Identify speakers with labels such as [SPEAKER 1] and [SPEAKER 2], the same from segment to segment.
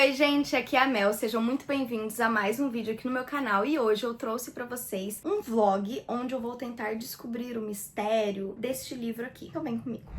[SPEAKER 1] Oi gente, aqui é a Mel, sejam muito bem-vindos a mais um vídeo aqui no meu canal e hoje eu trouxe pra vocês um vlog onde eu vou tentar descobrir o mistério deste livro aqui. Então vem comigo.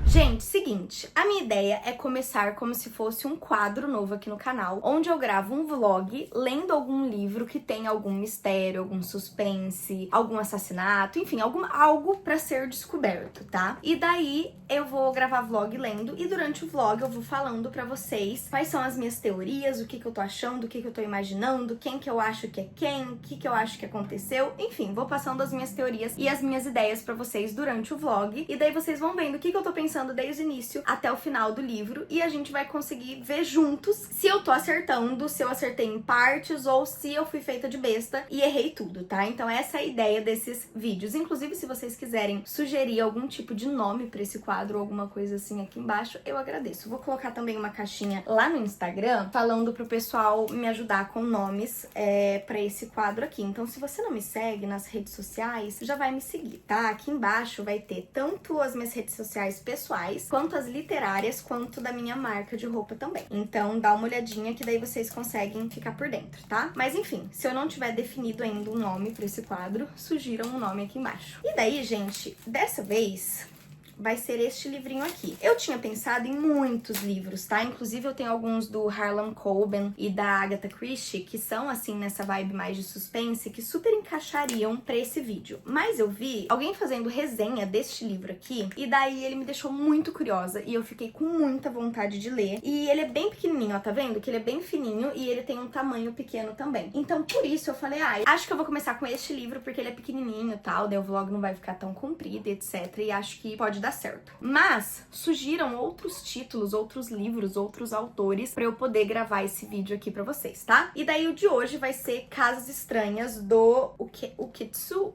[SPEAKER 1] Gente, seguinte, a minha ideia é começar como se fosse um quadro novo aqui no canal, onde eu gravo um vlog lendo algum livro que tem algum mistério, algum suspense, algum assassinato, enfim, algo pra ser descoberto, tá? E daí eu vou gravar vlog lendo e durante o vlog eu vou falando pra vocês quais são as minhas teorias, o que eu tô achando, o que eu tô imaginando, quem que eu acho que é quem, o que eu acho que aconteceu, enfim, vou passando as minhas teorias e as minhas ideias pra vocês durante o vlog e daí vocês vão vendo o que eu tô pensando desde o início até o final do livro e a gente vai conseguir ver juntos se eu tô acertando, se eu acertei em partes ou se eu fui feita de besta e errei tudo, tá? Então essa é a ideia desses vídeos. Inclusive, se vocês quiserem sugerir algum tipo de nome pra esse quadro ou alguma coisa assim aqui embaixo, eu agradeço. Vou colocar também uma caixinha lá no Instagram falando pro pessoal me ajudar com nomes pra esse quadro aqui. Então, se você não me segue nas redes sociais, já vai me seguir, tá? Aqui embaixo vai ter tanto as minhas redes sociais pessoais, quanto as literárias, quanto da minha marca de roupa também. Então dá uma olhadinha que daí vocês conseguem ficar por dentro, tá? Mas enfim, se eu não tiver definido ainda um nome pra esse quadro, sugiram um nome aqui embaixo. E daí, gente, dessa vez vai ser este livrinho aqui. Eu tinha pensado em muitos livros, tá? Inclusive eu tenho alguns do Harlan Coben e da Agatha Christie, que são assim nessa vibe mais de suspense, que super encaixariam pra esse vídeo. Mas eu vi alguém fazendo resenha deste livro aqui, e daí ele me deixou muito curiosa, e eu fiquei com muita vontade de ler. E ele é bem pequenininho, ó, tá vendo? Que ele é bem fininho, e ele tem um tamanho pequeno também. Então por isso eu falei, acho que eu vou começar com este livro, porque ele é pequenininho e tal, daí o vlog não vai ficar tão comprido, etc. E acho que pode dar certo. Mas surgiram outros títulos, outros livros, outros autores pra eu poder gravar esse vídeo aqui pra vocês, tá? E daí o de hoje vai ser Casas Estranhas do Uketsu,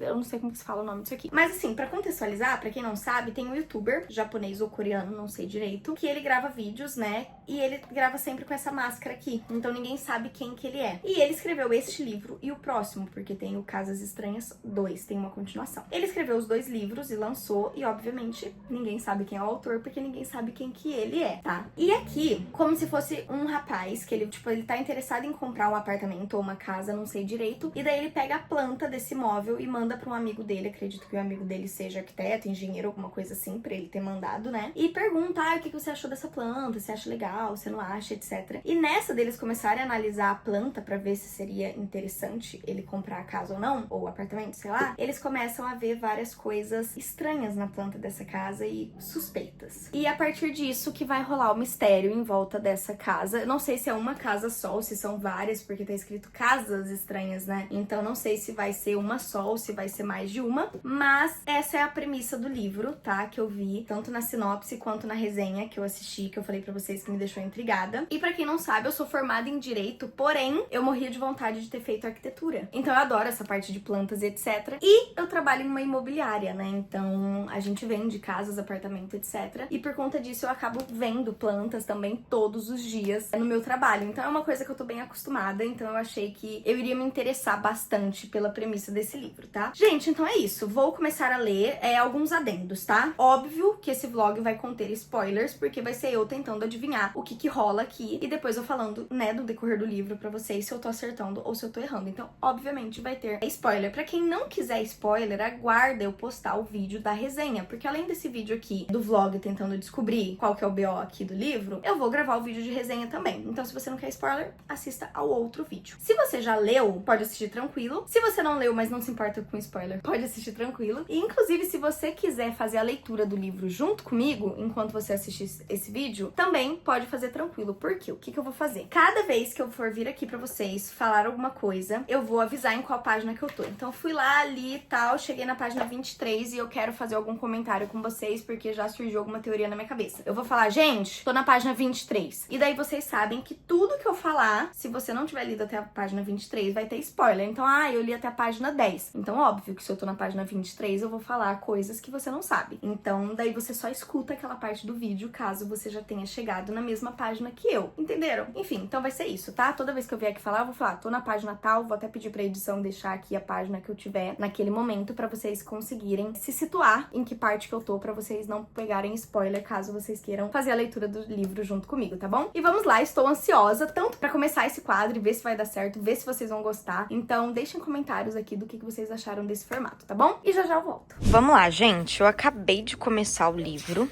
[SPEAKER 1] eu não sei como que se fala o nome disso aqui. Mas assim, pra contextualizar, pra quem não sabe, tem um youtuber japonês ou coreano, não sei direito, que ele grava vídeos, né? E ele grava sempre com essa máscara aqui, então ninguém sabe quem que ele é. E ele escreveu este livro e o próximo, porque tem o Casas Estranhas 2, tem uma continuação. Ele escreveu os dois livros e lançou, e obviamente ninguém sabe quem é o autor, porque ninguém sabe quem que ele é, tá? E aqui, como se fosse um rapaz, que ele, tipo, ele tá interessado em comprar um apartamento ou uma casa, não sei direito, e daí ele pega a planta desse imóvel e manda pra um amigo dele, acredito que o amigo dele seja arquiteto, engenheiro, alguma coisa assim, pra ele ter mandado, né? E pergunta, o que você achou dessa planta, você acha legal, você não acha, etc. E nessa deles começarem a analisar a planta pra ver se seria interessante ele comprar a casa ou não, ou o apartamento, sei lá, eles começam a ver várias coisas estranhas na planta dessa casa e suspeitas. E a partir disso que vai rolar o mistério em volta dessa casa. Eu não sei se é uma casa só ou se são várias, porque tá escrito Casas Estranhas, né? Então não sei se vai ser uma só ou se vai ser mais de uma, mas essa é a premissa do livro, tá? Que eu vi tanto na sinopse quanto na resenha que eu assisti, que eu falei pra vocês que me deixou intrigada. E pra quem não sabe, eu sou formada em Direito, porém eu morria de vontade de ter feito arquitetura. Então eu adoro essa parte de plantas e etc. E eu trabalho em uma imobiliária, né? Então a gente vende casas, apartamento, etc. E por conta disso eu acabo vendo plantas também todos os dias no meu trabalho. Então é uma coisa que eu tô bem acostumada, então eu achei que eu iria me interessar bastante pela premissa desse livro, tá? Gente, então é isso. Vou começar a ler alguns adendos, tá? Óbvio que esse vlog vai conter spoilers, porque vai ser eu tentando adivinhar o que rola aqui e depois eu falando, né, do decorrer do livro pra vocês se eu tô acertando ou se eu tô errando. Então, obviamente, vai ter spoiler. Pra quem não quiser spoiler, aguarda eu postar o vídeo da resenha, porque além desse vídeo aqui do vlog tentando descobrir qual que é o BO aqui do livro, eu vou gravar o vídeo de resenha também. Então, se você não quer spoiler, assista ao outro vídeo. Se você já leu, pode assistir tranquilo. Se você não leu, mas não se importa com spoiler, pode assistir tranquilo. E, inclusive, se você quiser fazer a leitura do livro junto comigo, enquanto você assiste esse vídeo, também pode fazer tranquilo. Por quê? O que eu vou fazer? Cada vez que eu for vir aqui pra vocês falar alguma coisa, eu vou avisar em qual página que eu tô. Então, fui lá, ali e tal, cheguei na página 23 e eu quero fazer algum comentário com vocês, porque já surgiu alguma teoria na minha cabeça. Eu vou falar, gente, tô na página 23. E daí vocês sabem que tudo que eu falar, se você não tiver lido até a página 23, vai ter spoiler. Então, eu li até a página 10. Então, óbvio que se eu tô na página 23, eu vou falar coisas que você não sabe. Então, daí você só escuta aquela parte do vídeo, caso você já tenha chegado na mesma página que eu. Entenderam? Enfim, então vai ser isso, tá? Toda vez que eu vier aqui falar, eu vou falar, tô na página tal, vou até pedir pra edição deixar aqui a página que eu tiver naquele momento, pra vocês conseguirem se situar em que parte que eu tô, pra vocês não pegarem spoiler, caso vocês queiram fazer a leitura do livro junto comigo, tá bom? E vamos lá, estou ansiosa tanto pra começar esse quadro e ver se vai dar certo, ver se vocês vão gostar. Então deixem comentários aqui do que vocês acharam desse formato, tá bom? E já já eu volto.
[SPEAKER 2] Vamos lá, gente, eu acabei de começar o livro.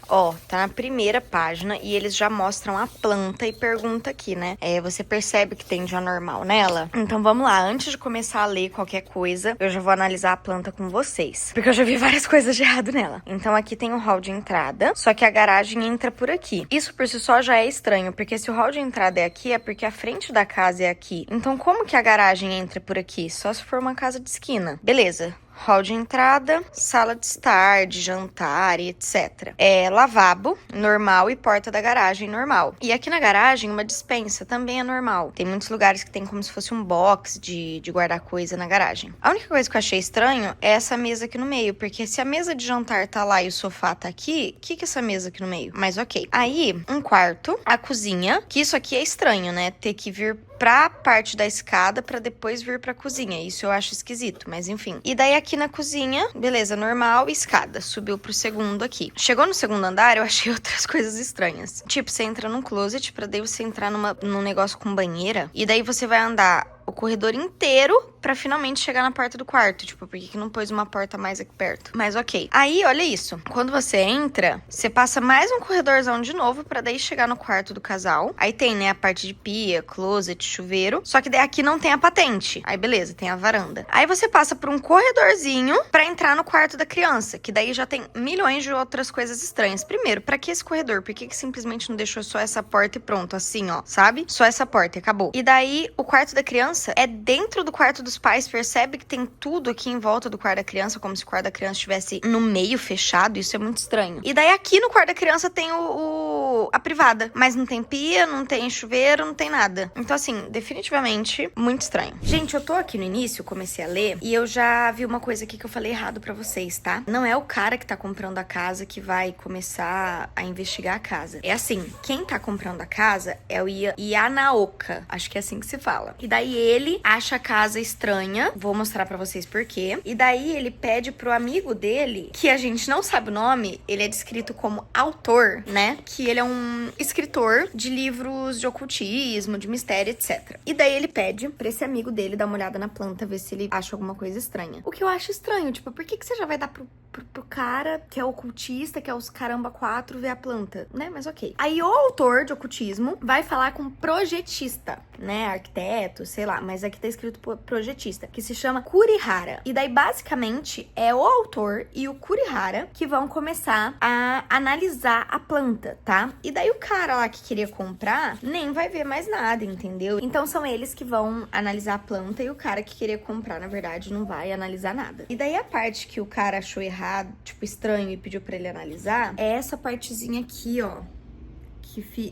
[SPEAKER 2] Ó, tá na primeira página e eles já mostram a planta e pergunta aqui, né? Você percebe que tem de anormal nela? Então vamos lá, antes de começar a ler qualquer coisa, eu já vou analisar a planta com vocês. Porque eu já vi várias coisas de errado nela. Então aqui tem o hall de entrada, só que a garagem entra por aqui. Isso por si só já é estranho, porque se o hall de entrada é aqui, é porque a frente da casa é aqui. Então como que a garagem entra por aqui? Só se for uma casa de esquina. Beleza. Hall de entrada, sala de estar, de jantar e etc. Lavabo, normal, e porta da garagem, normal. E aqui na garagem, uma despensa também é normal. Tem muitos lugares que tem como se fosse um box de guardar coisa na garagem. A única coisa que eu achei estranho é essa mesa aqui no meio, porque se a mesa de jantar tá lá e o sofá tá aqui, o que é essa mesa aqui no meio? Mas ok. Aí, um quarto, a cozinha, que isso aqui é estranho, né? Ter que vir pra parte da escada pra depois vir pra cozinha. Isso eu acho esquisito, mas enfim. E daí aqui na cozinha, beleza, normal, escada. Subiu pro segundo aqui. Chegou no segundo andar, eu achei outras coisas estranhas. Tipo, você entra num closet pra daí você entrar num negócio com banheira. E daí você vai andar o corredor inteiro pra finalmente chegar na porta do quarto. Tipo, por que não pôs uma porta mais aqui perto? Mas ok. Aí, olha isso. Quando você entra, você passa mais um corredorzão de novo pra daí chegar no quarto do casal. Aí tem, né, a parte de pia, closet, chuveiro. Só que daí aqui não tem a patente. Aí, beleza, tem a varanda. Aí você passa por um corredorzinho pra entrar no quarto da criança. Que daí já tem milhões de outras coisas estranhas. Primeiro, pra que esse corredor? Por que simplesmente não deixou só essa porta e pronto? Assim, ó, sabe? Só essa porta e acabou. E daí, o quarto da criança é dentro do quarto dos pais. Percebe que tem tudo aqui em volta do quarto da criança, como se o quarto da criança estivesse no meio fechado. Isso é muito estranho. E daí aqui no quarto da criança tem a privada, mas não tem pia, não tem chuveiro, não tem nada. Então assim, definitivamente muito estranho. Gente, eu tô aqui no início, comecei a ler e eu já vi uma coisa aqui que eu falei errado pra vocês, tá? Não é o cara que tá comprando a casa que vai começar a investigar a casa. É assim, quem tá comprando a casa é o Yanaoka, acho que é assim que se fala. E daí ele acha a casa estranha, vou mostrar pra vocês por quê. E daí ele pede pro amigo dele, que a gente não sabe o nome, ele é descrito como autor, né? Que ele é um escritor de livros de ocultismo, de mistério, etc. E daí ele pede pra esse amigo dele dar uma olhada na planta, ver se ele acha alguma coisa estranha. O que eu acho estranho, tipo, por que você já vai dar pro cara que é ocultista, que é os caramba 4, ver a planta, né? Mas ok. Aí o autor de ocultismo vai falar com projetista, né? Arquiteto, sei lá, mas aqui tá escrito projetista, que se chama Kurihara. E daí, basicamente, é o autor e o Kurihara que vão começar a analisar a planta, tá? E daí o cara lá que queria comprar nem vai ver mais nada, entendeu? Então são eles que vão analisar a planta e o cara que queria comprar, na verdade, não vai analisar nada. E daí a parte que o cara achou errado, tipo, estranho e pediu pra ele analisar, é essa partezinha aqui, ó.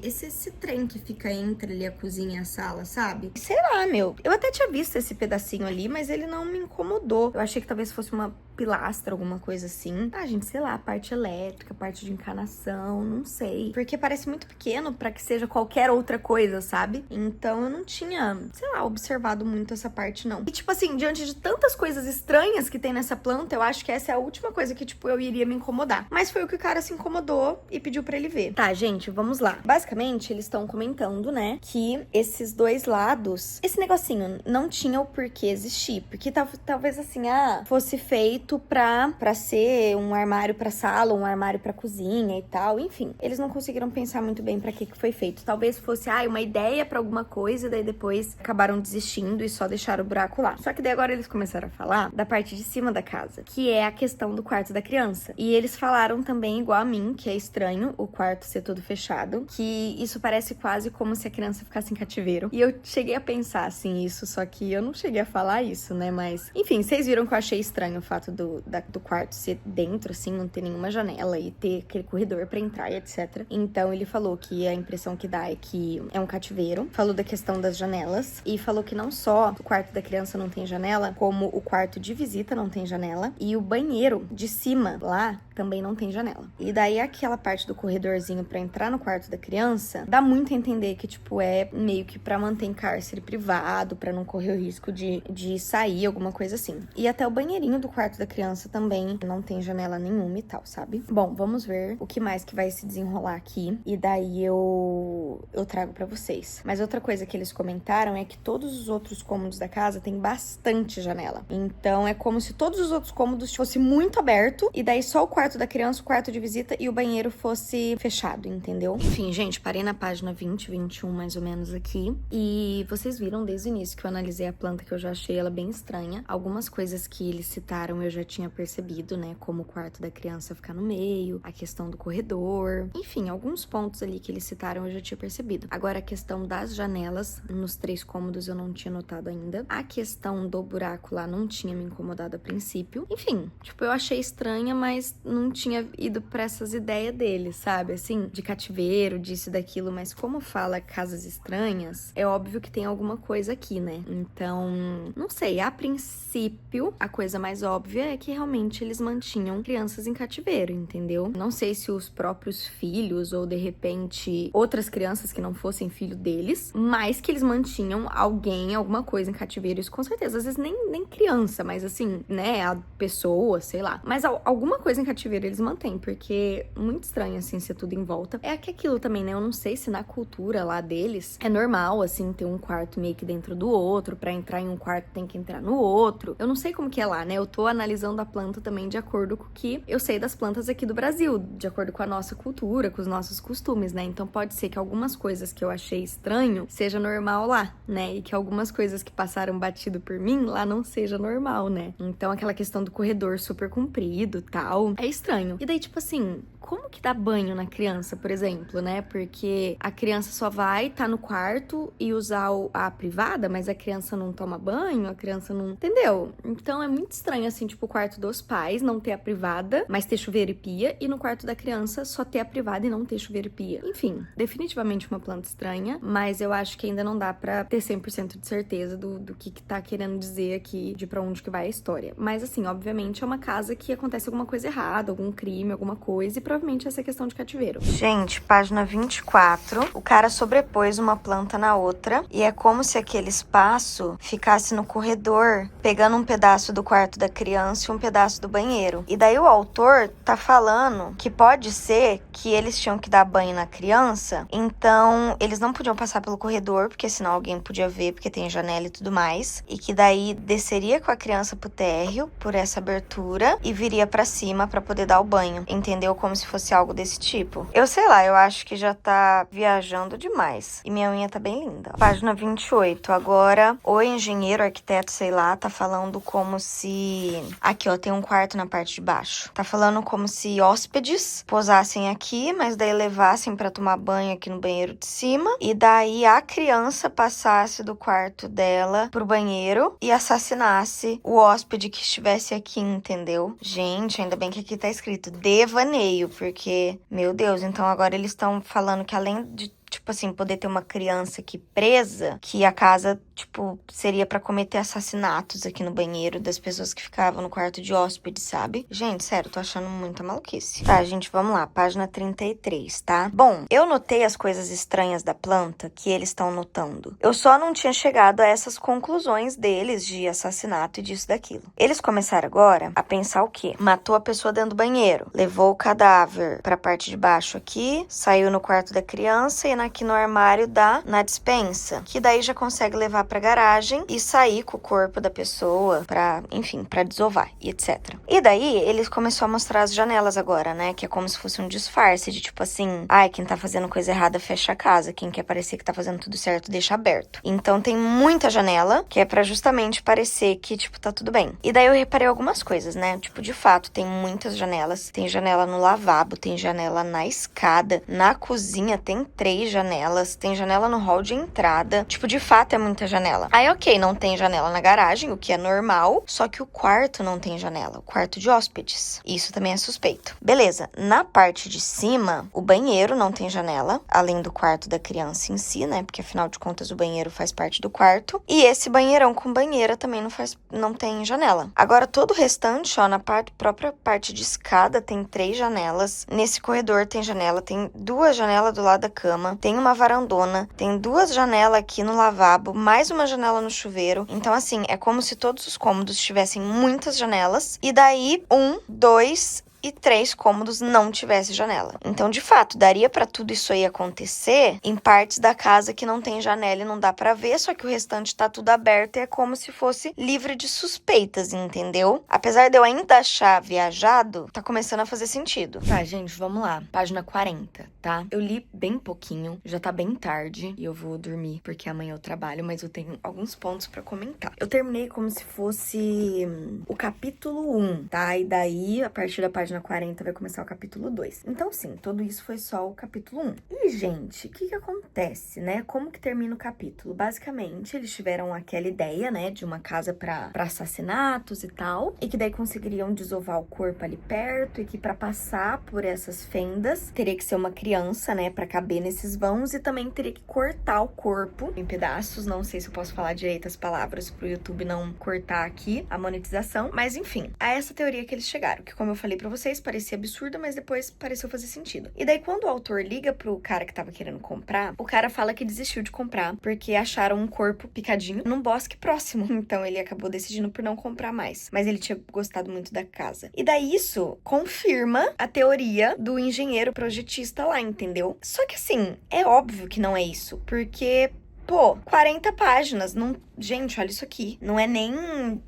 [SPEAKER 2] Esse trem que fica entre ali a cozinha e a sala, sabe? Sei lá, meu. Eu até tinha visto esse pedacinho ali, mas ele não me incomodou. Eu achei que talvez fosse uma pilastra, alguma coisa assim. Ah, gente, sei lá, parte elétrica, parte de encanação, não sei. Porque parece muito pequeno pra que seja qualquer outra coisa, sabe? Então eu não tinha, sei lá, observado muito essa parte, não. E tipo assim, diante de tantas coisas estranhas que tem nessa planta, eu acho que essa é a última coisa que, tipo, eu iria me incomodar. Mas foi o que o cara se incomodou e pediu pra ele ver. Tá, gente, vamos lá. Basicamente, eles estão comentando, né, que esses dois lados, esse negocinho não tinha o porquê existir. Porque talvez assim, fosse feito pra ser um armário pra sala, um armário pra cozinha e tal. Enfim, eles não conseguiram pensar muito bem pra que foi feito. Talvez fosse, uma ideia pra alguma coisa, e daí depois acabaram desistindo e só deixaram o buraco lá. Só que daí agora eles começaram a falar da parte de cima da casa, que é a questão do quarto da criança. E eles falaram também, igual a mim, que é estranho o quarto ser todo fechado, que isso parece quase como se a criança ficasse em cativeiro. E eu cheguei a pensar, assim, isso, só que eu não cheguei a falar isso, né? Mas, enfim, vocês viram que eu achei estranho o fato do quarto ser dentro, assim, não ter nenhuma janela e ter aquele corredor pra entrar e etc. Então, ele falou que a impressão que dá é que é um cativeiro. Falou da questão das janelas e falou que não só o quarto da criança não tem janela, como o quarto de visita não tem janela e o banheiro de cima lá também não tem janela. E daí aquela parte do corredorzinho pra entrar no quarto da criança, dá muito a entender que, tipo, é meio que pra manter cárcere privado, pra não correr o risco de sair, alguma coisa assim. E até o banheirinho do quarto
[SPEAKER 1] da criança também não tem janela nenhuma e tal, sabe? Bom, vamos ver o que mais que vai se desenrolar aqui. E daí eu trago pra vocês. Mas outra coisa que eles comentaram é que todos os outros cômodos da casa tem bastante janela. Então é como se todos os outros cômodos fossem muito aberto e daí só o quarto da criança, o quarto de visita e o banheiro fosse fechado, entendeu? Enfim, gente, parei na página 20, 21 mais ou menos aqui. E vocês viram desde o início que eu analisei a planta, que eu já achei ela bem estranha. Algumas coisas que eles citaram eu já tinha percebido, né? Como o quarto da criança ficar no meio, a questão do corredor. Enfim, alguns pontos ali que eles citaram eu já tinha percebido. Agora, a questão das janelas nos 3 cômodos eu não tinha notado ainda. A questão do buraco lá não tinha me incomodado a princípio. Enfim, tipo, eu achei estranha, mas não tinha ido pra essas ideias deles, sabe? Assim, de cativeiro, disso e daquilo. Mas como fala casas estranhas, é óbvio que tem alguma coisa aqui, né? Então, não sei. A princípio, a coisa mais óbvia é que realmente eles mantinham crianças em cativeiro, entendeu? Não sei se os próprios filhos ou, de repente, outras crianças que não fossem filho deles, mas que eles mantinham alguém, alguma coisa em cativeiro. Isso com certeza. Às vezes nem criança, mas assim, né? A pessoa, sei lá. Mas alguma coisa em cativeiro eles mantêm, porque muito estranho, assim, ser tudo em volta. É que aquilo também, né? Eu não sei se na cultura lá deles é normal, assim, ter um quarto meio que dentro do outro. Pra entrar em um quarto tem que entrar no outro. Eu não sei como que é lá, né? Eu tô analisando a planta também de acordo com o que eu sei das plantas aqui do Brasil, de acordo com a nossa cultura, com os nossos costumes, né? Então pode ser que algumas coisas que eu achei estranho seja normal lá, né? E que algumas coisas que passaram batido por mim lá não seja normal, né? Então aquela questão do corredor super comprido, tal, é estranho. E daí, tipo assim, como que dá banho na criança, por exemplo, né? Porque a criança só vai tá no quarto e usar a privada, mas a criança não toma banho, a criança não... Entendeu? Então é muito estranho, assim, tipo, o quarto dos pais não ter a privada, mas ter chuveiro e pia, e no quarto da criança só ter a privada e não ter chuveiro e pia. Enfim, definitivamente uma planta estranha, mas eu acho que ainda não dá pra ter 100% de certeza do que tá querendo dizer aqui, de pra onde que vai a história. Mas, assim, obviamente é uma casa que acontece alguma coisa errada, algum crime, alguma coisa, e provavelmente essa questão de cativeiro.
[SPEAKER 2] Gente, página 24, o cara sobrepôs uma planta na outra e é como se aquele espaço ficasse no corredor, pegando um pedaço do quarto da criança e um pedaço do banheiro. E daí o autor tá falando que pode ser que eles tinham que dar banho na criança, então eles não podiam passar pelo corredor, porque senão alguém podia ver, porque tem janela e tudo mais, e que daí desceria com a criança pro térreo, por essa abertura, e viria pra cima pra poder dar o banho, entendeu? Como se fosse algo desse tipo. Eu sei lá, eu acho que já tá viajando demais. E minha unha tá bem linda. Página 28. Agora, o engenheiro, arquiteto, sei lá, tá falando como se... Aqui, ó, tem um quarto na parte de baixo. Tá falando como se hóspedes posassem aqui, mas daí levassem pra tomar banho aqui no banheiro de cima. E daí a criança passasse do quarto dela pro banheiro e assassinasse o hóspede que estivesse aqui, entendeu? Gente, ainda bem que aqui tá escrito devaneio, porque, meu Deus, então agora eles estão falando que além de, tipo assim, poder ter uma criança aqui presa, que a casa, tipo, seria pra cometer assassinatos aqui no banheiro das pessoas que ficavam no quarto de hóspede, sabe? Gente, sério, tô achando muita maluquice. Tá, gente, vamos lá, página 33, tá? Bom, eu notei as coisas estranhas da planta que eles estão notando. Eu só não tinha chegado a essas conclusões deles de assassinato e disso daquilo. Eles começaram agora a pensar o quê? Matou a pessoa dentro do banheiro, levou o cadáver pra parte de baixo aqui, saiu no quarto da criança e aqui no armário na despensa, que daí já consegue levar pra garagem e sair com o corpo da pessoa pra, enfim, pra desovar e etc. E daí, eles começaram a mostrar as janelas agora, né, que é como se fosse um disfarce de tipo assim, ai, quem tá fazendo coisa errada fecha a casa, quem quer parecer que tá fazendo tudo certo deixa aberto. Então tem muita janela, que é pra justamente parecer que, tipo, tá tudo bem. E daí eu reparei algumas coisas, né, tipo, de fato, tem muitas janelas, tem janela no lavabo, tem janela na escada, na cozinha tem 3 janelas, tem janela no hall de entrada, tipo, de fato é muita janela. Aí, ok, não tem janela na garagem, o que é normal, só que o quarto não tem janela, o quarto de hóspedes. Isso também é suspeito. Beleza, na parte de cima, o banheiro não tem janela, além do quarto da criança em si, né, porque afinal de contas o banheiro faz parte do quarto, e esse banheirão com banheira também não tem janela. Agora, todo o restante, ó, na própria parte de escada tem 3 janelas, nesse corredor tem janela, tem 2 janelas do lado da cama, tem tem uma varandona, tem 2 janelas aqui no lavabo, mais uma janela no chuveiro. Então, assim, é como se todos os cômodos tivessem muitas janelas. E daí, 1, 2 e 3 cômodos não tivesse janela. Então, de fato, daria pra tudo isso aí acontecer em partes da casa que não tem janela e não dá pra ver, só que o restante tá tudo aberto e é como se fosse livre de suspeitas, entendeu? Apesar de eu ainda achar viajado, tá começando a fazer sentido. Tá, gente, vamos lá. Página 40, tá? Eu li bem pouquinho, já tá bem tarde e eu vou dormir porque amanhã eu trabalho, mas eu tenho alguns pontos pra comentar. Eu terminei como se fosse o capítulo 1, tá? E daí, a partir da página 40 vai começar o capítulo 2. Então, sim, tudo isso foi só o capítulo 1. E, gente, o que acontece, né? Como que termina o capítulo? Basicamente, eles tiveram aquela ideia, né, de uma casa pra assassinatos e tal, e que daí conseguiriam desovar o corpo ali perto, e que pra passar por essas fendas, teria que ser uma criança, né, pra caber nesses vãos, e também teria que cortar o corpo em pedaços. Não sei se eu posso falar direito as palavras pro YouTube não cortar aqui a monetização, mas enfim, a essa teoria que eles chegaram, que como eu falei pra vocês, parecia absurda, mas depois pareceu fazer sentido. E daí, quando o autor liga pro cara que tava querendo comprar, o cara fala que desistiu de comprar porque acharam um corpo picadinho num bosque próximo. Então, ele acabou decidindo por não comprar mais. Mas ele tinha gostado muito da casa. E daí, isso confirma a teoria do engenheiro projetista lá, entendeu? Só que, assim, é óbvio que não é isso. Porque, pô, 40 páginas. Não... Gente, olha isso aqui. Não é nem...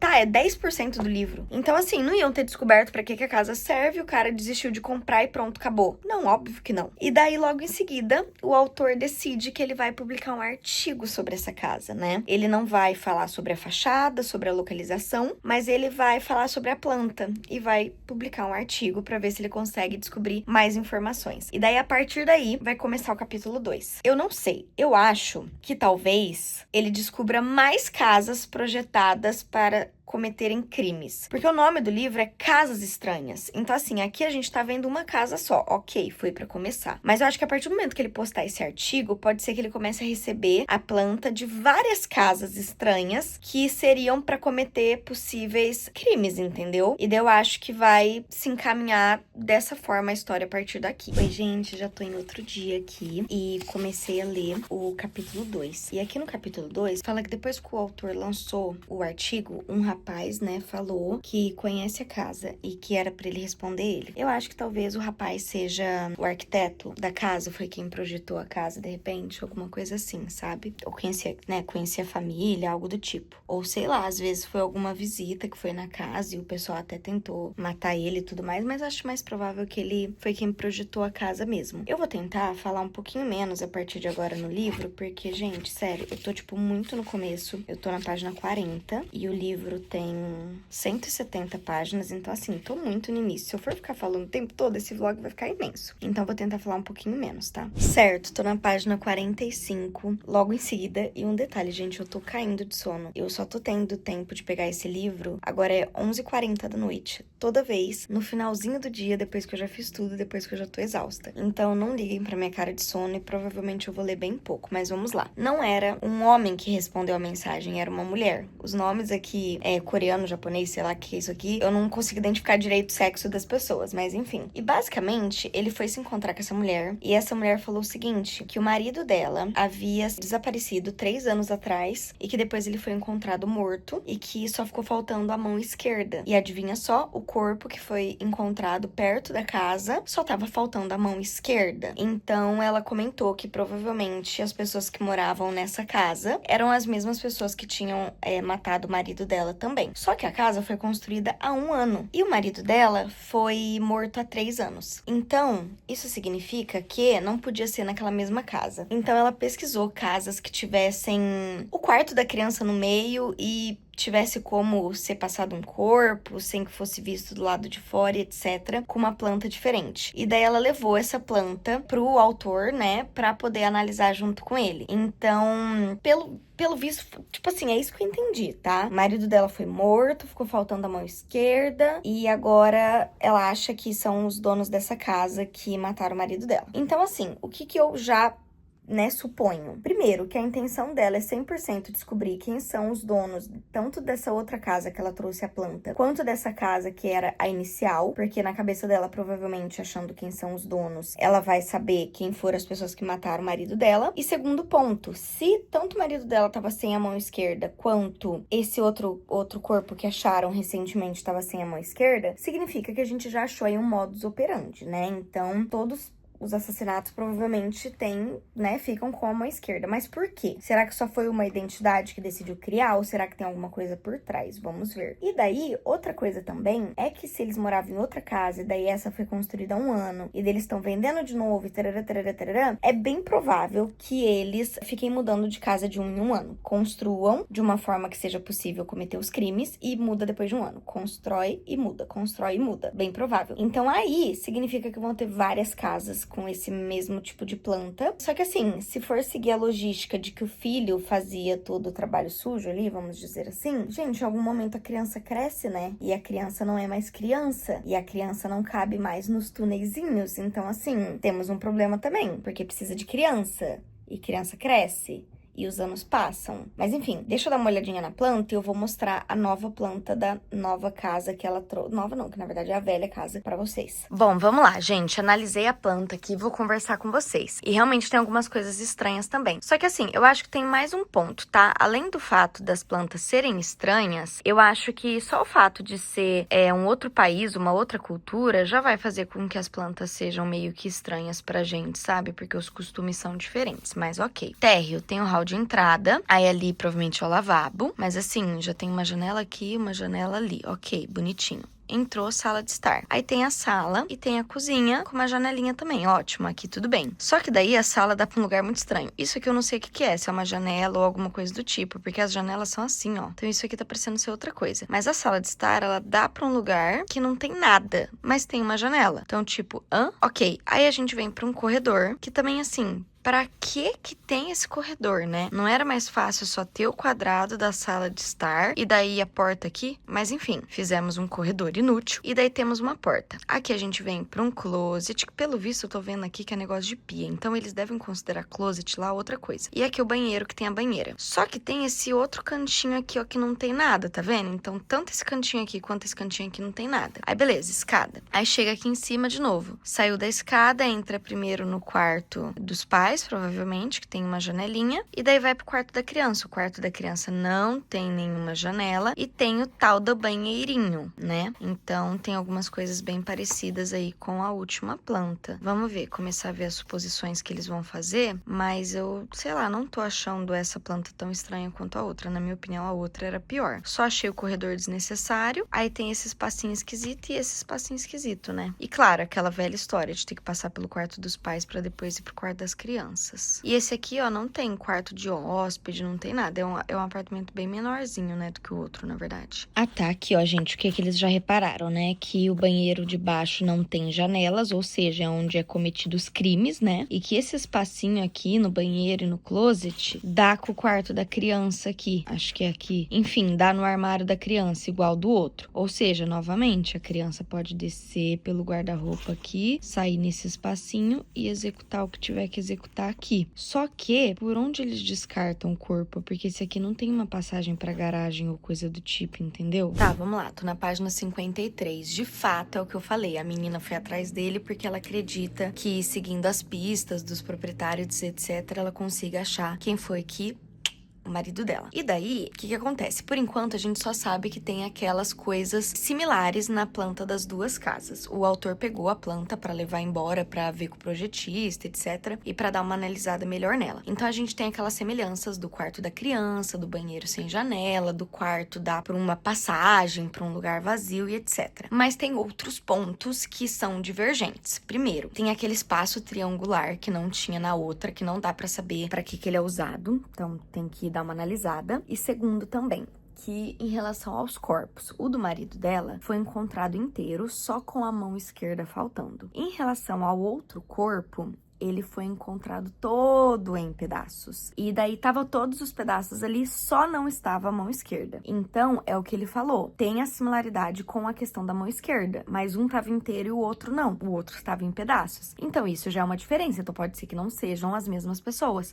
[SPEAKER 2] Tá, é 10% do livro. Então, assim, não iam ter descoberto pra que a casa serve, o cara desistiu de comprar e pronto, acabou. Não, óbvio que não. E daí, logo em seguida, o autor decide que ele vai publicar um artigo sobre essa casa, né? Ele não vai falar sobre a fachada, sobre a localização, mas ele vai falar sobre a planta e vai publicar um artigo pra ver se ele consegue descobrir mais informações. E daí, a partir daí, vai começar o capítulo 2. Eu não sei, eu acho que talvez ele descubra mais casas projetadas para cometerem crimes. Porque o nome do livro é Casas Estranhas. Então, assim, aqui a gente tá vendo uma casa só. Ok, foi pra começar. Mas eu acho que a partir do momento que ele postar esse artigo, pode ser que ele comece a receber a planta de várias casas estranhas que seriam pra cometer possíveis crimes, entendeu? E daí eu acho que vai se encaminhar dessa forma a história a partir daqui. Oi, gente, já tô em outro dia aqui e comecei a ler o capítulo 2. E aqui no capítulo 2, fala que depois que o autor lançou o artigo, um rapaz, né, falou que conhece a casa e que era pra ele responder ele. Eu acho que talvez o rapaz seja o arquiteto da casa, foi quem projetou a casa, de repente, alguma coisa assim, sabe? Ou conhecia a família, algo do tipo. Ou sei lá, às vezes foi alguma visita que foi na casa e o pessoal até tentou matar ele e tudo mais, mas acho mais provável que ele foi quem projetou a casa mesmo. Eu vou tentar falar um pouquinho menos a partir de agora no livro, porque, gente, sério, eu tô, tipo, muito no começo. Eu tô na página 40 e o livro tem 170 páginas, então assim, tô muito no início. Se eu for ficar falando o tempo todo, esse vlog vai ficar imenso. Então vou tentar falar um pouquinho menos, tá? Certo, tô na página 45, logo em seguida. E um detalhe, gente, eu tô caindo de sono. Eu só tô tendo tempo de pegar esse livro, agora é 11h40 da noite. Toda vez, no finalzinho do dia, depois que eu já fiz tudo, depois que eu já tô exausta. Então não liguem pra minha cara de sono e provavelmente eu vou ler bem pouco, mas vamos lá. Não era um homem que respondeu a mensagem, era uma mulher. Os nomes aqui coreano, japonês, sei lá o que é isso aqui, eu não consigo identificar direito o sexo das pessoas, mas enfim. E basicamente, ele foi se encontrar com essa mulher, e essa mulher falou o seguinte, que o marido dela havia desaparecido 3 anos atrás, e que depois ele foi encontrado morto, e que só ficou faltando a mão esquerda. E adivinha só, o corpo que foi encontrado perto da casa, só tava faltando a mão esquerda. Então, ela comentou que provavelmente as pessoas que moravam nessa casa eram as mesmas pessoas que tinham matado o marido dela também. Só que a casa foi construída há 1 ano e o marido dela foi morto há 3 anos. Então, isso significa que não podia ser naquela mesma casa. Então, ela pesquisou casas que tivessem o quarto da criança no meio e tivesse como ser passado um corpo, sem que fosse visto do lado de fora, etc., com uma planta diferente. E daí ela levou essa planta pro autor, né, pra poder analisar junto com ele. Então, pelo visto, tipo assim, é isso que eu entendi, tá? O marido dela foi morto, ficou faltando a mão esquerda, e agora ela acha que são os donos dessa casa que mataram o marido dela. Então, assim, o que eu já
[SPEAKER 1] né, suponho. Primeiro, que a intenção dela é 100% descobrir quem são os donos, tanto dessa outra casa que ela trouxe a planta, quanto dessa casa que era a inicial, porque na cabeça dela, provavelmente, achando quem são os donos, ela vai saber quem foram as pessoas que mataram o marido dela. E segundo ponto, se tanto o marido dela tava sem a mão esquerda, quanto esse outro corpo que acharam recentemente tava sem a mão esquerda, significa que a gente já achou aí um modus operandi, né? Então, todos os assassinatos provavelmente ficam com a mão esquerda. Mas por quê? Será que só foi uma identidade que decidiu criar? Ou será que tem alguma coisa por trás? Vamos ver. E daí, outra coisa também é que se eles moravam em outra casa, e daí essa foi construída há 1 ano, e daí eles estão vendendo de novo, e tarará, é bem provável que eles fiquem mudando de casa de 1 em 1 ano. Construam de uma forma que seja possível cometer os crimes e muda depois de 1 ano. Constrói e muda, constrói e muda. Bem provável. Então aí, significa que vão ter várias casas com esse mesmo tipo de planta. Só que assim, se for seguir a logística de que o filho fazia todo o trabalho sujo ali, vamos dizer assim, gente, em algum momento a criança cresce, né? E a criança não é mais criança. E a criança não cabe mais nos tuneizinhos. Então, assim, temos um problema também, porque precisa de criança. E criança cresce. E os anos passam. Mas enfim, deixa eu dar uma olhadinha na planta e eu vou mostrar a nova planta da nova casa que ela trouxe. Nova não, que na verdade é a velha casa pra vocês.
[SPEAKER 2] Bom, vamos lá, gente. Analisei a planta aqui e vou conversar com vocês. E realmente tem algumas coisas estranhas também. Só que assim, eu acho que tem mais um ponto, tá? Além do fato das plantas serem estranhas, eu acho que só o fato de ser um outro país, uma outra cultura, já vai fazer com que as plantas sejam meio que estranhas pra gente, sabe? Porque os costumes são diferentes, mas ok. Térreo tem o hall de entrada, aí ali provavelmente é o lavabo, mas assim, já tem uma janela aqui, uma janela ali, ok, bonitinho. Entrou sala de estar. Aí tem a sala e tem a cozinha com uma janelinha também. Ótimo, aqui tudo bem. Só que daí a sala dá pra um lugar muito estranho. Isso aqui eu não sei o que é, se é uma janela ou alguma coisa do tipo, porque as janelas são assim, ó. Então isso aqui tá parecendo ser outra coisa. Mas a sala de estar, ela dá pra um lugar que não tem nada, mas tem uma janela. Então tipo, ok. Aí a gente vem pra um corredor, que também assim, pra que tem esse corredor, né? Não era mais fácil só ter o quadrado da sala de estar e daí a porta aqui? Mas enfim, fizemos um corredor inútil e daí temos uma porta. Aqui a gente vem pra um closet, que pelo visto eu tô vendo aqui que é negócio de pia, então eles devem considerar closet lá outra coisa. E aqui o banheiro, que tem a banheira. Só que tem esse outro cantinho aqui, ó, que não tem nada, tá vendo? Então tanto esse cantinho aqui quanto esse cantinho aqui não tem nada. Aí beleza, escada. Aí chega aqui em cima de novo. Saiu da escada, entra primeiro no quarto dos pais, provavelmente, que tem uma janelinha, e daí vai pro quarto da criança. O quarto da criança não tem nenhuma janela e tem o tal do banheirinho, né? Então, tem algumas coisas bem parecidas aí com a última planta. Vamos ver, começar a ver as suposições que eles vão fazer, mas eu, sei lá, não tô achando essa planta tão estranha quanto a outra. Na minha opinião, a outra era pior. Só achei o corredor desnecessário, aí tem esse espacinho esquisito e esse espacinho esquisito, né? E claro, aquela velha história de ter que passar pelo quarto dos pais pra depois ir pro quarto das crianças. E esse aqui, ó, não tem quarto de hóspede, não tem nada. É um apartamento bem menorzinho, né, do que o outro, na verdade. Ah, tá. Aqui, ó, gente, o que eles já repararam, né? Que o banheiro de baixo não tem janelas, ou seja, é onde é cometidos crimes, né? E que esse espacinho aqui no banheiro e no closet dá com o quarto da criança aqui. Acho que é aqui. Enfim, dá no armário da criança, igual do outro. Ou seja, novamente, a criança pode descer pelo guarda-roupa aqui, sair nesse espacinho e executar o que tiver que executar aqui. Só que, por onde eles descartam o corpo? Porque esse aqui não tem uma passagem pra garagem ou coisa do tipo, entendeu? Tá, vamos lá. Tô na página 53. De fato, é o que eu falei. A menina foi atrás dele porque ela acredita que, seguindo as pistas dos proprietários, etc., ela consiga achar quem foi que o marido dela. E daí, o que acontece? Por enquanto, a gente só sabe que tem aquelas coisas similares na planta das duas casas. O autor pegou a planta pra levar embora, pra ver com o projetista, etc. E pra dar uma analisada melhor nela. Então, a gente tem aquelas semelhanças do quarto da criança, do banheiro sem janela, do quarto dá pra uma passagem, pra um lugar vazio e etc. Mas tem outros pontos que são divergentes. Primeiro, tem aquele espaço triangular que não tinha na outra, que não dá pra saber pra que ele é usado. Então, tem que dar uma analisada. E segundo também, que em relação aos corpos, o do marido dela foi encontrado inteiro, só com a mão esquerda faltando. Em relação ao outro corpo,
[SPEAKER 1] ele foi encontrado todo em pedaços. E daí tava todos os pedaços ali, só não estava a mão esquerda. Então, é o que ele falou. Tem a similaridade com a questão da mão esquerda, mas um tava inteiro e o outro não. O outro estava em pedaços. Então, isso já é uma diferença. Então, pode ser que não sejam as mesmas pessoas.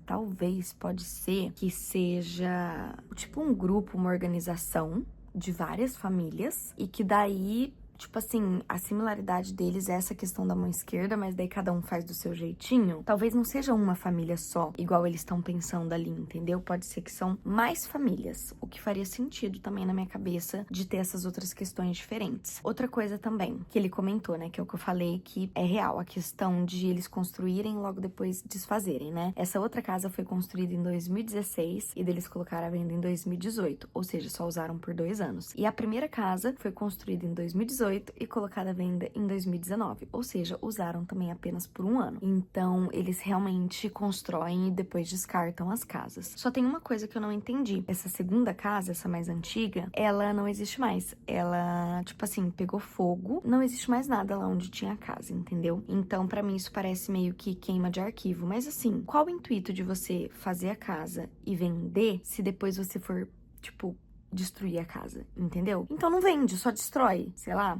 [SPEAKER 1] Talvez pode ser que seja tipo um grupo, uma organização de várias famílias e que daí, tipo assim, a similaridade deles é essa questão da mão esquerda, mas daí cada um faz do seu jeitinho. Talvez não seja uma família só, igual eles estão pensando ali, entendeu? Pode ser que são mais famílias, o que faria sentido também na minha cabeça de ter essas outras questões diferentes. Outra coisa também que ele comentou, né, que é o que eu falei que é real, a questão de eles construírem e logo depois desfazerem, né? Essa outra casa foi construída em 2016 e deles colocaram a venda em 2018, ou seja, só usaram por 2 anos. E a primeira casa foi construída em 2018 e colocada à venda em 2019, ou seja, usaram também apenas por 1 ano. Então, eles realmente constroem e depois descartam as casas. Só tem uma coisa que eu não entendi. Essa segunda casa, essa mais antiga, ela não existe mais. Ela, tipo assim, pegou fogo, não existe mais nada lá onde tinha a casa, entendeu? Então, pra mim, isso parece meio que queima de arquivo. Mas assim, qual o intuito de você fazer a casa e vender se depois você for, tipo, destruir a casa, entendeu? Então não vende, só destrói, sei lá.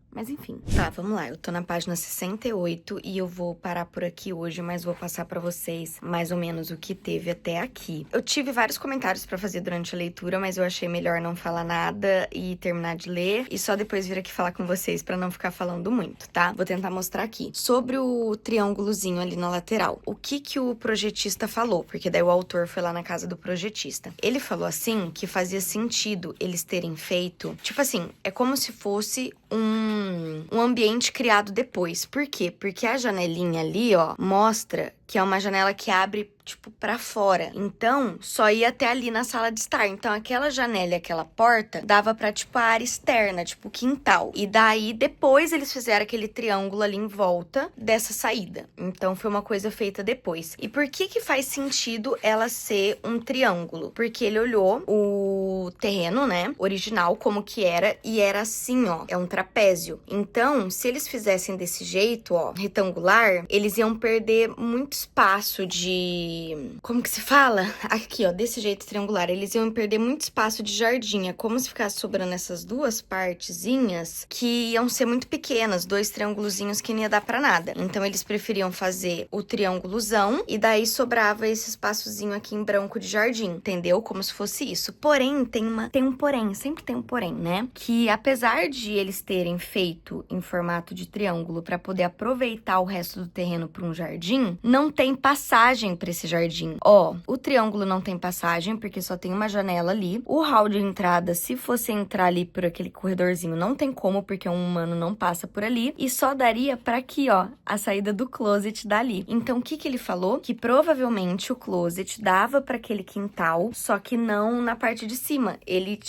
[SPEAKER 1] Mas enfim. Tá, vamos lá. Eu tô na página 68 e eu vou parar por aqui hoje, mas vou passar pra vocês mais ou menos o que teve até aqui. Eu tive vários comentários pra fazer durante a leitura, mas eu achei melhor não falar nada e terminar de ler e só depois vir aqui falar com vocês pra não ficar falando muito, tá? Vou tentar mostrar aqui. Sobre o triângulozinho ali na lateral, o que o projetista falou? Porque daí o autor foi lá na casa do projetista. Ele falou assim que fazia sentido eles terem feito, tipo assim, é como se fosse um ambiente criado depois. Por quê? Porque a janelinha ali, ó, mostra que é uma janela que abre, tipo, pra fora. Então, só ia até ali na sala de estar. Então, aquela janela e aquela porta dava pra, tipo, a área externa, tipo, quintal. E daí, depois, eles fizeram aquele triângulo ali em volta dessa saída. Então, foi uma coisa feita depois. E por que faz sentido ela ser um triângulo? Porque ele olhou o terreno, né, original, como que era, e era assim, ó, é um trapézio. Então, se eles fizessem desse jeito, ó, retangular, eles iam perder muito espaço de... Como que se fala? Aqui, ó, desse jeito triangular. Eles iam perder muito espaço de jardim. É como se ficasse sobrando essas duas partezinhas que iam ser muito pequenas, 2 triângulozinhos que não ia dar pra nada. Então, eles preferiam fazer o triângulozão e daí sobrava esse espaçozinho aqui em branco de jardim, entendeu? Como se fosse isso. Porém, tem um porém, sempre tem um porém, né? Que apesar de eles terem feito em formato de triângulo pra poder aproveitar o resto do terreno pra um jardim, não tem passagem pra esse jardim. Ó, o triângulo não tem passagem, porque só tem uma janela ali. O hall de entrada, se fosse entrar ali por aquele corredorzinho, não tem como, porque um humano não passa por ali. E só daria pra aqui, ó, a saída do closet dali. Então, o que ele falou? Que provavelmente o closet dava pra aquele quintal, só que não na parte de cima. Ele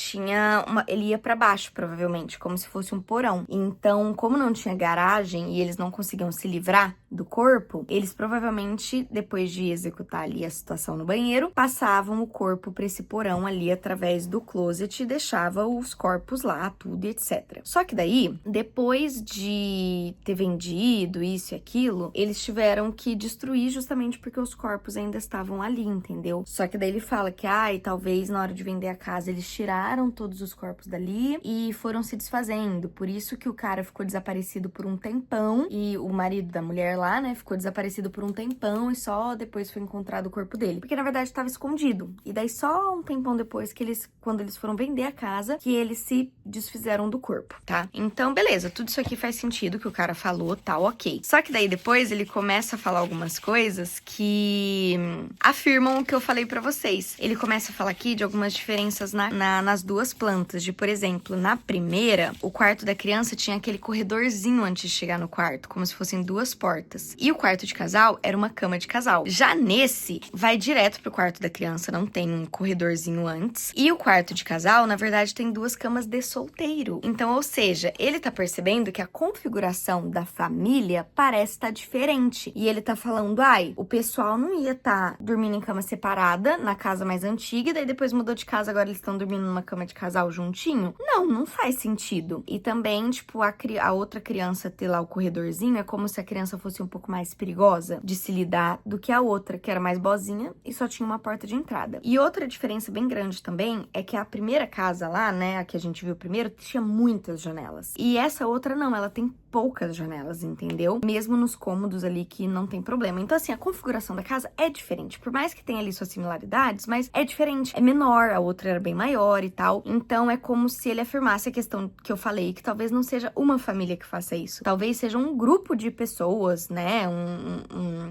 [SPEAKER 1] ia pra baixo, provavelmente, como se fosse um porão. Então, como não tinha garagem e eles não conseguiam se livrar do corpo, eles provavelmente, depois de executar ali a situação no banheiro, passavam o corpo pra esse porão ali através do closet e deixava os corpos lá, tudo e etc. Só que daí, depois de ter vendido isso e aquilo, eles tiveram que destruir justamente porque os corpos ainda estavam ali, entendeu? Só que daí ele fala que, talvez na hora de vender a casa eles tiraram todos os corpos dali e foram se desfazendo. Por isso que o cara ficou desaparecido por um tempão e o marido da mulher lá, né, ficou desaparecido por um tempão e só depois foi encontrado o corpo dele. Porque, na verdade, estava escondido. E daí, só um tempão depois que quando eles foram vender a casa, que eles se desfizeram do corpo, tá? Então, beleza, tudo isso aqui faz sentido que o cara falou, tá, ok. Só que daí, depois, ele começa a falar algumas coisas que afirmam o que eu falei pra vocês. Ele começa a falar aqui de algumas diferenças nas duas plantas. De, por exemplo, na primeira, o quarto da criança tinha aquele corredorzinho antes de chegar no quarto, como se fossem 2 portas. E o quarto de casal era uma cama de casal. Já nesse, vai direto pro quarto da criança, não tem um corredorzinho antes. E o quarto de casal, na verdade, tem 2 camas de solteiro. Então, ou seja, ele tá percebendo que a configuração da família parece estar diferente. E ele tá falando, o pessoal não ia estar dormindo em cama separada na casa mais antiga, e daí depois mudou de casa, agora eles eles estão dormindo numa cama de casal juntinho? Não faz sentido. E também, tipo, a outra criança ter lá o corredorzinho é como se a criança fosse um pouco mais perigosa de se lidar do que a outra, que era mais boazinha e só tinha uma porta de entrada. E outra diferença bem grande também é que a primeira casa lá, né, a que a gente viu primeiro, tinha muitas janelas. E essa outra não, ela tem poucas janelas, entendeu? Mesmo nos cômodos ali que não tem problema. Então, assim, a configuração da casa é diferente. Por mais que tenha ali suas similaridades, mas é diferente. É menor, a outra era bem maior e tal. Então, é como se ele afirmasse a questão que eu falei, que talvez não seja uma família que faça isso. Talvez seja um grupo de pessoas, né?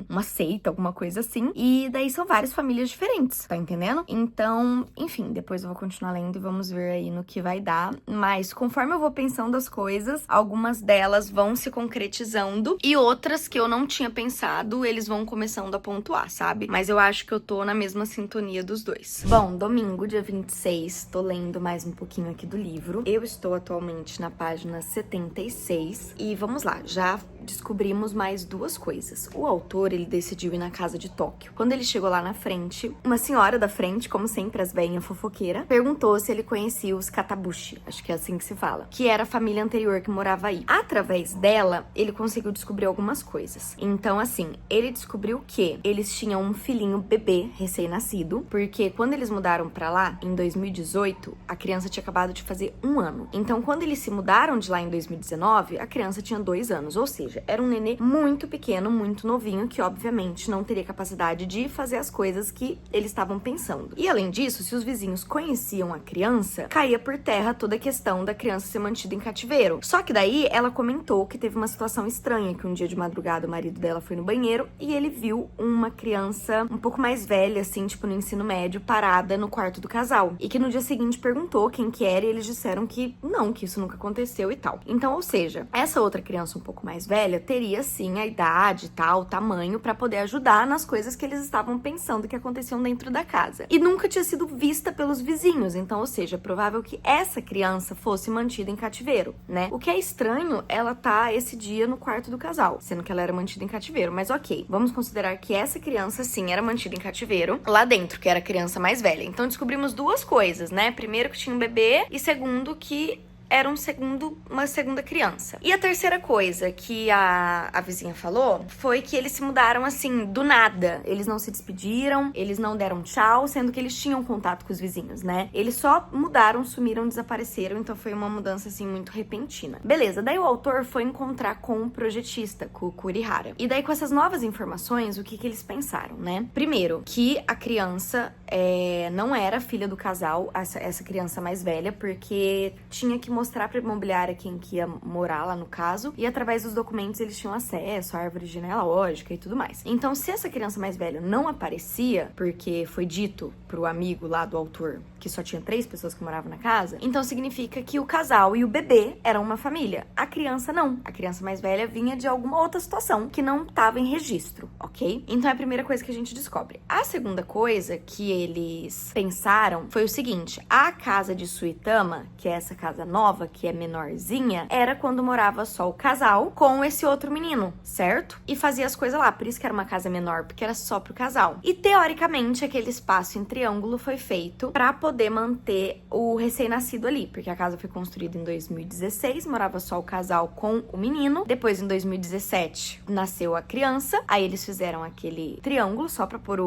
[SPEAKER 1] Uma seita, alguma coisa assim. E daí são várias famílias diferentes, tá entendendo? Então, enfim, depois eu vou continuar lendo e vamos ver aí no que vai dar. Mas, conforme eu vou pensando as coisas, algumas delas vão se concretizando e outras que eu não tinha pensado, eles vão começando a pontuar, sabe? Mas eu acho que eu tô na mesma sintonia dos dois. Bom, domingo, dia 26, tô lendo mais um pouquinho aqui do livro. Eu estou atualmente na página 76 e vamos lá, já descobrimos mais duas coisas. O autor, ele decidiu ir na casa de Tóquio. Quando ele chegou lá na frente, uma senhora da frente, como sempre, as velhinhas fofoqueira, perguntou se ele conhecia os Katabushi, acho que é assim que se fala, que era a família anterior que morava aí. Através dela, ele conseguiu descobrir algumas coisas. Então, assim, ele descobriu que eles tinham um filhinho bebê recém-nascido, porque quando eles mudaram pra lá, em 2018, a criança tinha acabado de fazer 1 ano. Então, quando eles se mudaram de lá em 2019, a criança tinha 2 anos, ou seja, era um nenê muito pequeno, muito novinho, que obviamente não teria capacidade de fazer as coisas que eles estavam pensando. E além disso, se os vizinhos conheciam a criança, caía por terra toda a questão da criança ser mantida em cativeiro. Só que daí ela comentou que teve uma situação estranha, que um dia de madrugada o marido dela foi no banheiro e ele viu uma criança um pouco mais velha, assim, tipo no ensino médio, parada no quarto do casal. E que no dia seguinte perguntou quem que era e eles disseram que não, que isso nunca aconteceu e tal. Então, ou seja, essa outra criança um pouco mais velha teria sim a idade e tal, o tamanho pra poder ajudar nas coisas que eles estavam pensando que aconteciam dentro da casa. E nunca tinha sido vista pelos vizinhos, então, ou seja, é provável que essa criança fosse mantida em cativeiro, né? O que é estranho, ela tá esse dia no quarto do casal, sendo que ela era mantida em cativeiro, mas ok, vamos considerar que essa criança sim era mantida em cativeiro lá dentro, que era a criança mais velha. Então descobrimos duas coisas, né? Primeiro que tinha um bebê e segundo que era uma segunda criança. E a terceira coisa que a vizinha falou foi que eles se mudaram assim, do nada. Eles não se despediram, eles não deram tchau, sendo que eles tinham contato com os vizinhos, né? Eles só mudaram, sumiram, desapareceram, então foi uma mudança assim muito repentina. Beleza, daí o autor foi encontrar com o projetista, com o Kurihara. E daí com essas novas informações, o que eles pensaram, né? Primeiro, que a criança não era filha do casal, essa criança mais velha, porque tinha que mostrar pra imobiliária quem que ia morar lá no caso, e através dos documentos eles tinham acesso à árvore genealógica e tudo mais. Então, se essa criança mais velha não aparecia, porque foi dito pro amigo lá do autor que só tinha 3 pessoas que moravam na casa, então significa que o casal e o bebê eram uma família. A criança não. A criança mais velha vinha de alguma outra situação que não estava em registro, ok? Então é a primeira coisa que a gente descobre. A segunda coisa que eles pensaram foi o seguinte: a casa de Suitama, que é essa casa nova, que é menorzinha, era quando morava só o casal com esse outro menino, certo? E fazia as coisas lá, por isso que era uma casa menor, porque era só pro casal. E teoricamente aquele espaço em triângulo foi feito pra poder manter o recém-nascido ali, porque a casa foi construída em 2016, morava só o casal com o menino. Depois, em 2017, nasceu a criança, aí eles fizeram aquele triângulo só pra pôr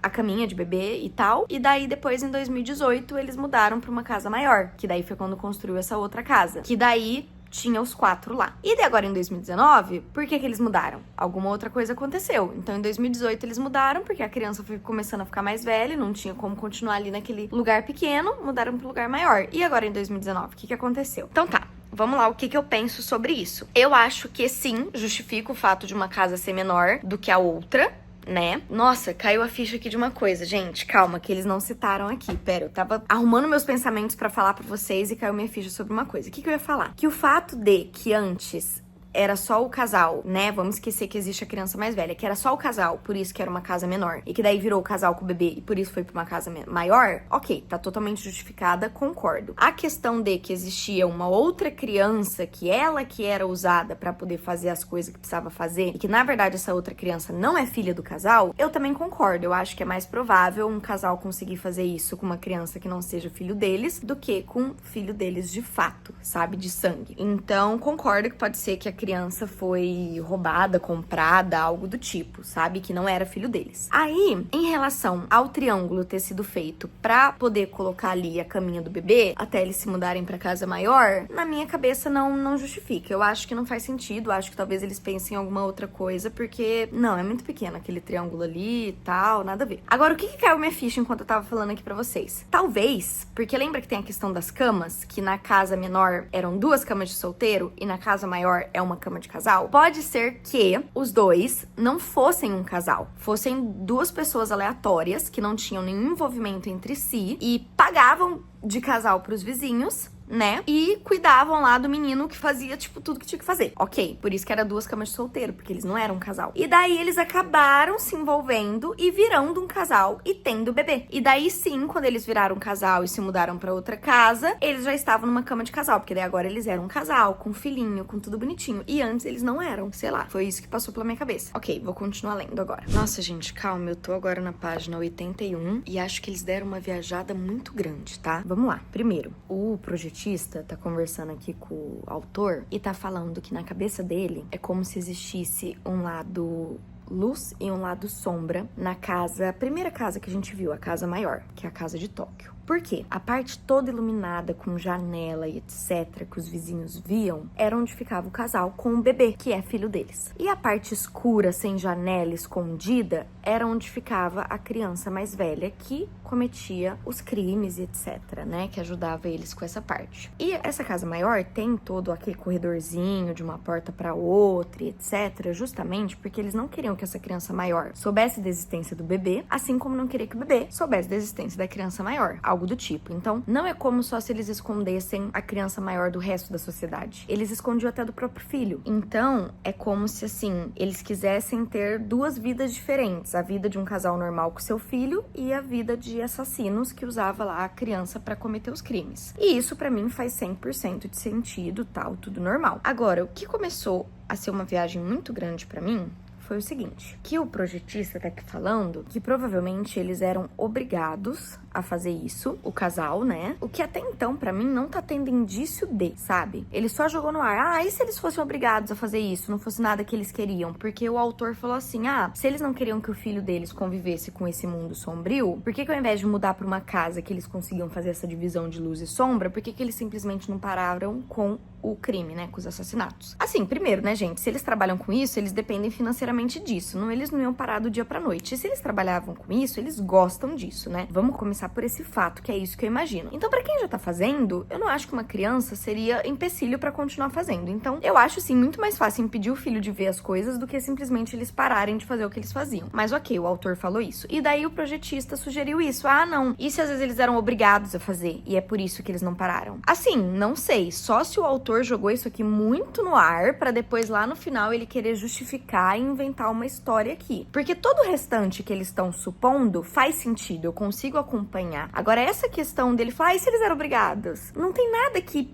[SPEAKER 1] a caminha de bebê e tal. E daí, depois, em 2018, eles mudaram pra uma casa maior, que daí foi quando construiu essa outra casa, que daí tinha os 4 lá. E daí agora em 2019, por que eles mudaram? Alguma outra coisa aconteceu. Então em 2018 eles mudaram, porque a criança foi começando a ficar mais velha, não tinha como continuar ali naquele lugar pequeno, mudaram pro lugar maior. E agora em 2019, o que aconteceu? Então tá. Vamos lá, o que eu penso sobre isso? Eu acho que sim, justifica o fato de uma casa ser menor do que a outra, né? Nossa, caiu a ficha aqui de uma coisa, gente. Calma, que eles não citaram aqui. Pera, eu tava arrumando meus pensamentos pra falar pra vocês e caiu minha ficha sobre uma coisa. O que eu ia falar? Que o fato de que antes era só o casal, né? Vamos esquecer que existe a criança mais velha, que era só o casal, por isso que era uma casa menor. E que daí virou o casal com o bebê e por isso foi pra uma casa maior, ok, tá totalmente justificada, concordo. A questão de que existia uma outra criança que era usada pra poder fazer as coisas que precisava fazer e que na verdade essa outra criança não é filha do casal, eu também concordo. Eu acho que é mais provável um casal conseguir fazer isso com uma criança que não seja filho deles do que com filho deles de fato, sabe? De sangue. Então, concordo que pode ser que a criança foi roubada, comprada, algo do tipo, sabe? Que não era filho deles. Aí, em relação ao triângulo ter sido feito pra poder colocar ali a caminha do bebê até eles se mudarem pra casa maior, na minha cabeça não justifica. Eu acho que não faz sentido, acho que talvez eles pensem em alguma outra coisa, porque, não, é muito pequeno aquele triângulo ali e tal, nada a ver. Agora, o que caiu minha ficha enquanto eu tava falando aqui pra vocês? Talvez, porque lembra que tem a questão das camas, que na casa menor eram 2 camas de solteiro e na casa maior é uma cama de casal? Pode ser que os dois não fossem um casal, fossem 2 pessoas aleatórias que não tinham nenhum envolvimento entre si e pagavam de casal pros vizinhos, né? E cuidavam lá do menino que fazia, tipo, tudo que tinha que fazer. Ok, por isso que era 2 camas de solteiro, porque eles não eram um casal. E daí eles acabaram se envolvendo e virando um casal e tendo bebê. E daí sim, quando eles viraram um casal e se mudaram pra outra casa, eles já estavam numa cama de casal, porque daí agora eles eram um casal, com filhinho, com tudo bonitinho. E antes eles não eram, sei lá, foi isso que passou pela minha cabeça. Ok, vou continuar lendo agora. Nossa, gente, calma, eu tô agora na página 81 e acho que eles deram uma viajada muito grande, tá? Vamos lá. Primeiro, o projetista tá conversando aqui com o autor e tá falando que na cabeça dele é como se existisse um lado luz e um lado sombra na casa, a primeira casa que a gente viu, a casa maior, que é a casa de Tóquio. Por quê? A parte toda iluminada, com janela e etc, que os vizinhos viam, era onde ficava o casal com o bebê, que é filho deles. E a parte escura, sem janela, escondida, era onde ficava a criança mais velha, que cometia os crimes e etc, né? Que ajudava eles com essa parte. E essa casa maior tem todo aquele corredorzinho de uma porta para outra e etc, justamente porque eles não queriam que essa criança maior soubesse da existência do bebê, assim como não queria que o bebê soubesse da existência da criança maior. Algo do tipo. Então, não é como só se eles escondessem a criança maior do resto da sociedade. Eles escondiam até do próprio filho. Então, é como se, assim, eles quisessem ter 2 vidas diferentes. A vida de um casal normal com seu filho e a vida de assassinos que usava lá a criança pra cometer os crimes. E isso, pra mim, faz 100% de sentido, tal, tudo normal. Agora, o que começou a ser uma viagem muito grande pra mim foi o seguinte, que o projetista tá aqui falando que provavelmente eles eram obrigados a fazer isso, o casal, né? O que até então, pra mim, não tá tendo indício de, sabe? Ele só jogou no ar, e se eles fossem obrigados a fazer isso, não fosse nada que eles queriam? Porque o autor falou assim, se eles não queriam que o filho deles convivesse com esse mundo sombrio, por que ao invés de mudar pra uma casa que eles conseguiam fazer essa divisão de luz e sombra, por que eles simplesmente não pararam com o crime, né? Com os assassinatos? Assim, primeiro, né, gente? Se eles trabalham com isso, eles dependem financeiramente disso. Eles não iam parar do dia pra noite. E se eles trabalhavam com isso, eles gostam disso, né? Vamos começar por esse fato, que é isso que eu imagino. Então, pra quem já tá fazendo, eu não acho que uma criança seria empecilho pra continuar fazendo. Então, eu acho, sim, muito mais fácil impedir o filho de ver as coisas do que simplesmente eles pararem de fazer o que eles faziam. Mas ok, o autor falou isso. E daí o projetista sugeriu isso. Não. E se às vezes eles eram obrigados a fazer? E é por isso que eles não pararam? Assim, não sei. Só se o autor jogou isso aqui muito no ar pra depois lá no final ele querer justificar e inventar uma história aqui. Porque todo o restante que eles estão supondo faz sentido, eu consigo acompanhar. Agora, essa questão dele falar, e se eles eram obrigados? Não tem nada que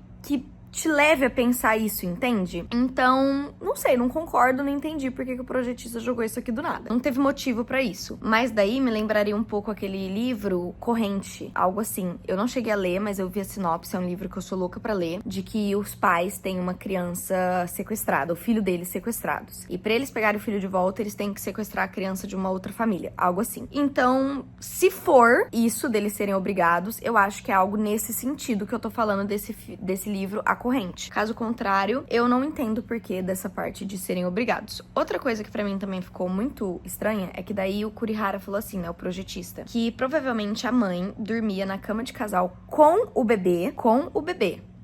[SPEAKER 1] te leve a pensar isso, entende? Então, não sei, não concordo, não entendi por que o projetista jogou isso aqui do nada. Não teve motivo pra isso. Mas daí me lembraria um pouco aquele livro Corrente, algo assim. Eu não cheguei a ler, mas eu vi a sinopse, é um livro que eu sou louca pra ler, de que os pais têm uma criança sequestrada, o filho deles sequestrados. E pra eles pegarem o filho de volta, eles têm que sequestrar a criança de uma outra família, algo assim. Então, se for isso deles serem obrigados, eu acho que é algo nesse sentido que eu tô falando desse livro, A Corrente. Caso contrário, eu não entendo o porquê dessa parte de serem obrigados. Outra coisa que pra mim também ficou muito estranha é que daí o Kurihara falou assim, né, o projetista, que provavelmente a mãe dormia na cama de casal com o bebê,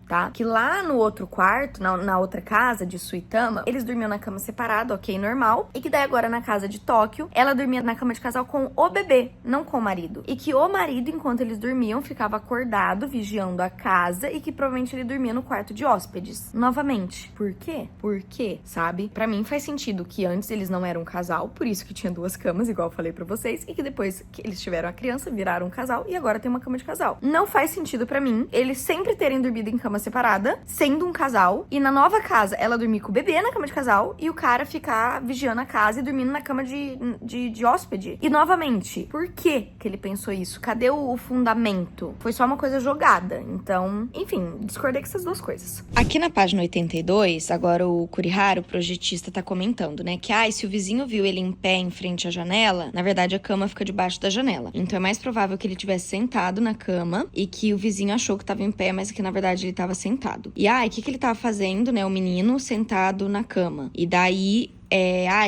[SPEAKER 1] tá? Que lá no outro quarto, na outra casa de Suitama, eles dormiam na cama separada, ok, normal. E que daí agora na casa de Tóquio, ela dormia na cama de casal com o bebê, não com o marido. E que o marido, enquanto eles dormiam, ficava acordado, vigiando a casa e que provavelmente ele dormia no quarto de hóspedes. Novamente, por quê? Por quê? Sabe? Pra mim faz sentido que antes eles não eram um casal, por isso que tinha 2 camas, igual eu falei pra vocês, e que depois que eles tiveram a criança, viraram um casal e agora tem uma cama de casal. Não faz sentido pra mim eles sempre terem dormido em cama separada, sendo um casal, e na nova casa ela dormir com o bebê na cama de casal e o cara ficar vigiando a casa e dormindo na cama de hóspede. E novamente, por que ele pensou isso? Cadê o fundamento? Foi só uma coisa jogada. Então, enfim, discordei com essas 2 coisas.
[SPEAKER 2] Aqui na página 82, agora o Kurihara, o projetista, tá comentando, né? Que, se o vizinho viu ele em pé em frente à janela, na verdade a cama fica debaixo da janela. Então é mais provável que ele tivesse sentado na cama e que o vizinho achou que tava em pé, mas que na verdade ele tava sentado. E, o que ele tava fazendo, né? O menino sentado na cama. E daí,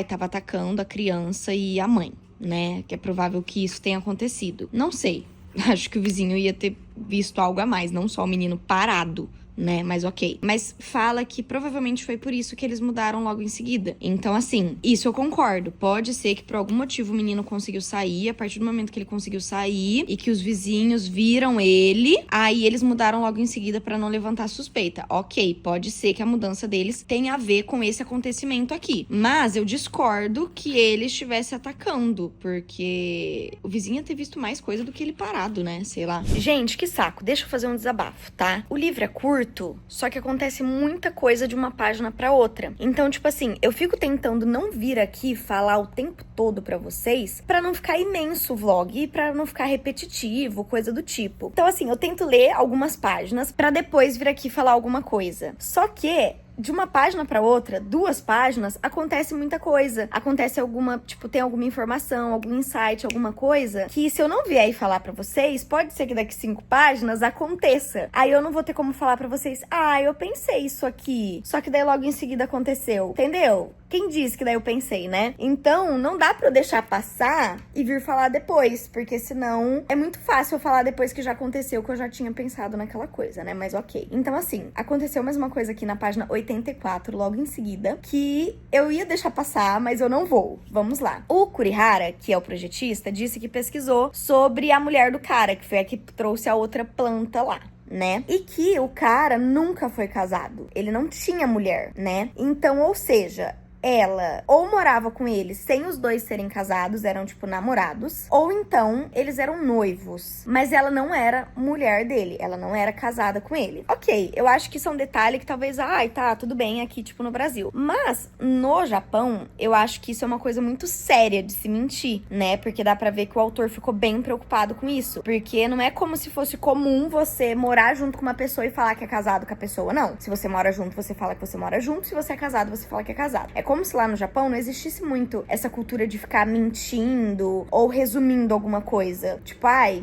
[SPEAKER 2] tava atacando a criança e a mãe, né? Que é provável que isso tenha acontecido. Não sei. Acho que o vizinho ia ter visto algo a mais, não só o menino parado, né? Mas ok. Mas fala que provavelmente foi por isso que eles mudaram logo em seguida. Então, assim, isso eu concordo. Pode ser que por algum motivo o menino conseguiu sair, a partir do momento que ele conseguiu sair e que os vizinhos viram ele, aí eles mudaram logo em seguida pra não levantar suspeita. Ok, pode ser que a mudança deles tenha a ver com esse acontecimento aqui. Mas eu discordo que ele estivesse atacando, porque o vizinho ia ter visto mais coisa do que ele parado, né? Sei lá. Gente, que saco. Deixa eu fazer um desabafo, tá? O livro é curto, só que acontece muita coisa de uma página pra outra. Então, tipo assim, eu fico tentando não vir aqui falar o tempo todo pra vocês, pra não ficar imenso o vlog e pra não ficar repetitivo, coisa do tipo. Então, assim, eu tento ler algumas páginas pra depois vir aqui falar alguma coisa. Só que de uma página pra outra, 2 páginas, acontece muita coisa. Acontece alguma, tem alguma informação, algum insight, alguma coisa que se eu não vier e falar pra vocês, pode ser que daqui 5 páginas aconteça. Aí eu não vou ter como falar pra vocês, eu pensei isso aqui. Só que daí logo em seguida aconteceu. Entendeu? Quem disse que daí eu pensei, né? Então, não dá pra eu deixar passar e vir falar depois, porque senão é muito fácil eu falar depois que já aconteceu, que eu já tinha pensado naquela coisa, né? Mas ok. Então, assim, aconteceu mais uma coisa aqui na página 84, logo em seguida, que eu ia deixar passar, mas eu não vou. Vamos lá. O Kurihara, que é o projetista, disse que pesquisou sobre a mulher do cara, que foi a que trouxe a outra planta lá, né? E que o cara nunca foi casado. Ele não tinha mulher, né? Então, ou seja, ela ou morava com ele sem os 2 serem casados, eram namorados, ou então eles eram noivos, mas ela não era mulher dele, ela não era casada com ele. Ok, eu acho que isso é um detalhe que talvez, tá, tudo bem aqui, no Brasil. Mas no Japão, eu acho que isso é uma coisa muito séria de se mentir, né? Porque dá pra ver que o autor ficou bem preocupado com isso. Porque não é como se fosse comum você morar junto com uma pessoa e falar que é casado com a pessoa, não. Se você mora junto, você fala que você mora junto, se você é casado, você fala que é casado. É como se lá no Japão não existisse muito essa cultura de ficar mentindo ou resumindo alguma coisa.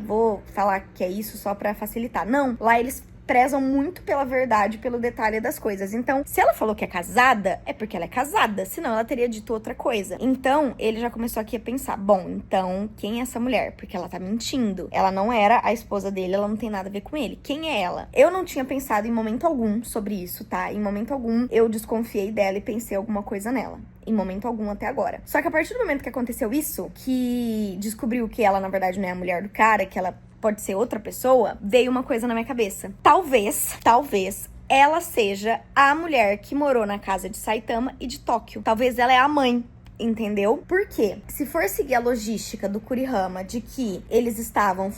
[SPEAKER 2] Vou falar que é isso só pra facilitar. Não, lá eles prezam muito pela verdade, pelo detalhe das coisas. Então, se ela falou que é casada, é porque ela é casada, senão ela teria dito outra coisa. Então, ele já começou aqui a pensar, bom, então, quem é essa mulher? Porque ela tá mentindo. Ela não era a esposa dele, ela não tem nada a ver com ele. Quem é ela? Eu não tinha pensado em momento algum sobre isso, tá? Em momento algum, eu desconfiei dela e pensei alguma coisa nela. Em momento algum até agora. Só que a partir do momento que aconteceu isso, que descobriu que ela, na verdade, não é a mulher do cara, que ela pode ser outra pessoa, veio uma coisa na minha cabeça. Talvez, ela seja a mulher que morou na casa de Saitama e de Tóquio. Talvez ela é a mãe. Entendeu? Por quê? Se for seguir a logística do Kurihama de que eles estavam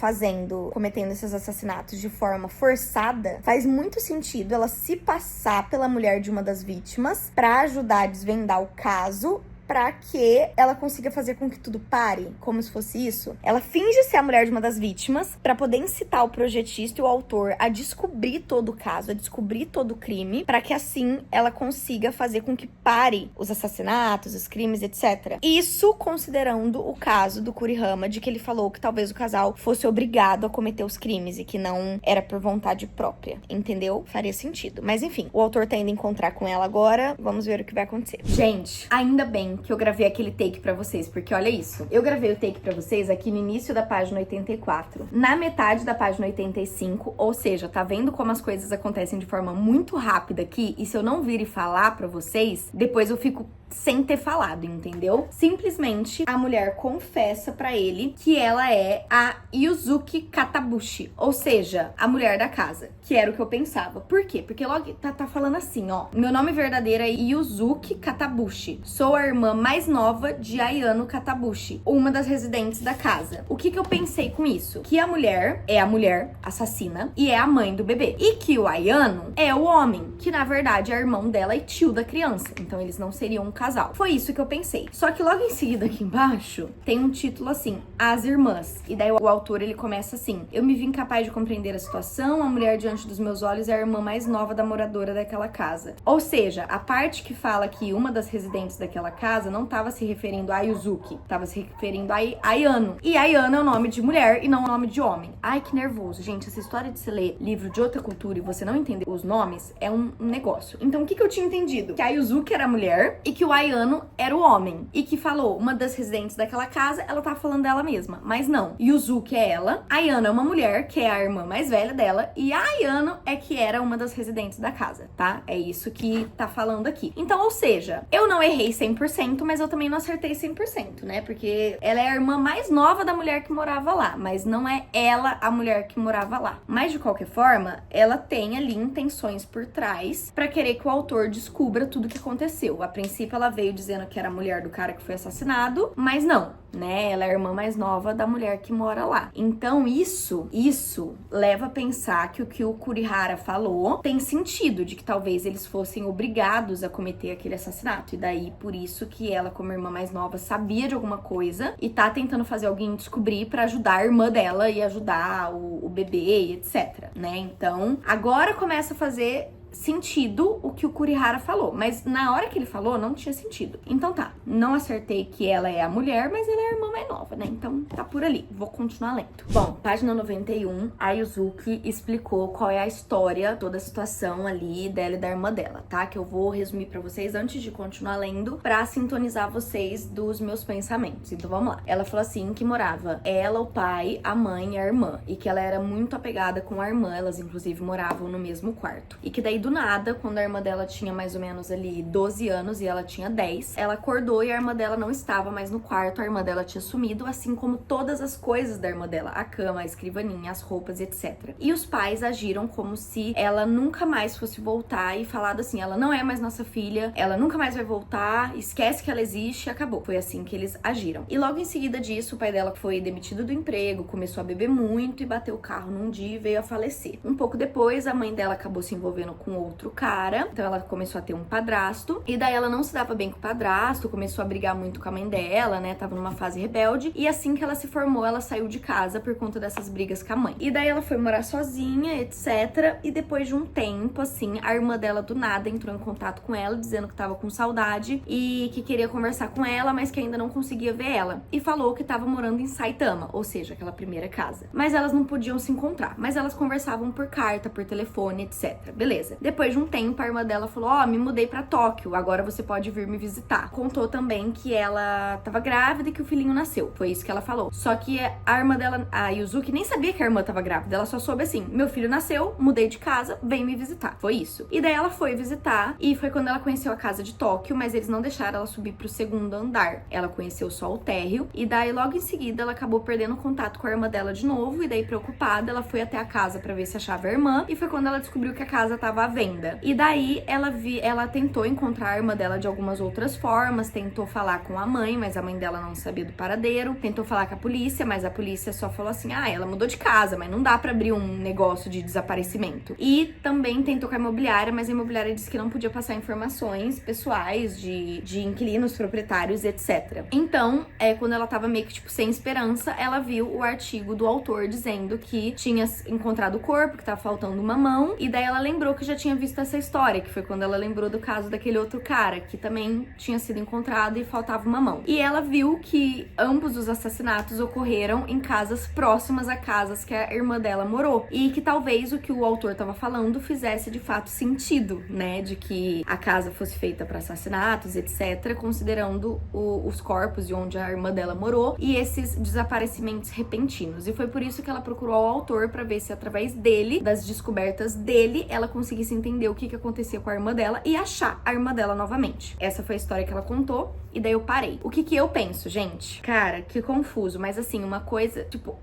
[SPEAKER 2] cometendo esses assassinatos de forma forçada, faz muito sentido ela se passar pela mulher de uma das vítimas pra ajudar a desvendar o caso, pra que ela consiga fazer com que tudo pare, como se fosse isso. Ela finge ser a mulher de uma das vítimas pra poder incitar o projetista e o autor a descobrir todo o caso, a descobrir todo o crime, pra que assim ela consiga fazer com que pare os assassinatos, os crimes, etc. Isso considerando o caso do Kurihama, de que ele falou que talvez o casal fosse obrigado a cometer os crimes e que não era por vontade própria, entendeu? Faria sentido. Mas enfim, o autor tá indo encontrar com ela agora, vamos ver o que vai acontecer. Gente, ainda bem
[SPEAKER 1] que eu gravei aquele take pra vocês, porque olha isso. Eu gravei o take pra vocês aqui no início da página 84, na metade da página 85, ou seja, tá vendo como as coisas acontecem de forma muito rápida aqui? E se eu não vir e falar pra vocês, depois eu fico sem ter falado, entendeu? Simplesmente a mulher confessa pra ele que ela é a Yuzuki Katabushi, ou seja, a mulher da casa, que era o que eu pensava. Por quê? Porque logo tá falando assim, ó: meu nome verdadeiro é Yuzuki Katabushi, sou a irmã mais nova de Ayano Katabushi, uma das residentes da casa. O que eu pensei com isso? Que a mulher é a mulher assassina e é a mãe do bebê, e que o Ayano é o homem, que na verdade é irmão dela e tio da criança, então eles não seriam um casal. Foi isso que eu pensei. Só que logo em seguida aqui embaixo tem um título assim: As Irmãs. E daí o autor ele começa assim: eu me vi incapaz de compreender a situação, a mulher diante dos meus olhos é a irmã mais nova da moradora daquela casa. Ou seja, a parte que fala que uma das residentes daquela casa não estava se referindo a Yuzuki, estava se referindo a Ayano. E Ayano é o nome de mulher e não o nome de homem. Ai, que nervoso, gente. Essa história de você ler livro de outra cultura e você não entender os nomes é um negócio. Então o que eu tinha entendido? Que a Yuzuki era a mulher e que o Ayano era o homem. E que falou, uma das residentes daquela casa, ela tá falando dela mesma. Mas não. Yuzuki é ela, Ayano é uma mulher, que é a irmã mais velha dela, e a Ayano é que era uma das residentes da casa, tá? É isso que tá falando aqui. Então, ou seja, eu não errei 100%, mas eu também não acertei 100%, né? Porque ela é a irmã mais nova da mulher que morava lá, mas não é ela a mulher que morava lá. Mas, de qualquer forma, ela tem ali intenções por trás pra querer que o autor descubra tudo o que aconteceu. A princípio, ela veio dizendo que era a mulher do cara que foi assassinado, mas não, né? Ela é a irmã mais nova da mulher que mora lá. Então, isso leva a pensar que o Kurihara falou tem sentido, de que talvez eles fossem obrigados a cometer aquele assassinato. E daí, por isso que ela, como irmã mais nova, sabia de alguma coisa e tá tentando fazer alguém descobrir pra ajudar a irmã dela e ajudar o bebê, etc, né? Então, agora começa a fazer sentido o que o Kurihara falou, mas na hora que ele falou não tinha sentido. Então tá, não acertei que ela é a mulher, mas ela é a irmã mais nova, né? Então tá por ali, vou continuar lendo. Bom, página 91, a Yuzuki explicou qual é a história, toda a situação ali dela e da irmã dela, tá? Que eu vou resumir pra vocês antes de continuar lendo, pra sintonizar vocês dos meus pensamentos. Então vamos lá. Ela falou assim que morava ela, o pai, a mãe e a irmã, e que ela era muito apegada com a irmã, elas inclusive moravam no mesmo quarto. E que daí do nada, quando a irmã dela tinha mais ou menos ali 12 anos e ela tinha 10, ela acordou e a irmã dela não estava mais no quarto, a irmã dela tinha sumido, assim como todas as coisas da irmã dela, a cama, a escrivaninha, as roupas, etc. E os pais agiram como se ela nunca mais fosse voltar e falado assim: ela não é mais nossa filha, ela nunca mais vai voltar, esquece que ela existe e acabou. Foi assim que eles agiram. E logo em seguida disso, o pai dela foi demitido do emprego, começou a beber muito e bateu o carro num dia e veio a falecer. Um pouco depois, a mãe dela acabou se envolvendo com outro cara, então ela começou a ter um padrasto, e daí ela não se dava bem com o padrasto, começou a brigar muito com a mãe dela, né, tava numa fase rebelde, e assim que ela se formou, ela saiu de casa por conta dessas brigas com a mãe. E daí ela foi morar sozinha, etc, e depois de um tempo, assim, a irmã dela do nada entrou em contato com ela, dizendo que tava com saudade e que queria conversar com ela, mas que ainda não conseguia ver ela, e falou que tava morando em Saitama, ou seja, aquela primeira casa. Mas elas não podiam se encontrar, mas elas conversavam por carta, por telefone, etc. Beleza. Depois de um tempo, a irmã dela falou: ó, me mudei pra Tóquio, agora você pode vir me visitar. Contou também que ela tava grávida e que o filhinho nasceu. Foi isso que ela falou. Só que a irmã dela, a Yuzuki, nem sabia que a irmã tava grávida. Ela só soube assim: meu filho nasceu, mudei de casa, vem me visitar. Foi isso. E daí ela foi visitar, e foi quando ela conheceu a casa de Tóquio, mas eles não deixaram ela subir pro segundo andar. Ela conheceu só o térreo, e daí logo em seguida ela acabou perdendo contato com a irmã dela de novo, e daí preocupada, ela foi até a casa pra ver se achava a irmã, e foi quando ela descobriu que a casa tava à venda. E daí ela tentou encontrar a irmã dela de algumas outras formas, tentou falar com a mãe, mas a mãe dela não sabia do paradeiro, tentou falar com a polícia, mas a polícia só falou assim: ah, ela mudou de casa, mas não dá pra abrir um negócio de desaparecimento. E também tentou com a imobiliária, mas a imobiliária disse que não podia passar informações pessoais de inquilinos, proprietários, etc. Então, quando ela tava meio que, tipo, sem esperança, ela viu o artigo do autor dizendo que tinha encontrado o corpo, que tava faltando uma mão, e daí ela lembrou que já já tinha visto essa história, que foi quando ela lembrou do caso daquele outro cara, que também tinha sido encontrado e faltava uma mão. E ela viu que ambos os assassinatos ocorreram em casas próximas a casas que a irmã dela morou. E que talvez o que o autor tava falando fizesse de fato sentido, né? De que a casa fosse feita para assassinatos, etc., considerando os corpos de onde a irmã dela morou e esses desaparecimentos repentinos. E foi por isso que ela procurou o autor para ver se através dele, das descobertas dele, ela conseguisse entender o que acontecia com a irmã dela e achar a irmã dela novamente. Essa foi a história que ela contou e daí eu parei. O que eu penso, gente? Cara, que confuso, mas assim, uma coisa, tipo,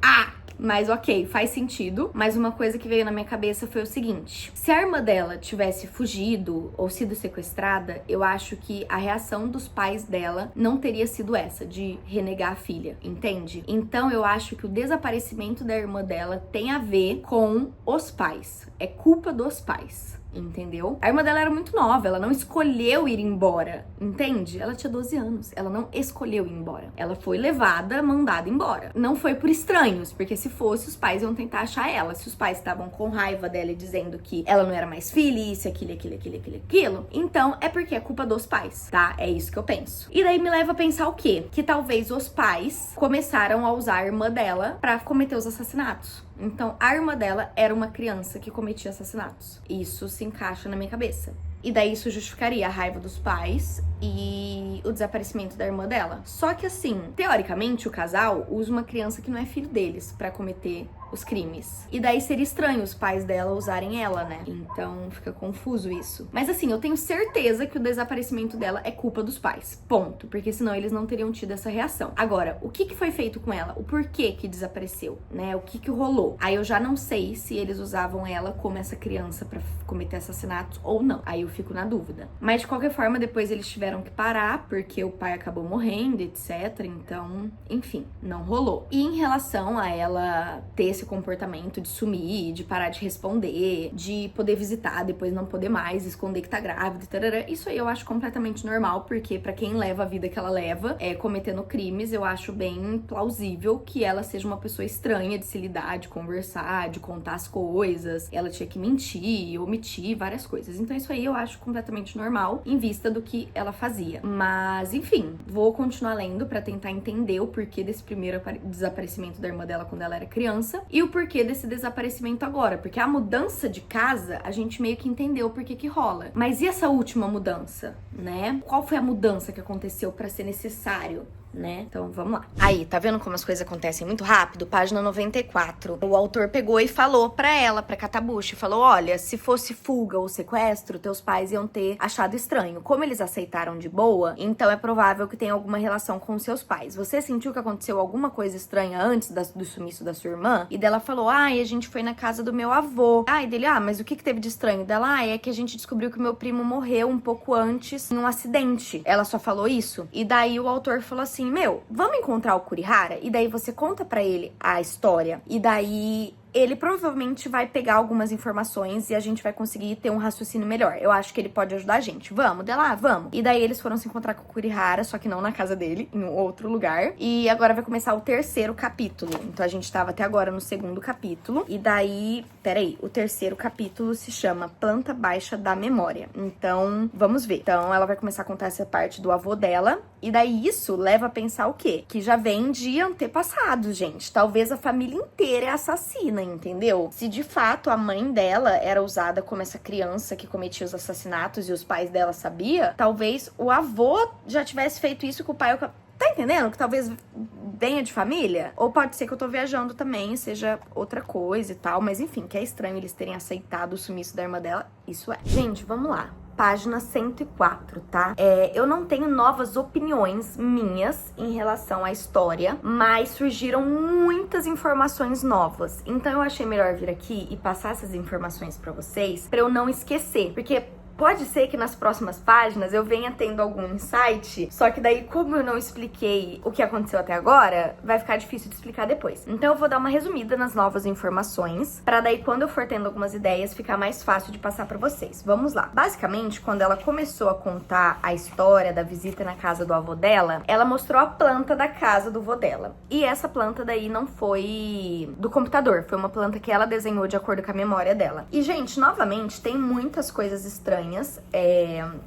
[SPEAKER 1] mas ok, faz sentido. Mas uma coisa que veio na minha cabeça foi o seguinte: se a irmã dela tivesse fugido ou sido sequestrada, eu acho que a reação dos pais dela não teria sido essa, de renegar a filha, entende? Então eu acho que o desaparecimento da irmã dela tem a ver com os pais. É culpa dos pais. Entendeu? A irmã dela era muito nova, ela não escolheu ir embora, entende? Ela tinha 12 anos, ela não escolheu ir embora. Ela foi levada, mandada embora. Não foi por estranhos, porque se fosse, os pais iam tentar achar ela. Se os pais estavam com raiva dela e dizendo que ela não era mais filha, isso, aquilo, então é porque é culpa dos pais, tá? É isso que eu penso. E daí me leva a pensar o quê? Que talvez os pais começaram a usar a irmã dela pra cometer os assassinatos. Então, a irmã dela era uma criança que cometia assassinatos. Isso se encaixa na minha cabeça. E daí isso justificaria a raiva dos pais e o desaparecimento da irmã dela. Só que assim, teoricamente, o casal usa uma criança que não é filho deles pra cometer os crimes. E daí seria estranho os pais dela usarem ela, né? Então fica confuso isso. Mas assim, eu tenho certeza que o desaparecimento dela é culpa dos pais. Ponto. Porque senão eles não teriam tido essa reação. Agora, o que foi feito com ela? O porquê que desapareceu, né? O que rolou? Aí eu já não sei se eles usavam ela como essa criança pra cometer assassinatos ou não. Aí eu fico na dúvida. Mas de qualquer forma, depois eles tiveram que parar, porque o pai acabou morrendo, etc. Então, enfim, não rolou. E em relação a ela ter esse comportamento de sumir, de parar de responder, de poder visitar, depois não poder mais, esconder que tá grávida, tarará, isso aí eu acho completamente normal, porque pra quem leva a vida que ela leva, cometendo crimes, eu acho bem plausível que ela seja uma pessoa estranha de se lidar, de conversar, de contar as coisas. Ela tinha que mentir, omitir várias coisas. Então isso aí eu acho completamente normal, em vista do que ela fazia. Mas, enfim, vou continuar lendo pra tentar entender o porquê desse primeiro desaparecimento da irmã dela quando ela era criança e o porquê desse desaparecimento agora. Porque a mudança de casa, a gente meio que entendeu o porquê que rola. Mas e essa última mudança, né? Qual foi a mudança que aconteceu pra ser necessário? Né? Então, vamos lá. Aí, tá vendo como as coisas acontecem muito rápido? Página 94. O autor pegou e falou pra ela, pra Katabushi, falou: olha, se fosse fuga ou sequestro, teus pais iam ter achado estranho. Como eles aceitaram de boa, então é provável que tenha alguma relação com seus pais. Você sentiu que aconteceu alguma coisa estranha antes do sumiço da sua irmã? E dela falou: ai, a gente foi na casa do meu avô. Ai, dele, mas o que teve de estranho? Dela, é que a gente descobriu que o meu primo morreu um pouco antes em um acidente. Ela só falou isso. E daí o autor falou assim: vamos encontrar o Kurihara? E daí você conta pra ele a história. E daí ele provavelmente vai pegar algumas informações e a gente vai conseguir ter um raciocínio melhor. Eu acho que ele pode ajudar a gente. Vamos, Dela, vamos. E daí eles foram se encontrar com o Kurihara, só que não na casa dele, em um outro lugar. E agora vai começar o terceiro capítulo. Então a gente tava até agora no segundo capítulo. E daí, peraí, o terceiro capítulo se chama Planta Baixa da Memória. Então, vamos ver. Então ela vai começar a contar essa parte do avô dela. E daí isso leva a pensar o quê? Que já vem de antepassados, gente. Talvez a família inteira é assassina, entendeu? Se de fato a mãe dela era usada como essa criança que cometia os assassinatos e os pais dela sabia, talvez o avô já tivesse feito isso com o pai. Tá entendendo? Que talvez venha de família? Ou pode ser que eu tô viajando também, seja outra coisa e tal. Mas enfim, que é estranho eles terem aceitado o sumiço da irmã dela. Isso é. Gente, vamos lá. Página 104, tá? Eu não tenho novas opiniões minhas em relação à história, mas surgiram muitas informações novas. Então eu achei melhor vir aqui e passar essas informações pra vocês, pra eu não esquecer. Porque Pode ser que nas próximas páginas eu venha tendo algum insight, só que daí, como eu não expliquei o que aconteceu até agora, vai ficar difícil de explicar depois. Então eu vou dar uma resumida nas novas informações, pra daí quando eu for tendo algumas ideias, ficar mais fácil de passar pra vocês. Vamos lá. Basicamente, quando ela começou a contar a história da visita na casa do avô dela, ela mostrou a planta da casa do avô dela. E essa planta daí não foi do computador, foi uma planta que ela desenhou de acordo com a memória dela. E, gente, novamente, tem muitas coisas estranhas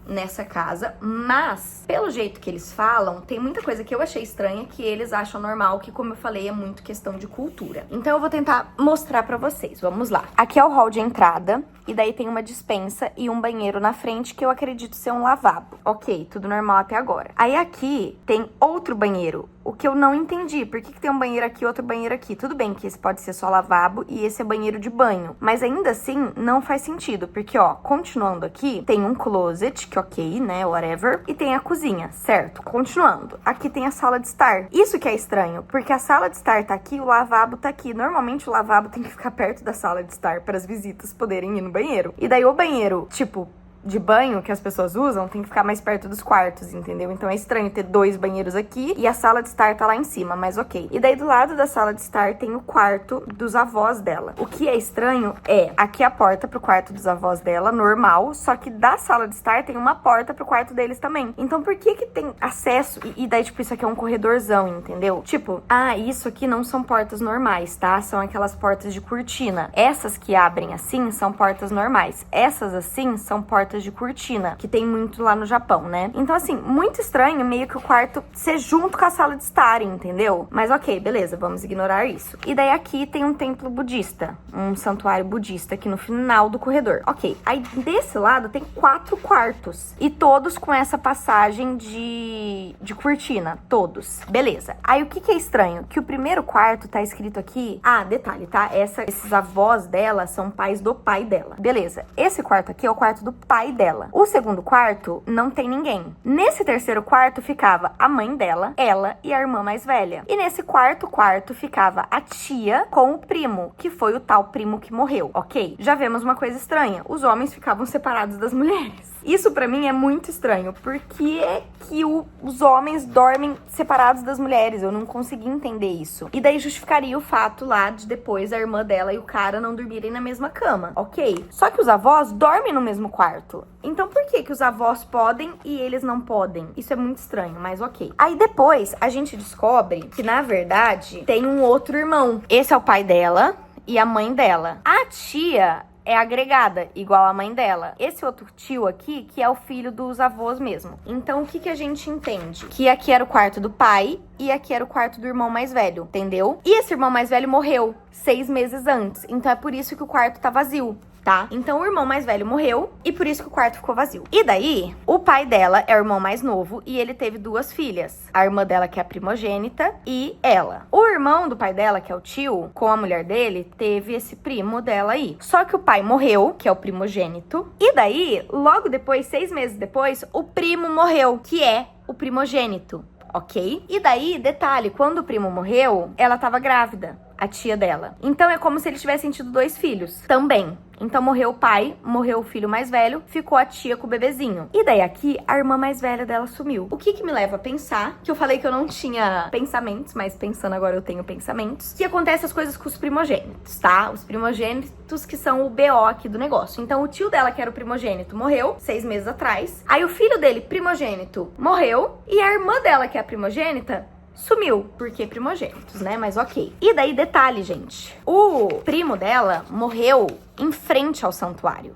[SPEAKER 1] nessa casa, mas, pelo jeito que eles falam, tem muita coisa que eu achei estranha que eles acham normal, que, como eu falei, é muito questão de cultura. Então eu vou tentar mostrar pra vocês, vamos lá. Aqui é o hall de entrada, e daí tem uma despensa e um banheiro na frente, que eu acredito ser um lavabo. Ok, tudo normal até agora. Aí aqui tem outro banheiro, o que eu não entendi. Por que tem um banheiro aqui e outro banheiro aqui? Tudo bem que esse pode ser só lavabo e esse é banheiro de banho. Mas ainda assim, não faz sentido. Porque, ó, continuando aqui, tem um closet, que ok, né, whatever. E tem a cozinha, certo? Continuando. Aqui tem a sala de estar. Isso que é estranho, porque a sala de estar tá aqui, o lavabo tá aqui. Normalmente o lavabo tem que ficar perto da sala de estar para as visitas poderem ir no banheiro. E daí o banheiro, tipo, de banho que as pessoas usam tem que ficar mais perto dos quartos, entendeu? Então é estranho ter dois banheiros aqui e a sala de estar tá lá em cima, mas ok. E daí do lado da sala de estar tem o quarto dos avós dela. O que é estranho é, aqui a porta pro quarto dos avós dela, normal, só que da sala de estar tem uma porta pro quarto deles também. Então por que que tem acesso? E daí, tipo, isso aqui é um corredorzão, entendeu? Tipo, isso aqui não são portas normais, tá? São aquelas portas de cortina. Essas que abrem assim são portas normais. Essas assim são portas de cortina, que tem muito lá no Japão, né? Então, assim, muito estranho meio que o quarto ser junto com a sala de estar, entendeu? Mas ok, beleza, vamos ignorar isso. E daí aqui tem um templo budista, um santuário budista aqui no final do corredor. Ok, aí desse lado tem 4 quartos e todos com essa passagem de cortina, todos. Beleza. Aí o que é estranho? Que o primeiro quarto tá escrito aqui, detalhe, tá? Esses avós dela são pais do pai dela. Beleza. Esse quarto aqui é o quarto do pai dela. O segundo quarto não tem ninguém. Nesse terceiro quarto ficava a mãe dela, ela e a irmã mais velha. E nesse quarto ficava a tia com o primo, que foi o tal primo que morreu, ok? Já vemos uma coisa estranha. Os homens ficavam separados das mulheres. Isso pra mim é muito estranho. Por que é que os homens dormem separados das mulheres? Eu não consegui entender isso. E daí justificaria o fato lá de depois a irmã dela e o cara não dormirem na mesma cama, ok? Só que os avós dormem no mesmo quarto. Então por que os avós podem e eles não podem? Isso é muito estranho, mas ok. Aí depois a gente descobre que, na verdade, tem um outro irmão. Esse é o pai dela e a mãe dela. A tia é agregada, igual a mãe dela. Esse outro tio aqui, que é o filho dos avós mesmo. Então, o que a gente entende? Que aqui era o quarto do pai e aqui era o quarto do irmão mais velho, entendeu? E esse irmão mais velho morreu 6 meses antes. Então, é por isso que o quarto tá vazio, tá? Então, o irmão mais velho morreu e por isso que o quarto ficou vazio. E daí, o pai dela é o irmão mais novo e ele teve 2 filhas. A irmã dela, que é a primogênita, e ela. O irmão do pai dela, que é o tio, com a mulher dele, teve esse primo dela aí. Só que o pai morreu, que é o primogênito. E daí, logo depois, 6 meses depois, o primo morreu, que é o primogênito, ok? E daí, detalhe, quando o primo morreu, ela tava grávida, a tia dela. Então, é como se eles tivessem tido 2 filhos também. Então, morreu o pai, morreu o filho mais velho, ficou a tia com o bebezinho. E daí aqui, a irmã mais velha dela sumiu. O que me leva a pensar, que eu falei que eu não tinha pensamentos, mas pensando agora eu tenho pensamentos, que acontece as coisas com os primogênitos, tá? Os primogênitos que são o BO aqui do negócio. Então, o tio dela, que era o primogênito, morreu 6 meses atrás. Aí, o filho dele, primogênito, morreu. E a irmã dela, que é a primogênita, sumiu, porque primogênitos, né? Mas ok. E daí, detalhe, gente. O primo dela morreu em frente ao santuário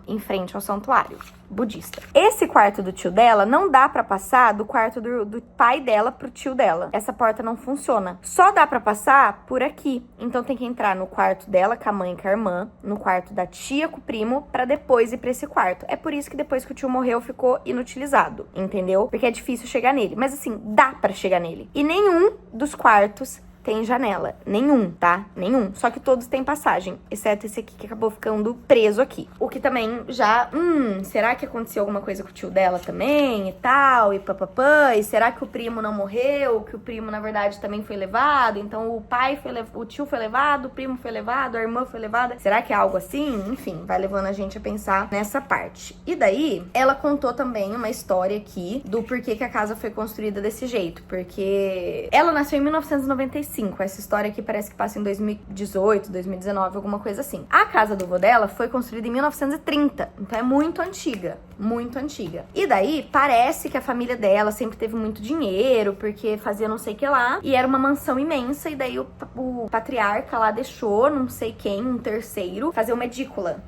[SPEAKER 1] budista. Esse quarto do tio dela não dá pra passar do quarto do pai dela pro tio dela. Essa porta não funciona. Só dá pra passar por aqui. Então tem que entrar no quarto dela com a mãe e com a irmã, no quarto da tia com o primo, pra depois ir pra esse quarto. É por isso que depois que o tio morreu ficou inutilizado, entendeu? Porque é difícil chegar nele. Mas assim, dá pra chegar nele. E nenhum dos quartos tem janela. Nenhum, tá? Nenhum. Só que todos têm passagem, exceto esse aqui que acabou ficando preso aqui. O que também já... será que aconteceu alguma coisa com o tio dela também e tal? E papapã? E será que o primo não morreu? Que o primo, na verdade, também foi levado? Então o tio foi levado, o primo foi levado, a irmã foi levada. Será que é algo assim? Enfim, vai levando a gente a pensar nessa parte. E daí, ela contou também uma história aqui do porquê que a casa foi construída desse jeito. Porque ela nasceu em 1995. Essa história aqui parece que passa em 2018, 2019, alguma coisa assim. A casa do vô dela foi construída em 1930. Então é muito antiga. Muito antiga. E daí, parece que a família dela sempre teve muito dinheiro, porque fazia não sei o que lá. E era uma mansão imensa. E daí o patriarca lá deixou, não sei quem, um terceiro, fazer uma edícula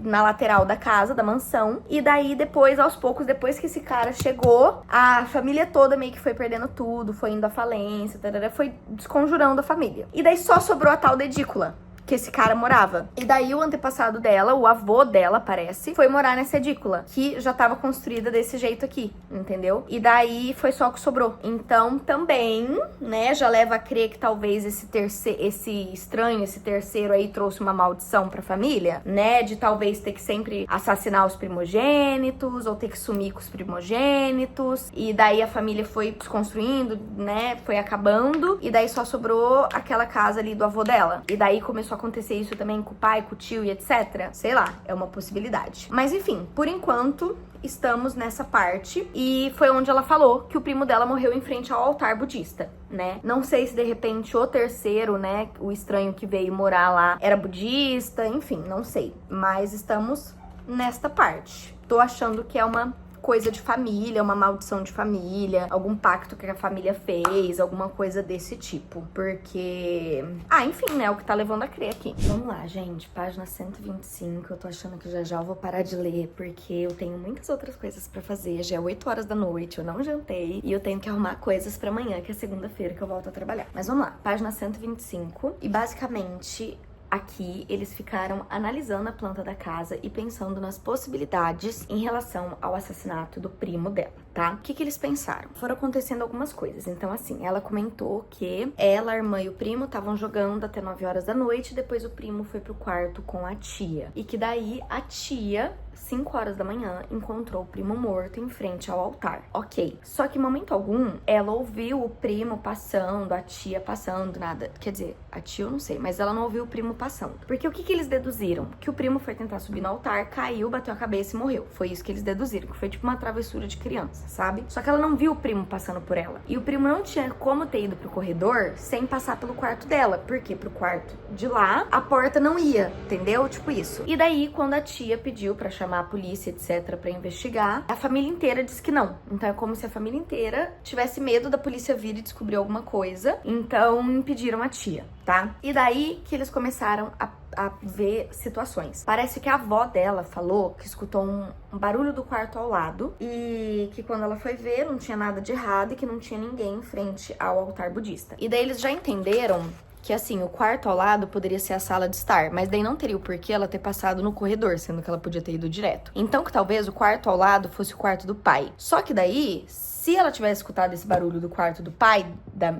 [SPEAKER 1] na lateral da casa, da mansão. E daí, depois, aos poucos, depois que esse cara chegou, a família toda meio que foi perdendo tudo, foi indo à falência, foi desconjurando a família. E daí só sobrou a tal da edícula que esse cara morava. E daí o antepassado dela, o avô dela, parece, foi morar nessa edícula, que já tava construída desse jeito aqui, entendeu? E daí foi só o que sobrou. Então também, né, já leva a crer que talvez esse terceiro aí trouxe uma maldição pra família, né, de talvez ter que sempre assassinar os primogênitos, ou ter que sumir com os primogênitos, e daí a família foi desconstruindo, né, foi acabando, e daí só sobrou aquela casa ali do avô dela. E daí começou a acontecer isso também com o pai, com o tio e etc. Sei lá, é uma possibilidade. Mas enfim, por enquanto, estamos nessa parte. E foi onde ela falou que o primo dela morreu em frente ao altar budista, né? Não sei se de repente o terceiro, né, o estranho que veio morar lá, era budista, enfim, não sei. Mas estamos nesta parte. Tô achando que é uma coisa de família, uma maldição de família, algum pacto que a família fez, alguma coisa desse tipo. Porque... enfim, né? O que tá levando a crer aqui. Vamos lá, gente. Página 125. Eu tô achando que já eu vou parar de ler, porque eu tenho muitas outras coisas pra fazer. Já é 8 horas da noite, eu não jantei. E eu tenho que arrumar coisas pra amanhã, que é segunda-feira que eu volto a trabalhar. Mas vamos lá. Página 125. E basicamente... aqui, eles ficaram analisando a planta da casa e pensando nas possibilidades em relação ao assassinato do primo dela, tá? O que eles pensaram? Foram acontecendo algumas coisas. Então, assim, ela comentou que ela, a irmã e o primo estavam jogando até 9 horas da noite, depois o primo foi pro quarto com a tia. E que daí, a tia... 5 horas da manhã, encontrou o primo morto em frente ao altar. Ok. Só que em momento algum, ela ouviu o primo passando, a tia passando, nada. Quer dizer, a tia eu não sei, mas ela não ouviu o primo passando. Porque o que eles deduziram? Que o primo foi tentar subir no altar, caiu, bateu a cabeça e morreu. Foi isso que eles deduziram, que foi tipo uma travessura de criança, sabe? Só que ela não viu o primo passando por ela. E o primo não tinha como ter ido pro corredor sem passar pelo quarto dela. Por quê? Pro quarto de lá, a porta não ia, entendeu? Tipo isso. E daí, quando a tia pediu pra chamar a polícia, etc, pra investigar, a família inteira disse que não. Então é como se a família inteira tivesse medo da polícia vir e descobrir alguma coisa. Então impediram a tia, tá? E daí que eles começaram a ver situações. Parece que a avó dela falou que escutou um barulho do quarto ao lado e que quando ela foi ver não tinha nada de errado e que não tinha ninguém em frente ao altar budista. E daí eles já entenderam que, assim, o quarto ao lado poderia ser a sala de estar, mas daí não teria o porquê ela ter passado no corredor, sendo que ela podia ter ido direto. Então, que talvez o quarto ao lado fosse o quarto do pai. Só que daí, se ela tivesse escutado esse barulho do quarto do pai, da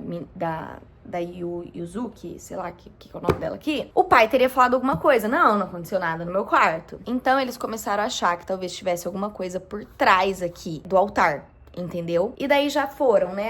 [SPEAKER 1] Yuzuki, sei lá que é o nome dela aqui, o pai teria falado alguma coisa. Não aconteceu nada no meu quarto. Então, eles começaram a achar que talvez tivesse alguma coisa por trás aqui do altar. Entendeu? E daí já foram, né?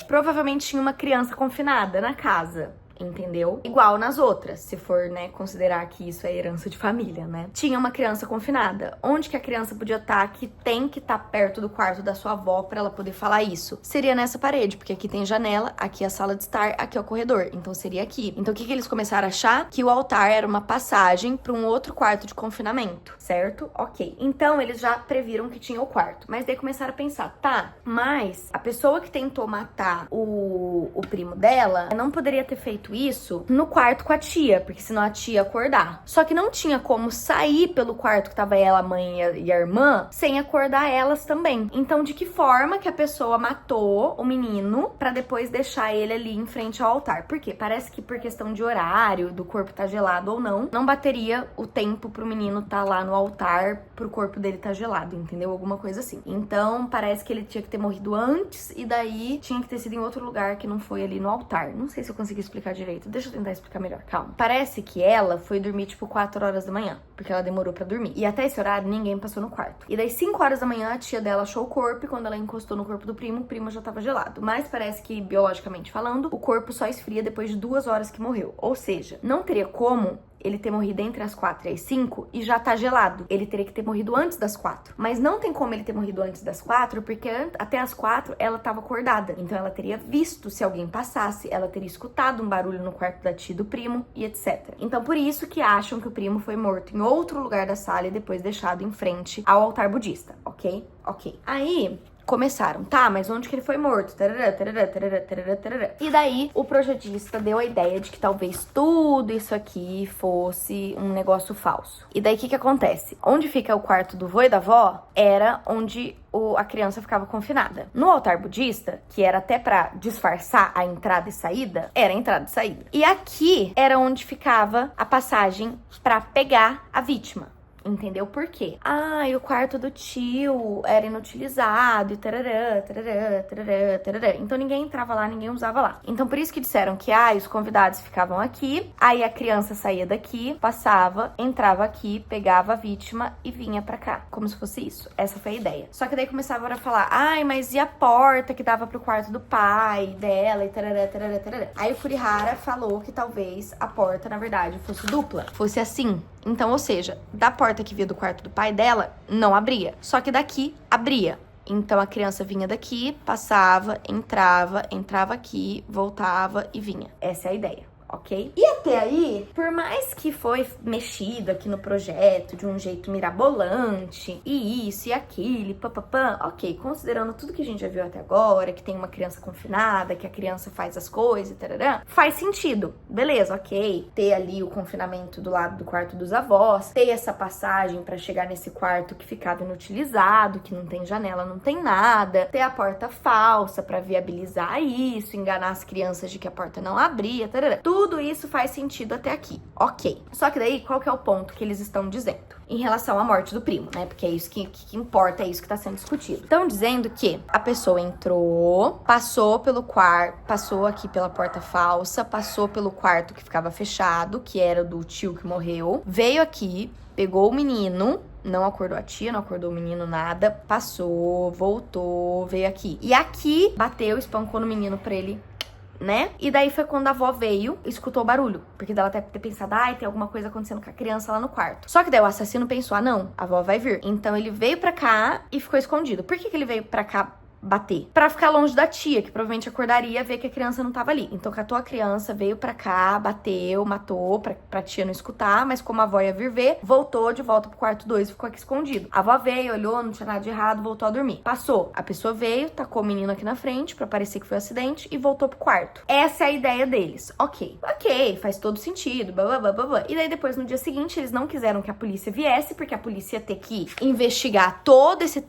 [SPEAKER 1] Provavelmente tinha uma criança confinada na casa. Entendeu? Igual nas outras, se for, né, considerar que isso é herança de família, né? Tinha uma criança confinada. Onde que a criança podia estar que tem que estar perto do quarto da sua avó pra ela poder falar isso? Seria nessa parede, porque aqui tem janela, aqui é a sala de estar, aqui é o corredor. Então seria aqui. Então o que eles começaram a achar? Que o altar era uma passagem pra um outro quarto de confinamento, certo? Ok. Então eles já previram que tinha o quarto. Mas daí começaram a pensar, tá, mas a pessoa que tentou matar o primo dela não poderia ter feito feito isso no quarto com a tia, porque senão a tia ia acordar. Só que não tinha como sair pelo quarto que tava ela, a mãe e a irmã, sem acordar elas também. Então, de que forma que a pessoa matou o menino pra depois deixar ele ali em frente ao altar? Por quê? Parece que por questão de horário, do corpo tá gelado ou não bateria o tempo pro menino tá lá no altar, pro corpo dele tá gelado, entendeu? Alguma coisa assim. Então, parece que ele tinha que ter morrido antes e daí tinha que ter sido em outro lugar que não foi ali no altar. Não sei se eu consegui explicar direito. Deixa eu tentar explicar melhor, calma. Parece que ela foi dormir tipo 4 horas da manhã, porque ela demorou pra dormir. E até esse horário ninguém passou no quarto. E daí 5 horas da manhã a tia dela achou o corpo e quando ela encostou no corpo do primo, o primo já tava gelado. Mas parece que, biologicamente falando, o corpo só esfria depois de 2 horas que morreu. Ou seja, não teria como ele ter morrido entre as 4 e as 5 e já tá gelado. Ele teria que ter morrido antes das 4. Mas não tem como ele ter morrido antes das 4, porque até as 4 ela tava acordada. Então ela teria visto se alguém passasse, ela teria escutado um barulho no quarto da tia do primo e etc. Então por isso que acham que o primo foi morto em outro lugar da sala e depois deixado em frente ao altar budista, ok? Ok. Aí começaram, tá, mas onde que ele foi morto? Tarará, tarará, tarará, tarará, tarará. E daí, o projetista deu a ideia de que talvez tudo isso aqui fosse um negócio falso. E daí, o que acontece? Onde fica o quarto do vô e da avó era onde a criança ficava confinada. No altar budista, que era até pra disfarçar a entrada e saída, era a entrada e saída. E aqui era onde ficava a passagem pra pegar a vítima. Entendeu por quê? O quarto do tio era inutilizado e tarará, tarará, tarará, tarará. Então ninguém entrava lá, ninguém usava lá. Então por isso que disseram que os convidados ficavam aqui, aí a criança saía daqui, passava, entrava aqui, pegava a vítima e vinha pra cá. Como se fosse isso. Essa foi a ideia. Só que daí começavam a falar, mas e a porta que dava pro quarto do pai dela e tarará, tarará, tarará. Aí o Kurihara falou que talvez a porta, na verdade, fosse dupla. Fosse assim. Então, ou seja, da porta que via do quarto do pai dela, não abria. Só que daqui, abria. Então, a criança vinha daqui, passava, entrava aqui, voltava e vinha. Essa é a ideia. Ok? E até aí, por mais que foi mexido aqui no projeto de um jeito mirabolante, e isso e aquilo, papapã, ok, considerando tudo que a gente já viu até agora, que tem uma criança confinada, que a criança faz as coisas, tarará, faz sentido. Beleza, ok. Ter ali o confinamento do lado do quarto dos avós, ter essa passagem pra chegar nesse quarto que ficava inutilizado, que não tem janela, não tem nada, ter a porta falsa pra viabilizar isso, enganar as crianças de que a porta não abria, tarará. Tudo isso faz sentido até aqui, ok. Só que daí, qual que é o ponto que eles estão dizendo? Em relação à morte do primo, né? Porque é isso que importa, é isso que tá sendo discutido. Estão dizendo que a pessoa entrou, passou pelo quarto, passou aqui pela porta falsa, passou pelo quarto que ficava fechado, que era do tio que morreu, veio aqui, pegou o menino, não acordou a tia, não acordou o menino, nada, passou, voltou, veio aqui. E aqui, bateu, espancou no menino pra ele, né? E daí foi quando a avó veio, escutou o barulho. Porque dela até ter pensado, tem alguma coisa acontecendo com a criança lá no quarto. Só que daí o assassino pensou, não, a avó vai vir. Então ele veio pra cá e ficou escondido. Por que ele veio pra cá bater? Pra ficar longe da tia, que provavelmente acordaria, ver que a criança não tava ali. Então catou a criança, veio pra cá, bateu, matou, pra tia não escutar, mas como a avó ia vir ver, voltou de volta pro quarto 2 e ficou aqui escondido. A avó veio, olhou, não tinha nada de errado, voltou a dormir. Passou. A pessoa veio, tacou o menino aqui na frente, pra parecer que foi um acidente, e voltou pro quarto. Essa é a ideia deles. Ok, faz todo sentido, blá, blá, blá, blá, blá. E daí depois, no dia seguinte, eles não quiseram que a polícia viesse, porque a polícia ia ter que investigar todo esse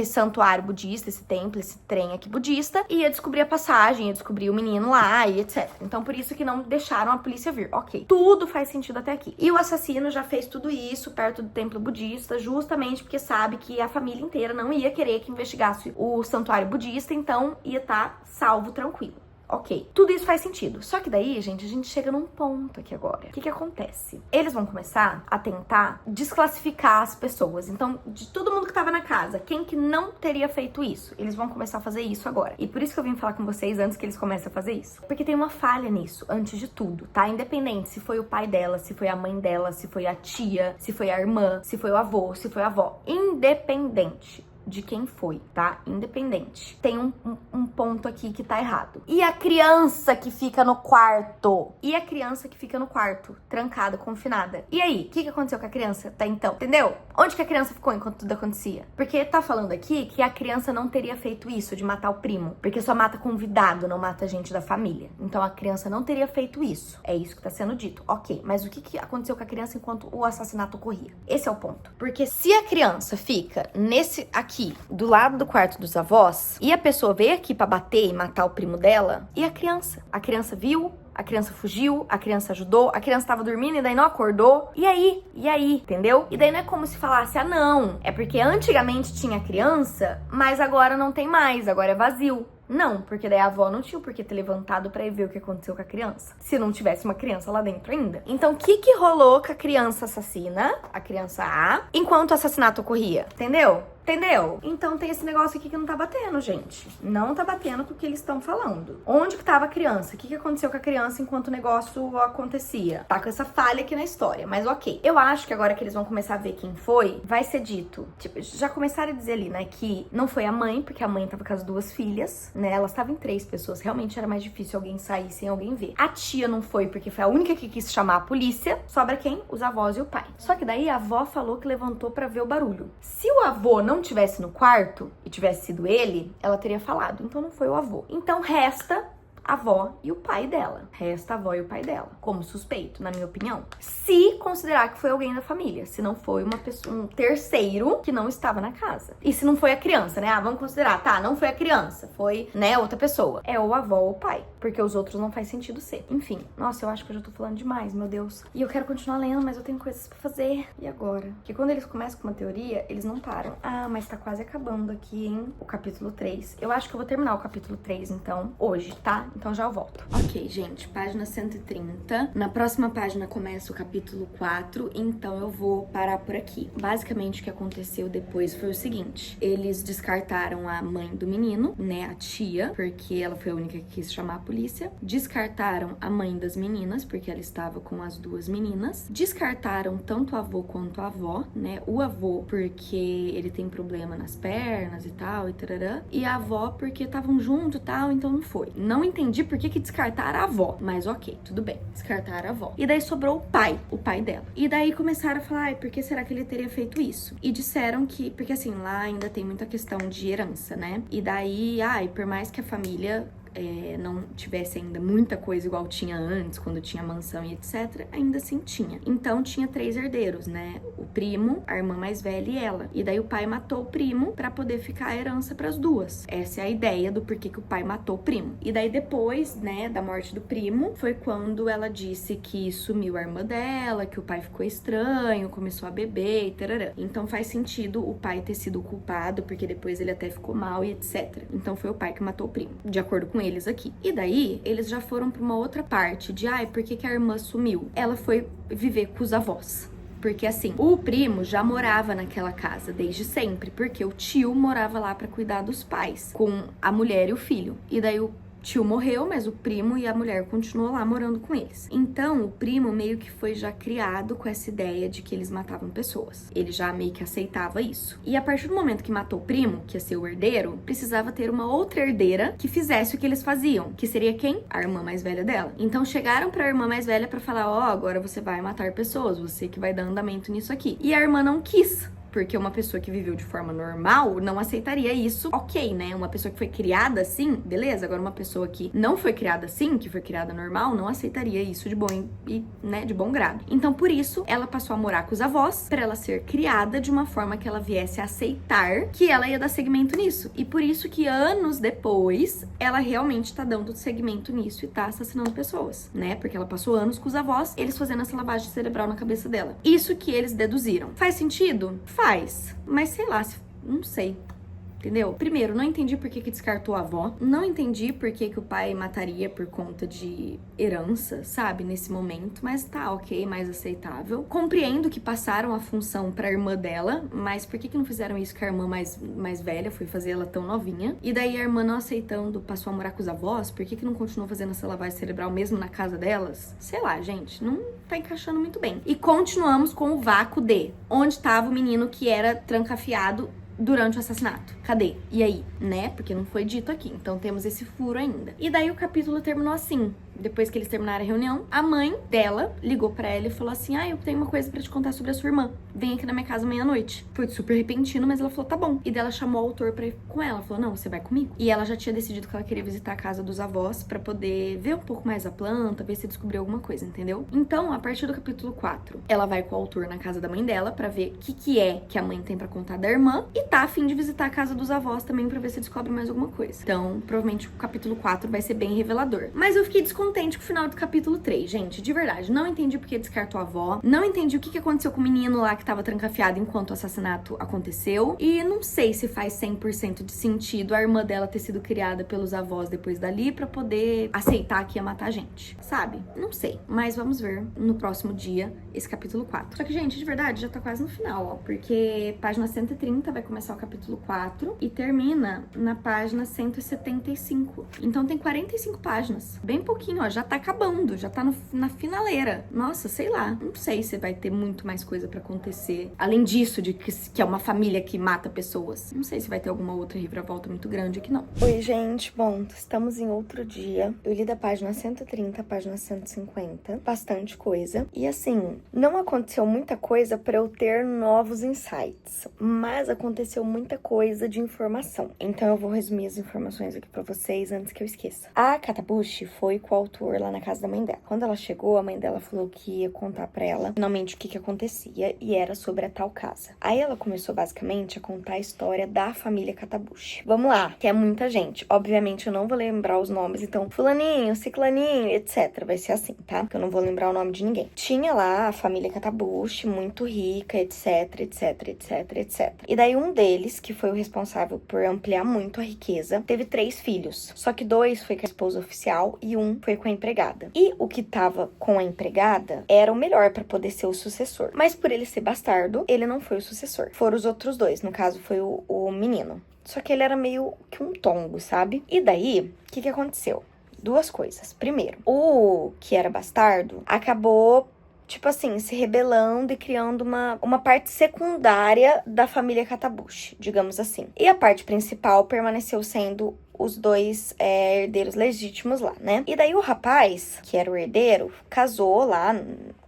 [SPEAKER 1] santuário budista, esse templo, esse trem aqui budista, e ia descobrir a passagem, ia descobrir o menino lá e etc. Então, por isso que não deixaram a polícia vir. Ok, tudo faz sentido até aqui. E o assassino já fez tudo isso perto do templo budista, justamente porque sabe que a família inteira não ia querer que investigasse o santuário budista, então ia estar salvo, tranquilo. Ok, tudo isso faz sentido. Só que daí, gente, a gente chega num ponto aqui agora. O que acontece? Eles vão começar a tentar desclassificar as pessoas. Então, de todo mundo que tava na casa, quem que não teria feito isso? Eles vão começar a fazer isso agora. E por isso que eu vim falar com vocês antes que eles comecem a fazer isso. Porque tem uma falha nisso, antes de tudo, tá? Independente se foi o pai dela, se foi a mãe dela, se foi a tia, se foi a irmã, se foi o avô, se foi a avó. Independente de quem foi, tá? Independente. Tem um ponto aqui que tá errado. E a criança que fica no quarto? E a criança que fica no quarto, trancada, confinada? E aí, o que aconteceu com a criança até então? Entendeu? Onde que a criança ficou enquanto tudo acontecia? Porque tá falando aqui que a criança não teria feito isso de matar o primo, porque só mata convidado, não mata gente da família. Então a criança não teria feito isso. É isso que tá sendo dito. Ok, mas o que aconteceu com a criança enquanto o assassinato ocorria? Esse é o ponto. Porque se a criança fica nesse aqui, do lado do quarto dos avós, e a pessoa veio aqui pra bater e matar o primo dela, e a criança? A criança viu, a criança fugiu, a criança ajudou, a criança tava dormindo e daí não acordou. E aí? E aí? Entendeu? E daí não é como se falasse, ah não, é porque antigamente tinha criança, mas agora não tem mais, agora é vazio. Não, porque daí a avó não tinha por que ter levantado pra ir ver o que aconteceu com a criança, se não tivesse uma criança lá dentro ainda. Então, o que rolou com a criança assassina, a criança A, enquanto o assassinato ocorria? Entendeu? Entendeu? Então tem esse negócio aqui que não tá batendo, gente. Não tá batendo com o que eles estão falando. Onde que tava a criança? O que aconteceu com a criança enquanto o negócio acontecia? Tá com essa falha aqui na história, mas ok. Eu acho que agora que eles vão começar a ver quem foi, vai ser dito. Tipo, já começaram a dizer ali, né, que não foi a mãe, porque a mãe tava com as duas filhas, né? Elas estavam em 3 pessoas. Realmente era mais difícil alguém sair sem alguém ver. A tia não foi, porque foi a única que quis chamar a polícia. Sobra quem? Os avós e o pai. Só que daí a avó falou que levantou pra ver o barulho. Se o avô não tivesse no quarto e tivesse sido ele, ela teria falado. Então não foi o avô. Então resta a avó e o pai dela. Resta a avó e o pai dela, como suspeito, na minha opinião. Se considerar que foi alguém da família, se não foi uma pessoa, um terceiro que não estava na casa. E se não foi a criança, né? Ah, vamos considerar, tá, não foi a criança, foi, né, outra pessoa. É ou a avó ou o pai, porque os outros não faz sentido ser. Enfim, nossa, eu acho que eu já tô falando demais, meu Deus. E eu quero continuar lendo, mas eu tenho coisas pra fazer. E agora? Porque quando eles começam com uma teoria, eles não param. Ah, mas tá quase acabando aqui, hein? O capítulo 3. Eu acho que eu vou terminar o capítulo 3, então, hoje, tá? Então já eu volto. Ok, gente, página 130. Na próxima página começa o capítulo 4, então eu vou parar por aqui. Basicamente, o que aconteceu depois foi o seguinte. Eles descartaram a mãe do menino, né, a tia, porque ela foi a única que quis chamar a polícia. Descartaram a mãe das meninas, porque ela estava com as 2 meninas. Descartaram tanto o avô quanto a avó, né, o avô porque ele tem problema nas pernas e tal, e tarará. E a avó porque estavam junto e tal, então não foi. Não entendi por que descartaram a avó, mas ok, tudo bem, descartaram a avó. E daí sobrou o pai dela. E daí começaram a falar, ai, por que será que ele teria feito isso? E disseram que, porque assim, lá ainda tem muita questão de herança, né? E daí, ai, por mais que a família não tivesse ainda muita coisa igual tinha antes, quando tinha mansão e etc, ainda assim tinha. Então tinha 3 herdeiros, né? O primo, a irmã mais velha e ela. E daí o pai matou o primo pra poder ficar a herança pras 2. Essa é a ideia do porquê que o pai matou o primo. E daí depois, né, da morte do primo, foi quando ela disse que sumiu a irmã dela, que o pai ficou estranho, começou a beber e tarará. Então faz sentido o pai ter sido o culpado, porque depois ele até ficou mal e etc. Então foi o pai que matou o primo, de acordo com eles aqui. E daí, eles já foram pra uma outra parte de, ai, por que a irmã sumiu? Ela foi viver com os avós. Porque assim, o primo já morava naquela casa desde sempre, porque o tio morava lá pra cuidar dos pais, com a mulher e o filho. E daí o tio morreu, mas o primo e a mulher continuam lá morando com eles. Então, o primo meio que foi já criado com essa ideia de que eles matavam pessoas. Ele já meio que aceitava isso. E a partir do momento que matou o primo, que ia ser o herdeiro, precisava ter uma outra herdeira que fizesse o que eles faziam, que seria quem? A irmã mais velha dela. Então, chegaram pra irmã mais velha pra falar, ó, agora você vai matar pessoas, você que vai dar andamento nisso aqui. E a irmã não quis. Porque uma pessoa que viveu de forma normal não aceitaria isso, ok, né? Uma pessoa que foi criada assim, beleza. Agora uma pessoa que não foi criada assim, que foi criada normal, não aceitaria isso de bom grado. Então, por isso, ela passou a morar com os avós, pra ela ser criada de uma forma que ela viesse a aceitar que ela ia dar seguimento nisso. E por isso que anos depois, ela realmente tá dando seguimento nisso e tá assassinando pessoas, né? Porque ela passou anos com os avós, eles fazendo essa lavagem cerebral na cabeça dela. Isso que eles deduziram. Faz sentido? Faz, mas sei lá, não sei. Entendeu? Primeiro, não entendi por que descartou a avó. Não entendi por que o pai mataria por conta de herança, sabe? Nesse momento. Mas tá, ok, mais aceitável. Compreendo que passaram a função pra irmã dela, mas por que não fizeram isso com a irmã mais velha? Foi fazer ela tão novinha. E daí a irmã não aceitando, passou a morar com os avós. Por que não continuou fazendo essa lavagem cerebral mesmo na casa delas? Sei lá, gente. Não tá encaixando muito bem. E continuamos com o vácuo de onde tava o menino que era trancafiado durante o assassinato. Cadê? E aí? Né? Porque não foi dito aqui. Então temos esse furo ainda. E daí o capítulo terminou assim. Depois que eles terminaram a reunião, a mãe dela ligou pra ela e falou assim: eu tenho uma coisa pra te contar sobre a sua irmã. Vem aqui na minha casa meia-noite. Foi super repentino, mas ela falou, tá bom. E daí ela chamou o autor pra ir com ela. Falou, não, você vai comigo. E ela já tinha decidido que ela queria visitar a casa dos avós pra poder ver um pouco mais a planta, ver se descobriu alguma coisa, entendeu? Então, a partir do capítulo 4, ela vai com o autor na casa da mãe dela pra ver o que é que a mãe tem pra contar da irmã. E tá a fim de visitar a casa dos avós também pra ver se descobre mais alguma coisa. Então, provavelmente o capítulo 4 vai ser bem revelador. Mas eu fiquei descontente com o final do capítulo 3, gente. De verdade, não entendi porque descartou a avó. Não entendi o que aconteceu com o menino lá que tava trancafiado enquanto o assassinato aconteceu. E não sei se faz 100% de sentido a irmã dela ter sido criada pelos avós depois dali pra poder aceitar que ia matar a gente, sabe? Não sei. Mas vamos ver no próximo dia esse capítulo 4. Só que, gente, de verdade, já tá quase no final, ó. Porque página 130 vai começar o capítulo 4 e termina na página 175. Então tem 45 páginas. Bem pouquinho, ó. Já tá acabando, já tá na finaleira. Nossa, sei lá. Não sei se vai ter muito mais coisa pra acontecer. Além disso, de que é uma família que mata pessoas. Não sei se vai ter alguma outra reviravolta muito grande aqui, não.
[SPEAKER 2] Oi, gente. Bom, estamos em outro dia. Eu li da página 130 à página 150. Bastante coisa. E assim, não aconteceu muita coisa pra eu ter novos insights. Mas aconteceu muita coisa de informação. Então eu vou resumir as informações aqui pra vocês antes que eu esqueça. A Katabushi foi com o autor lá na casa da mãe dela. Quando ela chegou, a mãe dela falou que ia contar pra ela finalmente o que acontecia e era sobre a tal casa. Aí ela começou basicamente a contar a história da família Katabushi. Vamos lá, que é muita gente. Obviamente eu não vou lembrar os nomes, então fulaninho, ciclaninho, etc. Vai ser assim, tá? Porque eu não vou lembrar o nome de ninguém. Tinha lá a família Katabushi, muito rica, etc, etc, etc, etc. E daí um deles, que foi o responsável por ampliar muito a riqueza, teve 3 filhos. Só que 2 foi com a esposa oficial e 1 foi com a empregada. E o que tava com a empregada era o melhor pra poder ser o sucessor. Mas por ele ser bastardo, ele não foi o sucessor. Foram os outros 2, no caso foi o menino. Só que ele era meio que um tombo, sabe? E daí, o que aconteceu? 2 coisas. Primeiro, o que era bastardo acabou, tipo assim, se rebelando e criando uma parte secundária da família Katabushi, digamos assim. E a parte principal permaneceu sendo os 2 herdeiros legítimos lá, né? E daí o rapaz, que era o herdeiro, casou lá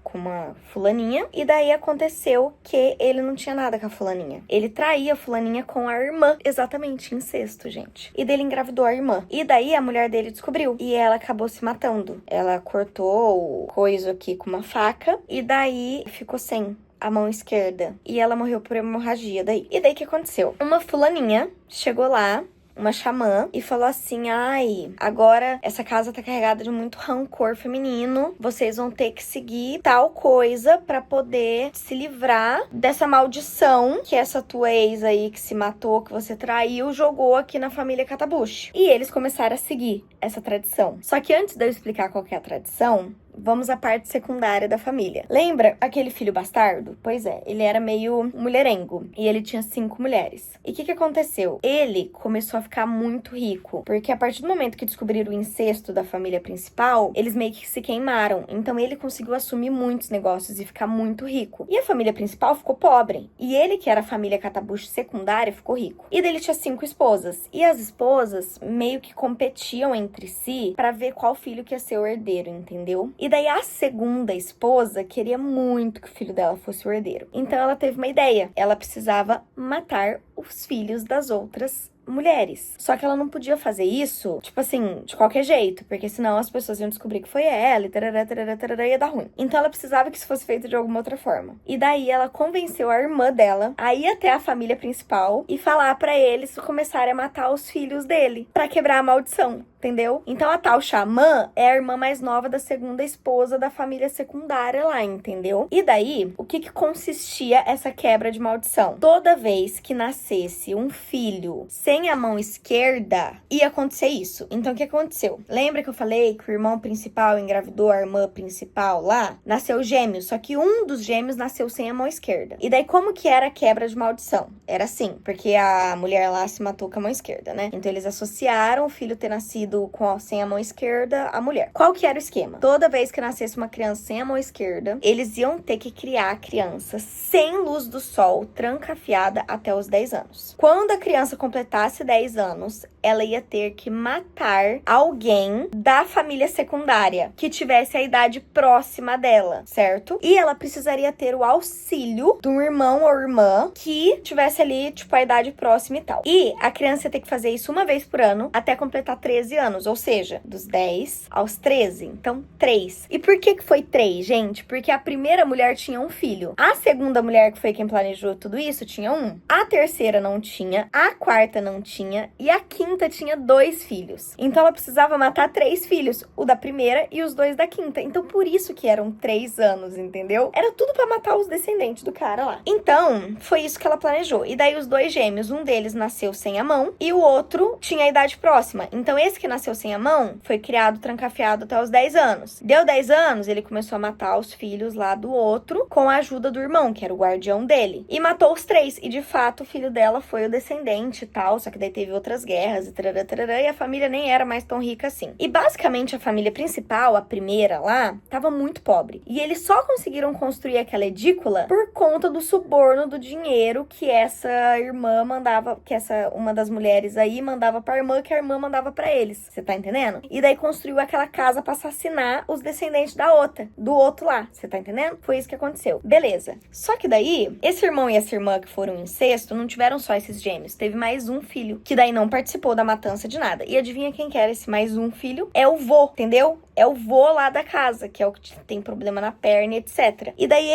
[SPEAKER 2] com uma fulaninha, e daí aconteceu que ele não tinha nada com a fulaninha. Ele traía a fulaninha com a irmã, exatamente, incesto, gente. E dele engravidou a irmã. E daí a mulher dele descobriu, e ela acabou se matando. Ela cortou o coiso aqui com uma faca, e daí ficou sem a mão esquerda. E ela morreu por hemorragia daí. E daí o que aconteceu? Uma fulaninha chegou lá, uma xamã, e falou assim: ai, agora essa casa tá carregada de muito rancor feminino, vocês vão ter que seguir tal coisa pra poder se livrar dessa maldição que essa tua ex aí que se matou, que você traiu, jogou aqui na família Katabushi. E eles começaram a seguir essa tradição. Só que antes de eu explicar qual que é a tradição, vamos à parte secundária da família. Lembra aquele filho bastardo? Pois é, ele era meio mulherengo e ele tinha 5 mulheres. E o que aconteceu? Ele começou a ficar muito rico, porque a partir do momento que descobriram o incesto da família principal, eles meio que se queimaram. Então ele conseguiu assumir muitos negócios e ficar muito rico. E a família principal ficou pobre. E ele, que era a família Katabushi secundária, ficou rico. E dele tinha 5 esposas. E as esposas meio que competiam entre si pra ver qual filho que ia ser o herdeiro, entendeu? E daí a segunda esposa queria muito que o filho dela fosse o herdeiro. Então ela teve uma ideia. Ela precisava matar os filhos das outras mulheres. Só que ela não podia fazer isso, tipo assim, de qualquer jeito, porque senão as pessoas iam descobrir que foi ela e tarará, ia dar ruim. Então ela precisava que isso fosse feito de alguma outra forma. E daí ela convenceu a irmã dela a ir até a família principal e falar pra eles começarem a matar os filhos dele, pra quebrar a maldição. Entendeu? Então a tal xamã é a irmã mais nova da segunda esposa da família secundária lá, entendeu? E daí, o que consistia essa quebra de maldição? Toda vez que nascesse um filho sem a mão esquerda, ia acontecer isso. Então o que aconteceu? Lembra que eu falei que o irmão principal engravidou a irmã principal lá? Nasceu gêmeos, só que um dos gêmeos nasceu sem a mão esquerda. E daí como que era a quebra de maldição? Era assim, porque a mulher lá se matou com a mão esquerda, né? Então eles associaram o filho ter nascido
[SPEAKER 1] nascido sem a mão esquerda, a mulher. Qual que era o esquema? Toda vez que nascesse uma criança sem a mão esquerda, eles iam ter que criar a criança sem luz do sol, trancafiada até os 10 anos. Quando a criança completasse 10 anos, ela ia ter que matar alguém da família secundária que tivesse a idade próxima dela, certo? E ela precisaria ter o auxílio de um irmão ou irmã que tivesse ali, tipo, a idade próxima e tal. E a criança ia ter que fazer isso uma vez por ano até completar 13 anos, ou seja, dos 10 aos 13. Então, 3. E por que foi 3, gente? Porque a primeira mulher tinha um filho. A segunda mulher, que foi quem planejou tudo isso, tinha um. A terceira não tinha. A quarta não tinha. E a quinta tinha 2 filhos. Então, ela precisava matar 3 filhos. O da primeira e os 2 da quinta. Então, por isso que eram 3 anos, entendeu? Era tudo pra matar os descendentes do cara lá. Então, foi isso que ela planejou. E daí, os 2 gêmeos, um deles nasceu sem a mão e o outro tinha a idade próxima. Então, esse que nasceu sem a mão foi criado trancafiado até os 10 anos. Deu 10 anos, ele começou a matar os filhos lá do outro com a ajuda do irmão, que era o guardião dele. E matou os 3. E, de fato, o filho dela foi o descendente e tal. Só que daí teve outras guerras e tarará, tarará, e a família nem era mais tão rica assim. E, basicamente, a família principal, a primeira lá, tava muito pobre. E eles só conseguiram construir aquela edícula por conta do suborno do dinheiro que essa irmã mandava, que uma das mulheres aí mandava pra irmã, que a irmã mandava pra eles. Você tá entendendo? E daí construiu aquela casa pra assassinar os descendentes do outro lá. Você tá entendendo? Foi isso que aconteceu. Beleza. Só que daí, esse irmão e essa irmã que foram em incesto, não tiveram só esses gêmeos. Teve mais um filho, que daí não participou da matança de nada. E adivinha quem que era esse mais um filho? É o vô, entendeu? É o vô lá da casa, que é o que tem problema na perna, etc. E daí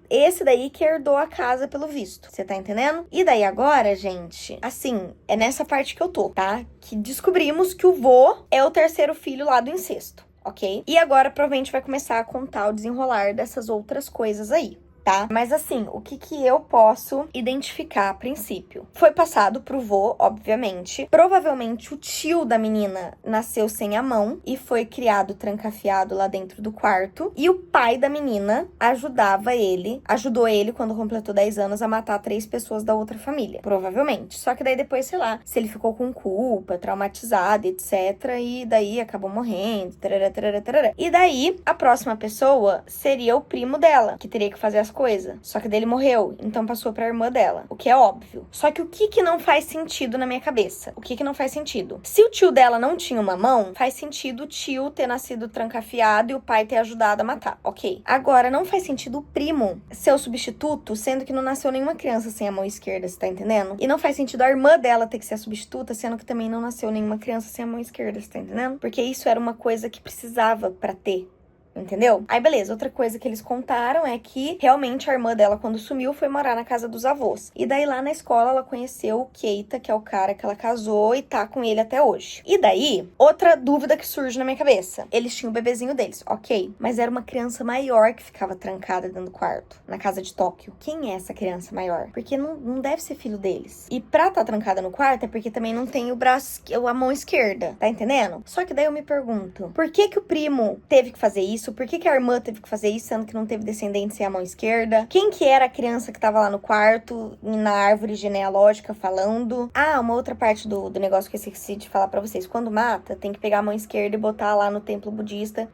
[SPEAKER 1] esse daí que herdou a casa pelo visto. Você tá entendendo? E daí agora, gente, assim, é nessa parte que eu tô, tá? Que descobrimos que o vô é o terceiro filho lá do incesto, ok? E agora provavelmente vai começar a contar o desenrolar dessas outras coisas aí. Tá? Mas assim, o que eu posso identificar a princípio? Foi passado pro vô, obviamente. Provavelmente o tio da menina nasceu sem a mão e foi criado trancafiado lá dentro do quarto. E o pai da menina ajudou ele quando completou 10 anos a matar 3 pessoas da outra família. Provavelmente. Só que daí depois, sei lá, se ele ficou com culpa, traumatizado, etc. E daí acabou morrendo. Tarará, tarará, tarará. E daí, a próxima pessoa seria o primo dela, que teria que fazer as coisas. Só que dele morreu, então passou pra irmã dela. O que é óbvio. Só que o que não faz sentido na minha cabeça? O que não faz sentido? Se o tio dela não tinha uma mão, faz sentido o tio ter nascido trancafiado e o pai ter ajudado a matar. Ok. Agora, não faz sentido o primo ser o substituto, sendo que não nasceu nenhuma criança sem a mão esquerda, você tá entendendo? E não faz sentido a irmã dela ter que ser a substituta, sendo que também não nasceu nenhuma criança sem a mão esquerda, você tá entendendo? Porque isso era uma coisa que precisava pra ter. Entendeu? Aí, beleza. Outra coisa que eles contaram é que realmente a irmã dela, quando sumiu, foi morar na casa dos avós. E daí, lá na escola, ela conheceu o Keita, que é o cara que ela casou e tá com ele até hoje. E daí, outra dúvida que surge na minha cabeça. Eles tinham o bebezinho deles, ok. Mas era uma criança maior que ficava trancada dentro do quarto, na casa de Tóquio. Quem é essa criança maior? Porque não deve ser filho deles. E pra tá trancada no quarto é porque também não tem o braço, a mão esquerda. Tá entendendo? Só que daí eu me pergunto, por que o primo teve que fazer isso? Por que a irmã teve que fazer isso, sendo que não teve descendente sem a mão esquerda? Quem que era a criança que tava lá no quarto, na árvore genealógica, falando? Ah, uma outra parte do negócio que eu esqueci de falar pra vocês. Quando mata, tem que pegar a mão esquerda e botar lá no templo budista.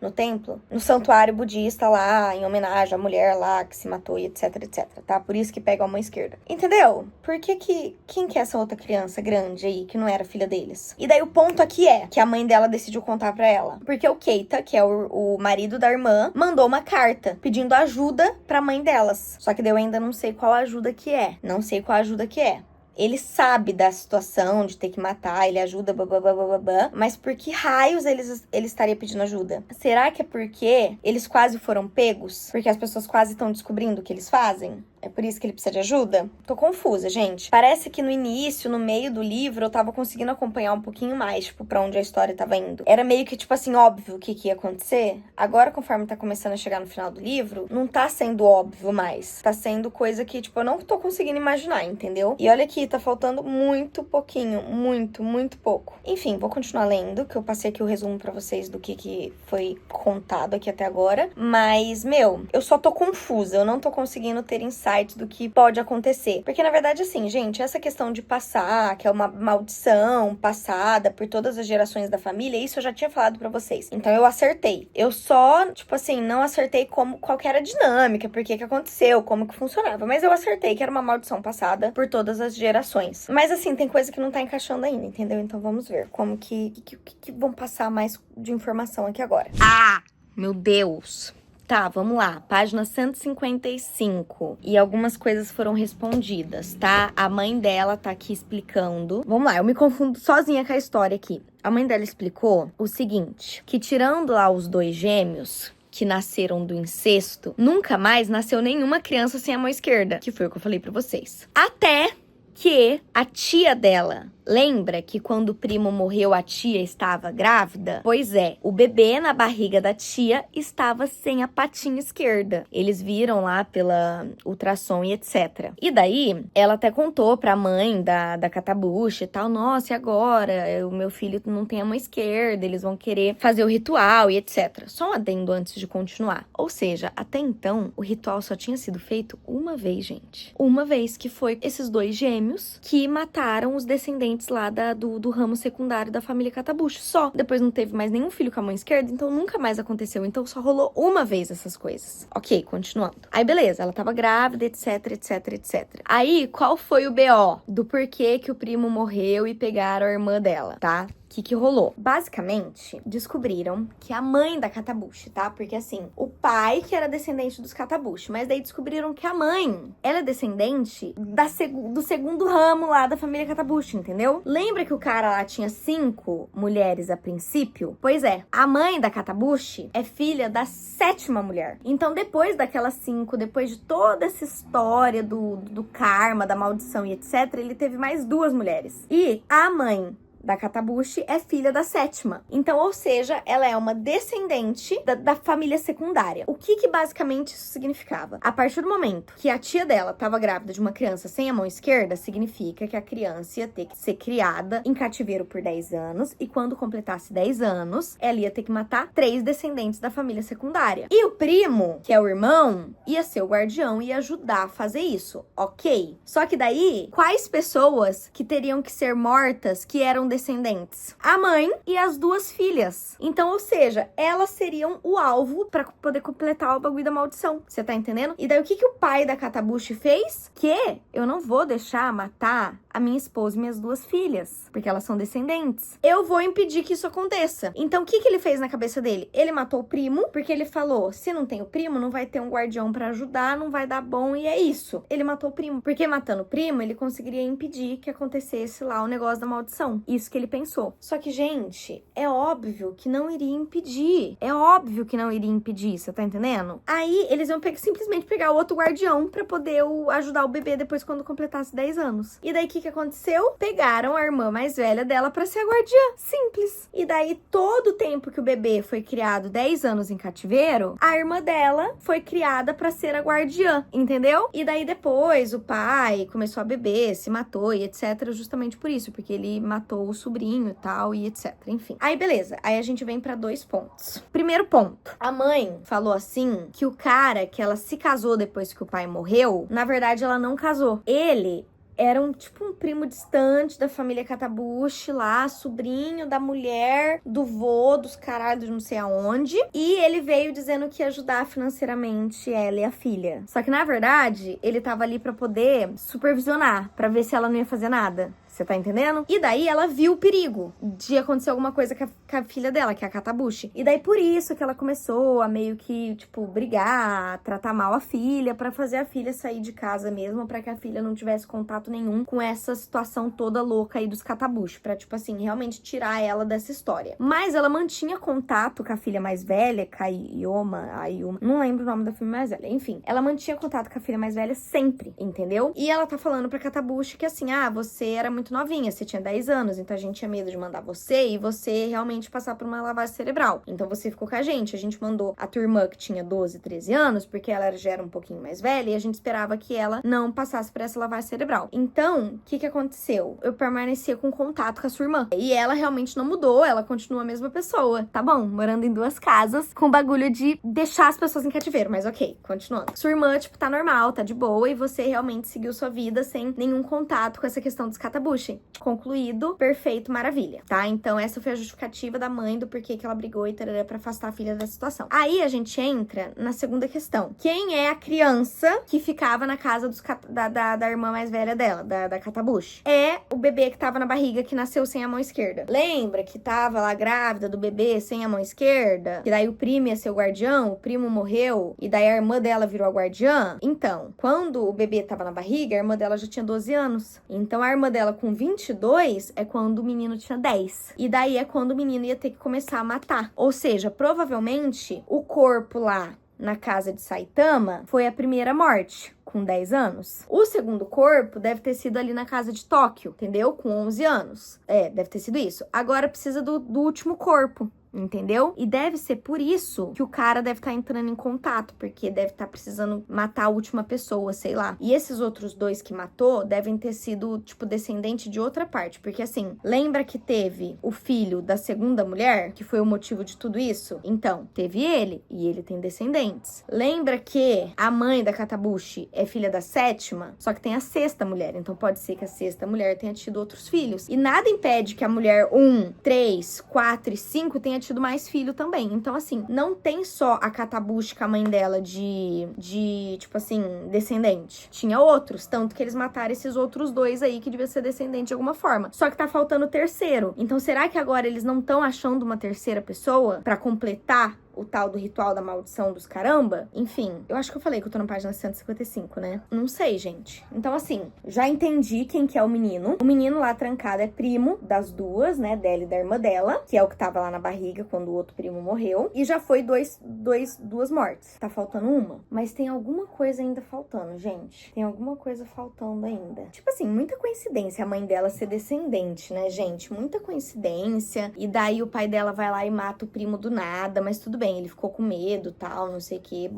[SPEAKER 1] No santuário budista lá, em homenagem à mulher lá que se matou e etc, etc, tá? Por isso que pega a mão esquerda. Entendeu? Por que quem que é essa outra criança grande aí, que não era filha deles? E daí o ponto aqui é que a mãe dela decidiu contar pra ela. Porque o Keita, que é o marido da irmã, mandou uma carta pedindo ajuda pra mãe delas. Só que daí eu ainda não sei qual ajuda que é. Não sei qual ajuda que é. Ele sabe da situação de ter que matar, ele ajuda, babá, mas por que raios ele estaria pedindo ajuda? Será que é porque eles quase foram pegos? Porque as pessoas quase estão descobrindo o que eles fazem? É por isso que ele precisa de ajuda? Tô confusa, gente. Parece que no início, no meio do livro, eu tava conseguindo acompanhar um pouquinho mais, tipo, pra onde a história tava indo. Era meio que, tipo assim, óbvio o que ia acontecer. Agora, conforme tá começando a chegar no final do livro, não tá sendo óbvio mais. Tá sendo coisa que, tipo, eu não tô conseguindo imaginar, entendeu? E olha aqui, tá faltando muito pouquinho. Muito, muito pouco. Enfim, vou continuar lendo, que eu passei aqui o resumo pra vocês do que foi contado aqui até agora. Mas, meu, eu só tô confusa. Eu não tô conseguindo ter insight
[SPEAKER 2] insight do que pode acontecer. Porque, na verdade, assim, gente, essa questão de passar, que é uma maldição passada por todas as gerações da família, isso eu já tinha falado pra vocês. Então, eu acertei. Eu só, tipo assim, não acertei qual que era a dinâmica, por que aconteceu, como que funcionava. Mas eu acertei que era uma maldição passada por todas as gerações. Mas, assim, tem coisa que não tá encaixando ainda, entendeu? Então, vamos ver como que vão passar mais de informação aqui agora. Ah! Meu Deus! Tá, vamos lá. Página 155. E algumas coisas foram respondidas, tá? A mãe dela tá aqui explicando. Vamos lá, eu me confundo sozinha com a história aqui. A mãe dela explicou o seguinte, que tirando lá os 2 gêmeos que nasceram do incesto, nunca mais nasceu nenhuma criança sem a mão esquerda, que foi o que eu falei pra vocês. Até que a tia dela... Lembra que quando o primo morreu, a tia estava grávida? Pois é, o bebê na barriga da tia estava sem a patinha esquerda. Eles viram lá pela ultrassom e etc. E daí, ela até contou pra mãe da Catabuxa e tal, nossa, e agora? O meu filho não tem a mão esquerda, eles vão querer fazer o ritual e etc. Só um adendo antes de continuar. Ou seja, até então, o ritual só tinha sido feito uma vez, gente. Uma vez, que foi esses 2 gêmeos que mataram os descendentes lá do ramo secundário da família Catabuxa. Só. Depois não teve mais nenhum filho com a mão esquerda, então nunca mais aconteceu. Então só rolou uma vez essas coisas. Ok, continuando. Aí beleza, ela tava grávida, etc, etc, etc. Aí, qual foi o BO do porquê que o primo morreu e pegaram a irmã dela, tá? O que rolou? Basicamente, descobriram que a mãe da Catabuxa, tá? Porque assim, o pai que era descendente dos Catabuxa, mas daí descobriram que a mãe, ela é descendente do segundo ramo lá da família Catabuxa, entendeu? Lembra que o cara lá tinha 5 mulheres a princípio? Pois é, a mãe da Catabuxa é filha da 7ª mulher. Então, depois daquelas 5, depois de toda essa história do karma, da maldição e etc., ele teve mais 2 mulheres. E a mãe da Catabuxa é filha da 7ª. Então, ou seja, ela é uma descendente da família secundária. O que basicamente isso significava? A partir do momento que a tia dela estava grávida de uma criança sem a mão esquerda, significa que a criança ia ter que ser criada em cativeiro por 10 anos e quando completasse 10 anos, ela ia ter que matar 3 descendentes da família secundária. E o primo, que é o irmão, ia ser o guardião e ia ajudar a fazer isso, ok? Só que daí, quais pessoas que teriam que ser mortas que eram descendentes? A mãe e as 2 filhas. Então, ou seja, elas seriam o alvo pra poder completar o bagulho da maldição. Você tá entendendo? E daí, o que o pai da Catabuxa fez? Que eu não vou deixar matar a minha esposa e minhas 2 filhas, porque elas são descendentes. Eu vou impedir que isso aconteça. Então, o que ele fez na cabeça dele? Ele matou o primo, porque ele falou, se não tem o primo, não vai ter um guardião pra ajudar, não vai dar bom, e é isso. Ele matou o primo, porque matando o primo, ele conseguiria impedir que acontecesse lá o negócio da maldição. Isso que ele pensou. Só que, gente, é óbvio que não iria impedir. É óbvio que não iria impedir, você tá entendendo? Aí, eles iam simplesmente pegar o outro guardião pra poder ajudar o bebê depois quando completasse 10 anos. E daí, o que aconteceu? Pegaram a irmã mais velha dela pra ser a guardiã. Simples. E daí, todo o tempo que o bebê foi criado, 10 anos em cativeiro, a irmã dela foi criada pra ser a guardiã, entendeu? E daí, depois, o pai começou a beber, se matou e etc, justamente por isso, porque ele matou o sobrinho e tal, e etc. Enfim. Aí, beleza. Aí, a gente vem pra 2 pontos. Primeiro ponto. A mãe falou assim, que o cara que ela se casou depois que o pai morreu, na verdade, ela não casou. Ele era um primo distante da família Catabuxa lá, sobrinho da mulher, do vô, dos caralhos de não sei aonde. E ele veio dizendo que ia ajudar financeiramente ela e a filha. Só que, na verdade, ele tava ali pra poder supervisionar, pra ver se ela não ia fazer nada. Você tá entendendo? E daí ela viu o perigo de acontecer alguma coisa com a filha dela, que é a Catabuxa. E daí por isso que ela começou a meio que, brigar, tratar mal a filha, pra fazer a filha sair de casa mesmo, pra que a filha não tivesse contato nenhum com essa situação toda louca aí dos Catabuxa. Pra, realmente tirar ela dessa história. Mas ela mantinha contato com a filha mais velha, com a Ioma, não lembro o nome da filha mais velha. Enfim, ela mantinha contato com a filha mais velha sempre, entendeu? E ela tá falando pra Catabuxa que assim, você era muito
[SPEAKER 1] muito novinha, você tinha 10 anos, então a gente tinha medo de mandar você e você realmente passar por uma lavagem cerebral. Então você ficou com a gente mandou a tua irmã que tinha 12, 13 anos, porque ela já era um pouquinho mais velha e a gente esperava que ela não passasse por essa lavagem cerebral. Então, o que aconteceu? Eu permanecia com contato com a sua irmã. E ela realmente não mudou, ela continua a mesma pessoa, tá bom? Morando em 2 casas, com o bagulho de deixar as pessoas em cativeiro, mas ok, continuando. Sua irmã, tipo, tá normal, tá de boa, e você realmente seguiu sua vida sem nenhum contato com essa questão dos catabuchi. Concluído, perfeito, maravilha, tá? Então, essa foi a justificativa da mãe do porquê que ela brigou e tarará pra afastar a filha da situação. Aí, a gente entra na segunda questão. Quem é a criança que ficava na casa da irmã mais velha dela, da catabuchi? É o bebê que tava na barriga, que nasceu sem a mão esquerda. Lembra que tava lá grávida do bebê sem a mão esquerda? Que daí o primo ia ser o guardião, o primo morreu, e daí a irmã dela virou a guardiã? Então, quando o bebê tava na barriga, a irmã dela já tinha 12 anos. Então, a irmã dela com 22 é quando o menino tinha 10. E daí é quando o menino ia ter que começar a matar. Ou seja, provavelmente, o corpo lá na casa de Saitama foi a primeira morte, com 10 anos. O segundo corpo deve ter sido ali na casa de Tóquio, entendeu? Com 11 anos. Deve ter sido isso. Agora precisa do último corpo. Entendeu? E deve ser por isso que o cara deve estar entrando em contato, porque deve estar precisando matar a última pessoa, sei lá. E esses outros 2 que matou devem ter sido, tipo, descendente de outra parte, porque assim, lembra que teve o filho da segunda mulher, que foi o motivo de tudo isso? Então, teve ele, e ele tem descendentes. Lembra que a mãe da Katabushi é filha da 7ª, só que tem a 6ª mulher, então pode ser que a 6ª mulher tenha tido outros filhos. E nada impede que a mulher 1, 3, 4 e 5 tenha tido mais filho também. Então, assim, não tem só a Katabushi com a mãe dela de tipo assim, descendente. Tinha outros, tanto que eles mataram esses outros 2 aí que devia ser descendente de alguma forma. Só que tá faltando o terceiro. Então, será que agora eles não estão achando uma terceira pessoa pra completar o tal do ritual da maldição dos caramba? Enfim, eu acho que eu falei que eu tô na página 155, né? Não sei, gente. Então, assim, já entendi quem que é o menino. O menino lá trancado é primo das 2, né? Dela e da irmã dela, que é o que tava lá na barriga quando o outro primo morreu. E já foi 2 mortes. Tá faltando uma. Mas tem alguma coisa ainda faltando, gente. Tem alguma coisa faltando ainda. Tipo assim, muita coincidência a mãe dela ser descendente, né, gente? Muita coincidência. E daí o pai dela vai lá e mata o primo do nada, mas tudo bem. Ele ficou com medo, tal, não sei o que,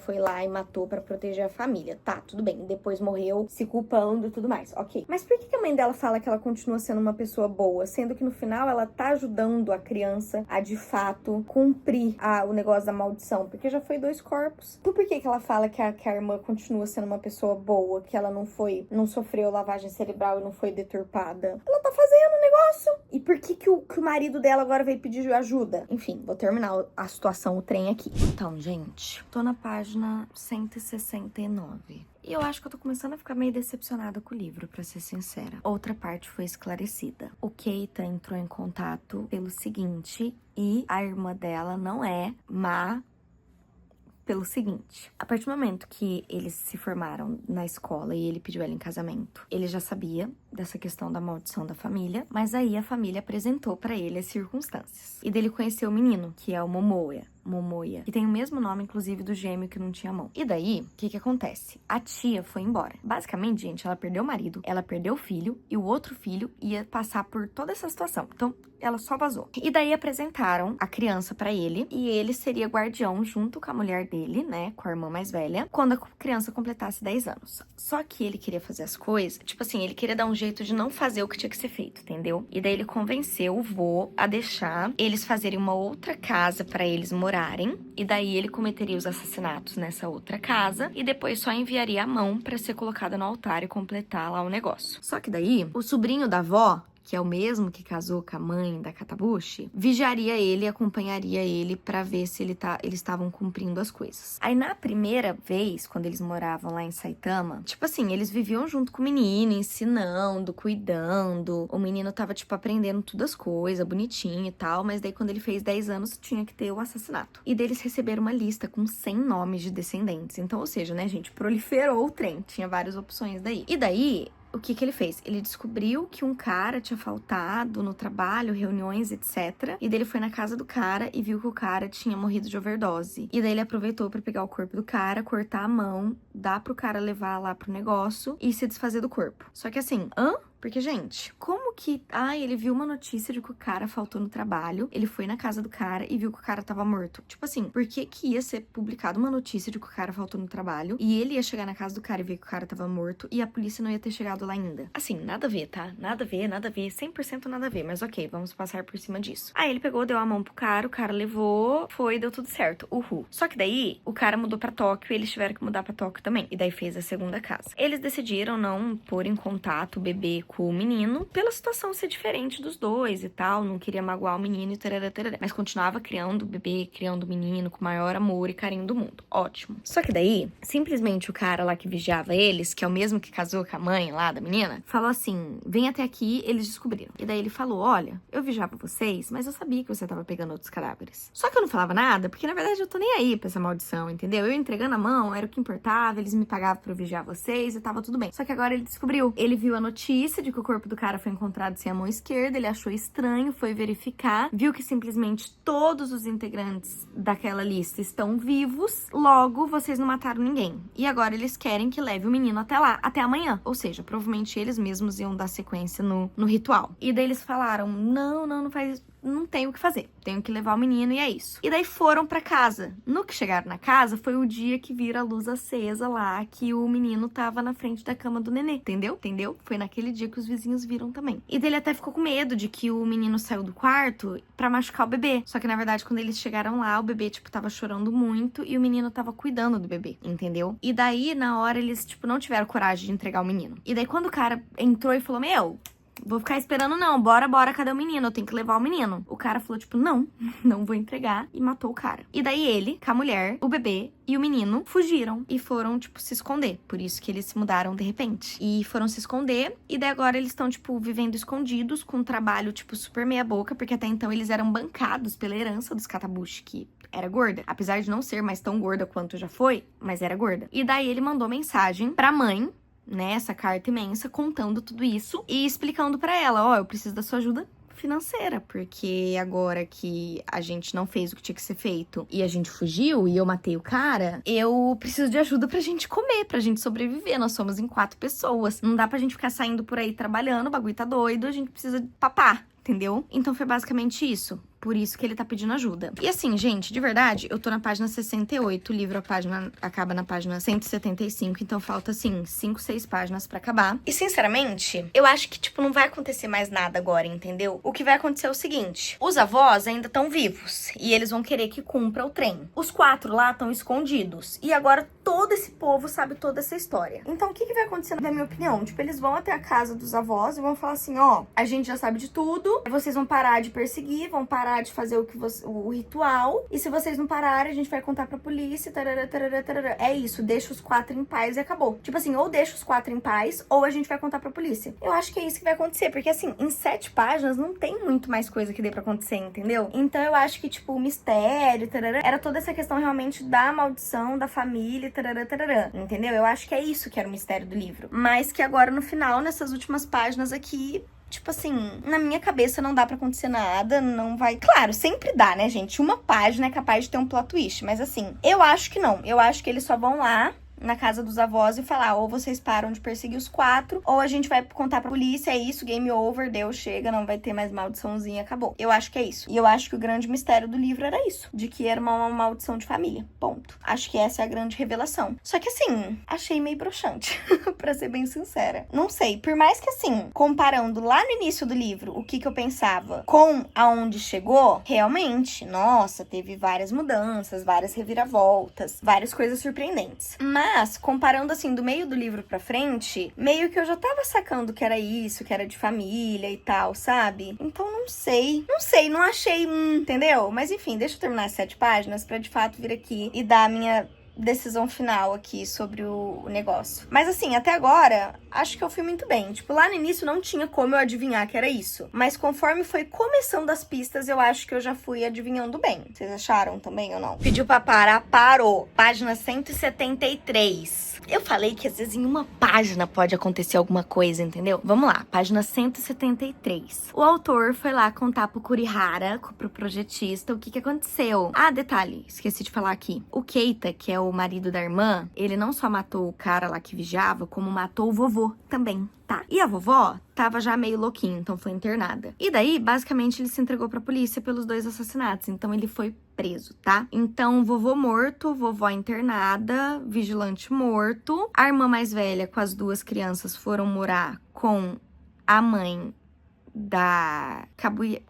[SPEAKER 1] foi lá e matou pra proteger a família. Tá, tudo bem. Depois morreu se culpando e tudo mais. Ok. Mas por que a mãe dela fala que ela continua sendo uma pessoa boa, sendo que no final ela tá ajudando a criança a, de fato, cumprir o negócio da maldição? Porque já foi 2 corpos. Então por que ela fala que a irmã continua sendo uma pessoa boa, que ela não sofreu lavagem cerebral e não foi deturpada? Ela tá fazendo o negócio. E por que o marido dela agora veio pedir ajuda? Enfim, vou terminar a situação, o trem aqui. Então, gente, tô na página 169. E eu acho que eu tô começando a ficar meio decepcionada com o livro, pra ser sincera. Outra parte foi esclarecida. O Keita entrou em contato pelo seguinte, e a irmã dela não é má pelo seguinte. A partir do momento que eles se formaram na escola e ele pediu ela em casamento, ele já sabia dessa questão da maldição da família, mas aí a família apresentou pra ele as circunstâncias. E dele conheceu o menino, que é o Momoya, que tem o mesmo nome, inclusive, do gêmeo que não tinha mão. E daí, o que acontece? A tia foi embora. Basicamente, gente, ela perdeu o marido, ela perdeu o filho, e o outro filho ia passar por toda essa situação. Então, ela só vazou. E daí apresentaram a criança pra ele, e ele seria guardião junto com a mulher dele, né, com a irmã mais velha, quando a criança completasse 10 anos. Só que ele queria fazer as coisas, tipo assim, ele queria dar um jeito de não fazer o que tinha que ser feito, entendeu? E daí ele convenceu o vô a deixar eles fazerem uma outra casa pra eles morarem, e daí ele cometeria os assassinatos nessa outra casa, e depois só enviaria a mão pra ser colocada no altar e completar lá o negócio. Só que daí, o sobrinho da avó, que é o mesmo que casou com a mãe da Katabushi, vigiaria ele e acompanharia ele pra ver se eles estavam cumprindo as coisas. Aí, na primeira vez, quando eles moravam lá em Saitama, tipo assim, eles viviam junto com o menino, ensinando, cuidando. O menino tava, tipo, aprendendo todas as coisas, bonitinho e tal, mas daí, quando ele fez 10 anos, tinha que ter o assassinato. E daí, eles receberam uma lista com 100 nomes de descendentes. Então, ou seja, né, gente, proliferou o trem. Tinha várias opções daí. E daí, o que ele fez? Ele descobriu que um cara tinha faltado no trabalho, reuniões, etc. E daí ele foi na casa do cara e viu que o cara tinha morrido de overdose. E daí ele aproveitou pra pegar o corpo do cara, cortar a mão, dar pro cara levar lá pro negócio e se desfazer do corpo. Só que assim, Porque, gente, como que... ele viu uma notícia de que o cara faltou no trabalho, ele foi na casa do cara e viu que o cara tava morto. Tipo assim, por que que ia ser publicada uma notícia de que o cara faltou no trabalho e ele ia chegar na casa do cara e ver que o cara tava morto e a polícia não ia ter chegado lá ainda? Assim, nada a ver, tá? Nada a ver, 100% nada a ver, mas ok, vamos passar por cima disso. Aí ele pegou, deu a mão pro cara, o cara levou, foi, deu tudo certo. Uhul. Só que daí, o cara mudou pra Tóquio e eles tiveram que mudar pra Tóquio também. E daí fez a segunda casa. Eles decidiram não pôr em contato o bebê com o menino, pela situação ser diferente dos dois e tal, não queria magoar o menino e tarará, tarará. Mas continuava criando o bebê, criando o menino com o maior amor e carinho do mundo. Ótimo. Só que daí, simplesmente o cara lá que vigiava eles, que é o mesmo que casou com a mãe lá da menina, falou assim, vem até aqui, eles descobriram. E daí ele falou, olha, eu vigiava vocês, mas eu sabia que você tava pegando outros cadáveres. Só que eu não falava nada, porque na verdade eu tô nem aí pra essa maldição, entendeu? Eu entregando a mão, era o que importava, eles me pagavam pra eu vigiar vocês e tava tudo bem. Só que agora ele descobriu. Ele viu a notícia de que o corpo do cara foi encontrado sem a mão esquerda, ele achou estranho, foi verificar, viu que simplesmente todos os integrantes daquela lista estão vivos, logo vocês não mataram ninguém. E agora eles querem que leve o menino até lá, até amanhã. Ou seja, provavelmente eles mesmos iam dar sequência no ritual. E daí eles falaram, não faz... Não tenho o que fazer, tenho que levar o menino e é isso. E daí foram pra casa. No que chegaram na casa, foi o dia que viram a luz acesa lá, que o menino tava na frente da cama do nenê, entendeu? Foi naquele dia que os vizinhos viram também. E daí ele até ficou com medo de que o menino saiu do quarto pra machucar o bebê. Só que na verdade, quando eles chegaram lá, o bebê, tava chorando muito e o menino tava cuidando do bebê, entendeu? E daí, na hora, eles, não tiveram coragem de entregar o menino. E daí, quando o cara entrou e falou, vou ficar esperando não, bora, cadê o menino? Eu tenho que levar o menino. O cara falou, não vou entregar, e matou o cara. E daí ele, com a mulher, o bebê e o menino fugiram e foram, se esconder. Por isso que eles se mudaram de repente. E foram se esconder, e daí agora eles estão, vivendo escondidos, com um trabalho, super meia boca, porque até então eles eram bancados pela herança dos Katabushi, que era gorda. Apesar de não ser mais tão gorda quanto já foi, mas era gorda. E daí ele mandou mensagem pra mãe, essa carta imensa, contando tudo isso e explicando pra ela, eu preciso da sua ajuda financeira, porque agora que a gente não fez o que tinha que ser feito e a gente fugiu e eu matei o cara, eu preciso de ajuda pra gente comer, pra gente sobreviver. Nós somos em 4 pessoas. Não dá pra gente ficar saindo por aí trabalhando, o bagulho tá doido, a gente precisa papar, entendeu? Então foi basicamente isso. Por isso que ele tá pedindo ajuda. E assim, gente, de verdade, eu tô na página 68, o livro, a página acaba na página 175, então falta, 5, 6 páginas pra acabar. E, sinceramente, eu acho que, não vai acontecer mais nada agora, entendeu? O que vai acontecer é o seguinte, os avós ainda estão vivos, e eles vão querer que cumpra o trem. Os 4 lá estão escondidos, e agora todo esse povo sabe toda essa história. Então, o que vai acontecer, na minha opinião? Eles vão até a casa dos avós e vão falar assim, a gente já sabe de tudo, vocês vão parar de perseguir, vão parar de fazer o ritual, e se vocês não pararem, a gente vai contar pra polícia, tarará, tarará, tarará. É isso, deixa os 4 em paz e acabou. Ou deixa os 4 em paz, ou a gente vai contar pra polícia. Eu acho que é isso que vai acontecer, porque em 7 páginas não tem muito mais coisa que dê pra acontecer, entendeu? Então eu acho que, o mistério, tarará, era toda essa questão realmente da maldição, da família, tarará, tarará, entendeu? Eu acho que é isso que era o mistério do livro. Mas que agora, no final, nessas últimas páginas aqui, na minha cabeça não dá pra acontecer nada, não vai... Claro, sempre dá, né, gente? Uma página é capaz de ter um plot twist, mas eu acho que não. Eu acho que eles só vão lá na casa dos avós e falar, ou vocês param de perseguir os 4, ou a gente vai contar pra polícia, é isso, game over, deu, chega, não vai ter mais maldiçãozinha, acabou. Eu acho que é isso. E eu acho que o grande mistério do livro era isso, de que era uma maldição de família, ponto. Acho que essa é a grande revelação. Só que achei meio broxante, pra ser bem sincera. Não sei, por mais que comparando lá no início do livro, o que eu pensava com aonde chegou, realmente, nossa, teve várias mudanças, várias reviravoltas, várias coisas surpreendentes. Mas, comparando do meio do livro pra frente, meio que eu já tava sacando que era isso, que era de família e tal, sabe? Então, não sei, não achei, entendeu? Mas enfim, deixa eu terminar as 7 páginas pra de fato vir aqui e dar a minha decisão final aqui sobre o negócio. Mas até agora, acho que eu fui muito bem. Lá no início não tinha como eu adivinhar que era isso. Mas conforme foi começando as pistas, eu acho que eu já fui adivinhando bem. Vocês acharam também ou não? Pediu pra parar, parou. Página 173. Eu falei que às vezes em uma página pode acontecer alguma coisa, entendeu? Vamos lá, página 173. O autor foi lá contar pro Kurihara, pro projetista, o que aconteceu. Ah, detalhe, esqueci de falar aqui. O Keita, que é o marido da irmã, ele não só matou o cara lá que vigiava, como matou o vovô também, tá? E a vovó tava já meio louquinha, então foi internada. E daí, basicamente, ele se entregou pra polícia pelos 2 assassinatos, então ele foi preso, tá? Então, vovô morto, vovó internada, vigilante morto. A irmã mais velha com as 2 crianças foram morar com a mãe da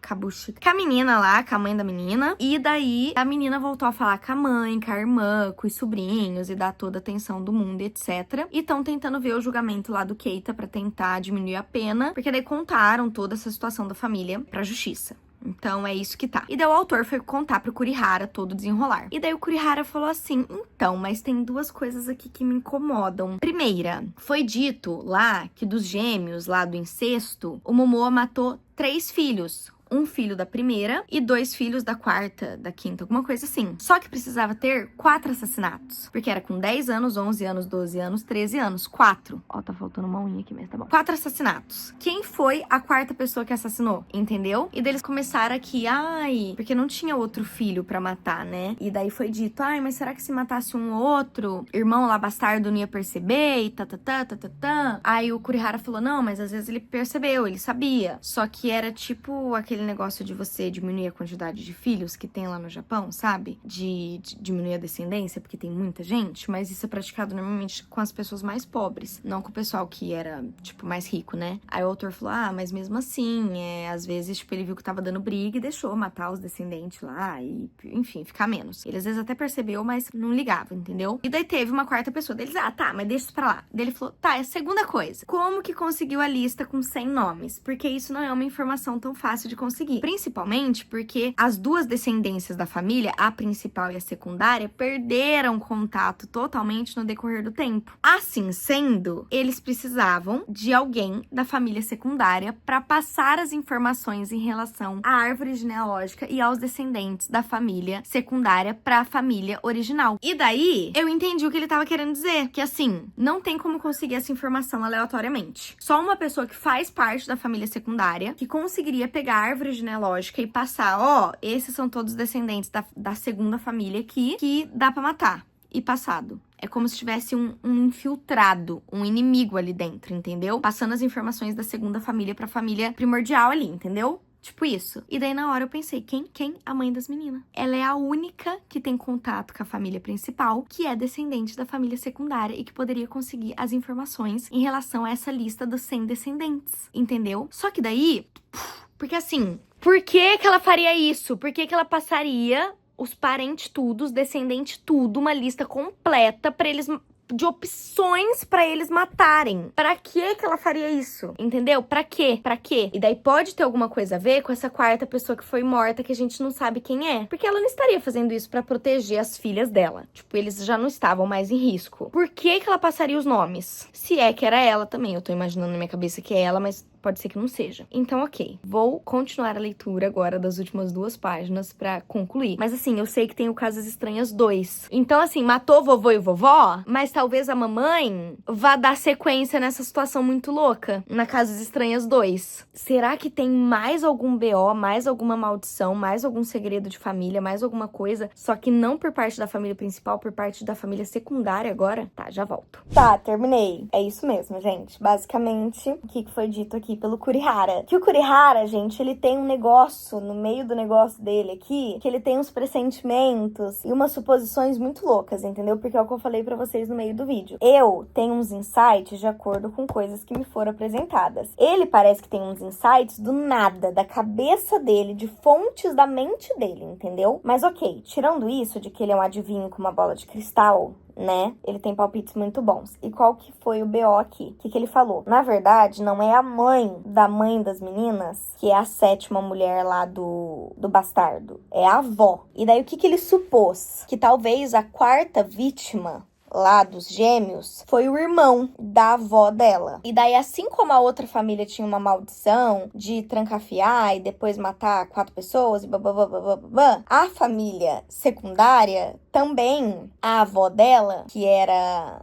[SPEAKER 1] Kabushi, com a menina lá, com a mãe da menina. E daí, a menina voltou a falar com a mãe, com a irmã, com os sobrinhos e dar toda a atenção do mundo, etc. E estão tentando ver o julgamento lá do Keita pra tentar diminuir a pena, porque daí contaram toda essa situação da família pra justiça. Então, é isso que tá. E daí o autor foi contar pro Kurihara todo o desenrolar. E daí o Kurihara falou assim, então, mas tem 2 coisas aqui que me incomodam. Primeira, foi dito lá que dos gêmeos, lá do incesto, o Momoa matou 3 filhos. Um filho da primeira e 2 filhos da quarta, da quinta, alguma coisa assim. Só que precisava ter 4 assassinatos. Porque era com 10 anos, 11 anos, 12 anos, 13 anos. 4. Ó, tá faltando uma unha aqui, mas tá bom. 4 assassinatos. Quem foi a 4ª pessoa que assassinou? Entendeu? E daí eles começaram aqui, porque não tinha outro filho pra matar, né? E daí foi dito, mas será que se matasse um ou outro, irmão lá bastardo não ia perceber e tá. Aí o Kurihara falou, não, mas às vezes ele percebeu, ele sabia. Só que era tipo aquele negócio de você diminuir a quantidade de filhos que tem lá no Japão, sabe? De diminuir a descendência, porque tem muita gente, mas isso é praticado normalmente com as pessoas mais pobres, não com o pessoal que era, tipo, mais rico, né? Aí o autor falou, mas mesmo assim, às vezes, tipo, ele viu que tava dando briga e deixou matar os descendentes lá e, enfim, ficar menos. Ele às vezes até percebeu, mas não ligava, entendeu? E daí teve uma 4ª pessoa. Deles, tá, mas deixa isso pra lá. Daí ele falou, tá, é a segunda coisa. Como que conseguiu a lista com 100 nomes? Porque isso não é uma informação tão fácil de conseguir. Principalmente porque as 2 descendências da família, a principal e a secundária, perderam contato totalmente no decorrer do tempo. Assim sendo, eles precisavam de alguém da família secundária para passar as informações em relação à árvore genealógica e aos descendentes da família secundária para a família original. E daí, eu entendi o que ele tava querendo dizer, que assim, não tem como conseguir essa informação aleatoriamente. Só uma pessoa que faz parte da família secundária que conseguiria pegar a árvore genealógica e passar, esses são todos descendentes da segunda família aqui, que dá pra matar. E passado. É como se tivesse um infiltrado, um inimigo ali dentro, entendeu? Passando as informações da segunda família pra família primordial ali, entendeu? Tipo isso. E daí, na hora, eu pensei, quem? A mãe das meninas. Ela é a única que tem contato com a família principal, que é descendente da família secundária e que poderia conseguir as informações em relação a essa lista dos 100 descendentes, entendeu? Só que daí, porque assim, por que ela faria isso? Por que ela passaria os parentes tudo, os descendentes tudo, uma lista completa pra eles, de opções pra eles matarem? Pra que ela faria isso? Entendeu? Pra quê? E daí pode ter alguma coisa a ver com essa 4ª pessoa que foi morta, que a gente não sabe quem é. Porque ela não estaria fazendo isso pra proteger as filhas dela. Tipo, eles já não estavam mais em risco. Por que ela passaria os nomes? Se é que era ela também. Eu tô imaginando na minha cabeça que é ela, mas pode ser que não seja. Então, ok. Vou continuar a leitura agora das últimas 2 páginas pra concluir. Mas assim, eu sei que tem o Casas Estranhas 2. Então, assim, matou vovô e vovó, mas talvez a mamãe vá dar sequência nessa situação muito louca na Casas Estranhas 2. Será que tem mais algum BO, mais alguma maldição, mais algum segredo de família, mais alguma coisa, só que não por parte da família principal, por parte da família secundária agora? Tá, já volto. Tá, terminei. É isso mesmo, gente. Basicamente, o que foi dito aqui pelo Kurihara. Que o Kurihara, gente, ele tem um negócio no meio do negócio dele aqui, que ele tem uns pressentimentos e umas suposições muito loucas, entendeu? Porque é o que eu falei pra vocês no meio do vídeo. Eu tenho uns insights de acordo com coisas que me foram apresentadas. Ele parece que tem uns insights do nada, da cabeça dele, de fontes da mente dele, entendeu? Mas ok, tirando isso de que ele é um adivinho com uma bola de cristal, né? Ele tem palpites muito bons. E qual que foi o BO aqui? O que ele falou? Na verdade, não é a mãe das meninas, que é a 7ª mulher lá do bastardo. É a avó. E daí, o que ele supôs? Que talvez a 4ª vítima lá dos gêmeos foi o irmão da avó dela. E daí, assim como a outra família tinha uma maldição de trancafiar e depois matar 4 pessoas e babá, a família secundária também, a avó dela, que era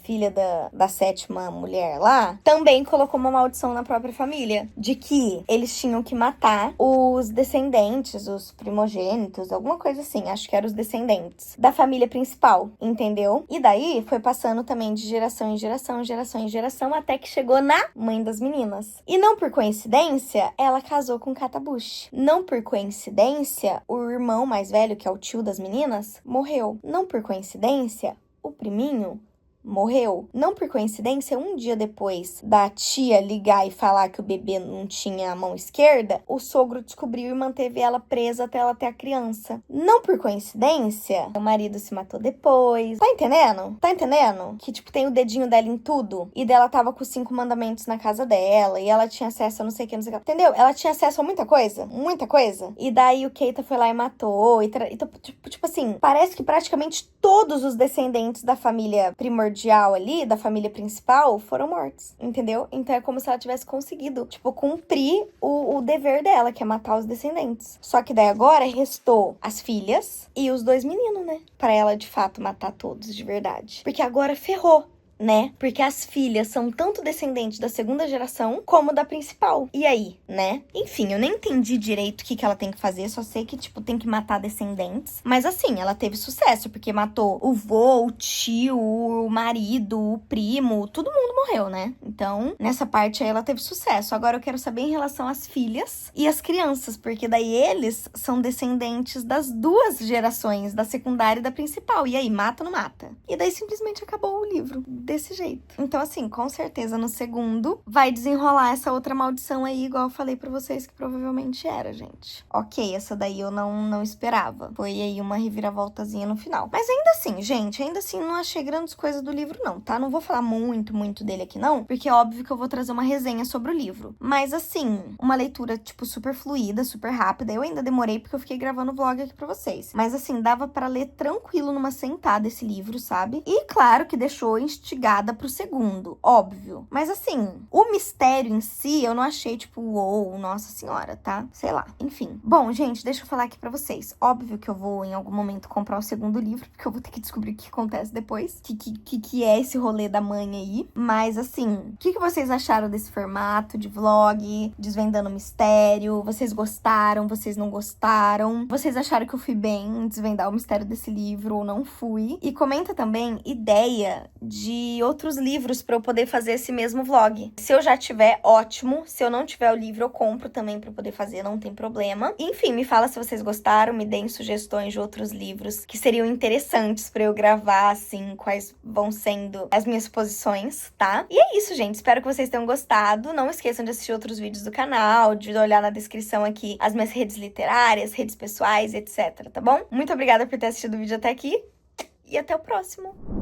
[SPEAKER 1] filha da 7ª mulher lá, também colocou uma maldição na própria família, de que eles tinham que matar os descendentes, os primogênitos, alguma coisa assim, acho que eram os descendentes da família principal, entendeu? E daí foi passando também de geração em geração, geração em geração, até que chegou na mãe das meninas. E não por coincidência, ela casou com Katabushi. Não por coincidência, o irmão mais velho, que é o tio das meninas, morreu. Não por coincidência, o priminho morreu. Não por coincidência, um dia depois da tia ligar e falar que o bebê não tinha a mão esquerda, o sogro descobriu e manteve ela presa até ela ter a criança. Não por coincidência, o marido se matou depois. Tá entendendo? Tá entendendo? Que, tipo, tem o dedinho dela em tudo. E dela tava com os 5 mandamentos na casa dela. E ela tinha acesso a não sei o que, não sei o que. Entendeu? Ela tinha acesso a muita coisa. Muita coisa. E daí o Keita foi lá e matou. Tipo assim, parece que praticamente todos os descendentes da família primordial ali, da família principal, foram mortos, entendeu? Então é como se ela tivesse conseguido, tipo, cumprir o dever dela, que é matar os descendentes. Só que daí agora restou as filhas e os 2 meninos, né? Pra ela, de fato, matar todos de verdade. Porque agora ferrou, né? Porque as filhas são tanto descendentes da 2ª geração como da principal. E aí, né? Enfim, eu nem entendi direito o que ela tem que fazer, só sei que, tipo, tem que matar descendentes. Mas assim, ela teve sucesso, porque matou o vô, o tio, o marido, o primo, todo mundo morreu, né? Então, nessa parte aí ela teve sucesso. Agora eu quero saber em relação às filhas e às crianças, porque daí eles são descendentes das 2 gerações, da secundária e da principal. E aí, mata ou não mata? E daí simplesmente acabou o livro. Desse jeito. Então, assim, com certeza no segundo vai desenrolar essa outra maldição aí, igual eu falei pra vocês que provavelmente era, gente. Ok, essa daí eu não esperava. Foi aí uma reviravoltazinha no final. Mas ainda assim, gente, não achei grandes coisas do livro não, tá? Não vou falar muito dele aqui não, porque é óbvio que eu vou trazer uma resenha sobre o livro. Mas assim, uma leitura, tipo, super fluida, super rápida. Eu ainda demorei porque eu fiquei gravando vlog aqui pra vocês. Mas assim, dava pra ler tranquilo numa sentada esse livro, sabe? E claro que deixou instigada pro segundo, óbvio. Mas assim, o mistério em si, eu não achei, tipo, uou, nossa senhora, tá? Sei lá, enfim. Bom, gente, deixa eu falar aqui pra vocês. Óbvio que eu vou, em algum momento, comprar o segundo livro, porque eu vou ter que descobrir o que acontece depois. Que é esse rolê da mãe aí. Mas, assim, o que vocês acharam desse formato de vlog, desvendando o mistério? Vocês gostaram? Vocês não gostaram? Vocês acharam que eu fui bem em desvendar o mistério desse livro ou não fui? E comenta também ideia de outros livros pra eu poder fazer esse mesmo vlog. Se eu já tiver, ótimo. Se eu não tiver o livro, eu compro também pra poder fazer, não tem problema. Enfim, me fala se vocês gostaram, me deem sugestões de outros livros que seriam interessantes pra eu gravar, assim, quais vão sendo as minhas posições, tá? E é isso, gente. Espero que vocês tenham gostado. Não esqueçam de assistir outros vídeos do canal, de olhar na descrição aqui as minhas redes literárias, redes pessoais, etc, tá bom? Muito obrigada por ter assistido o vídeo até aqui e até o próximo!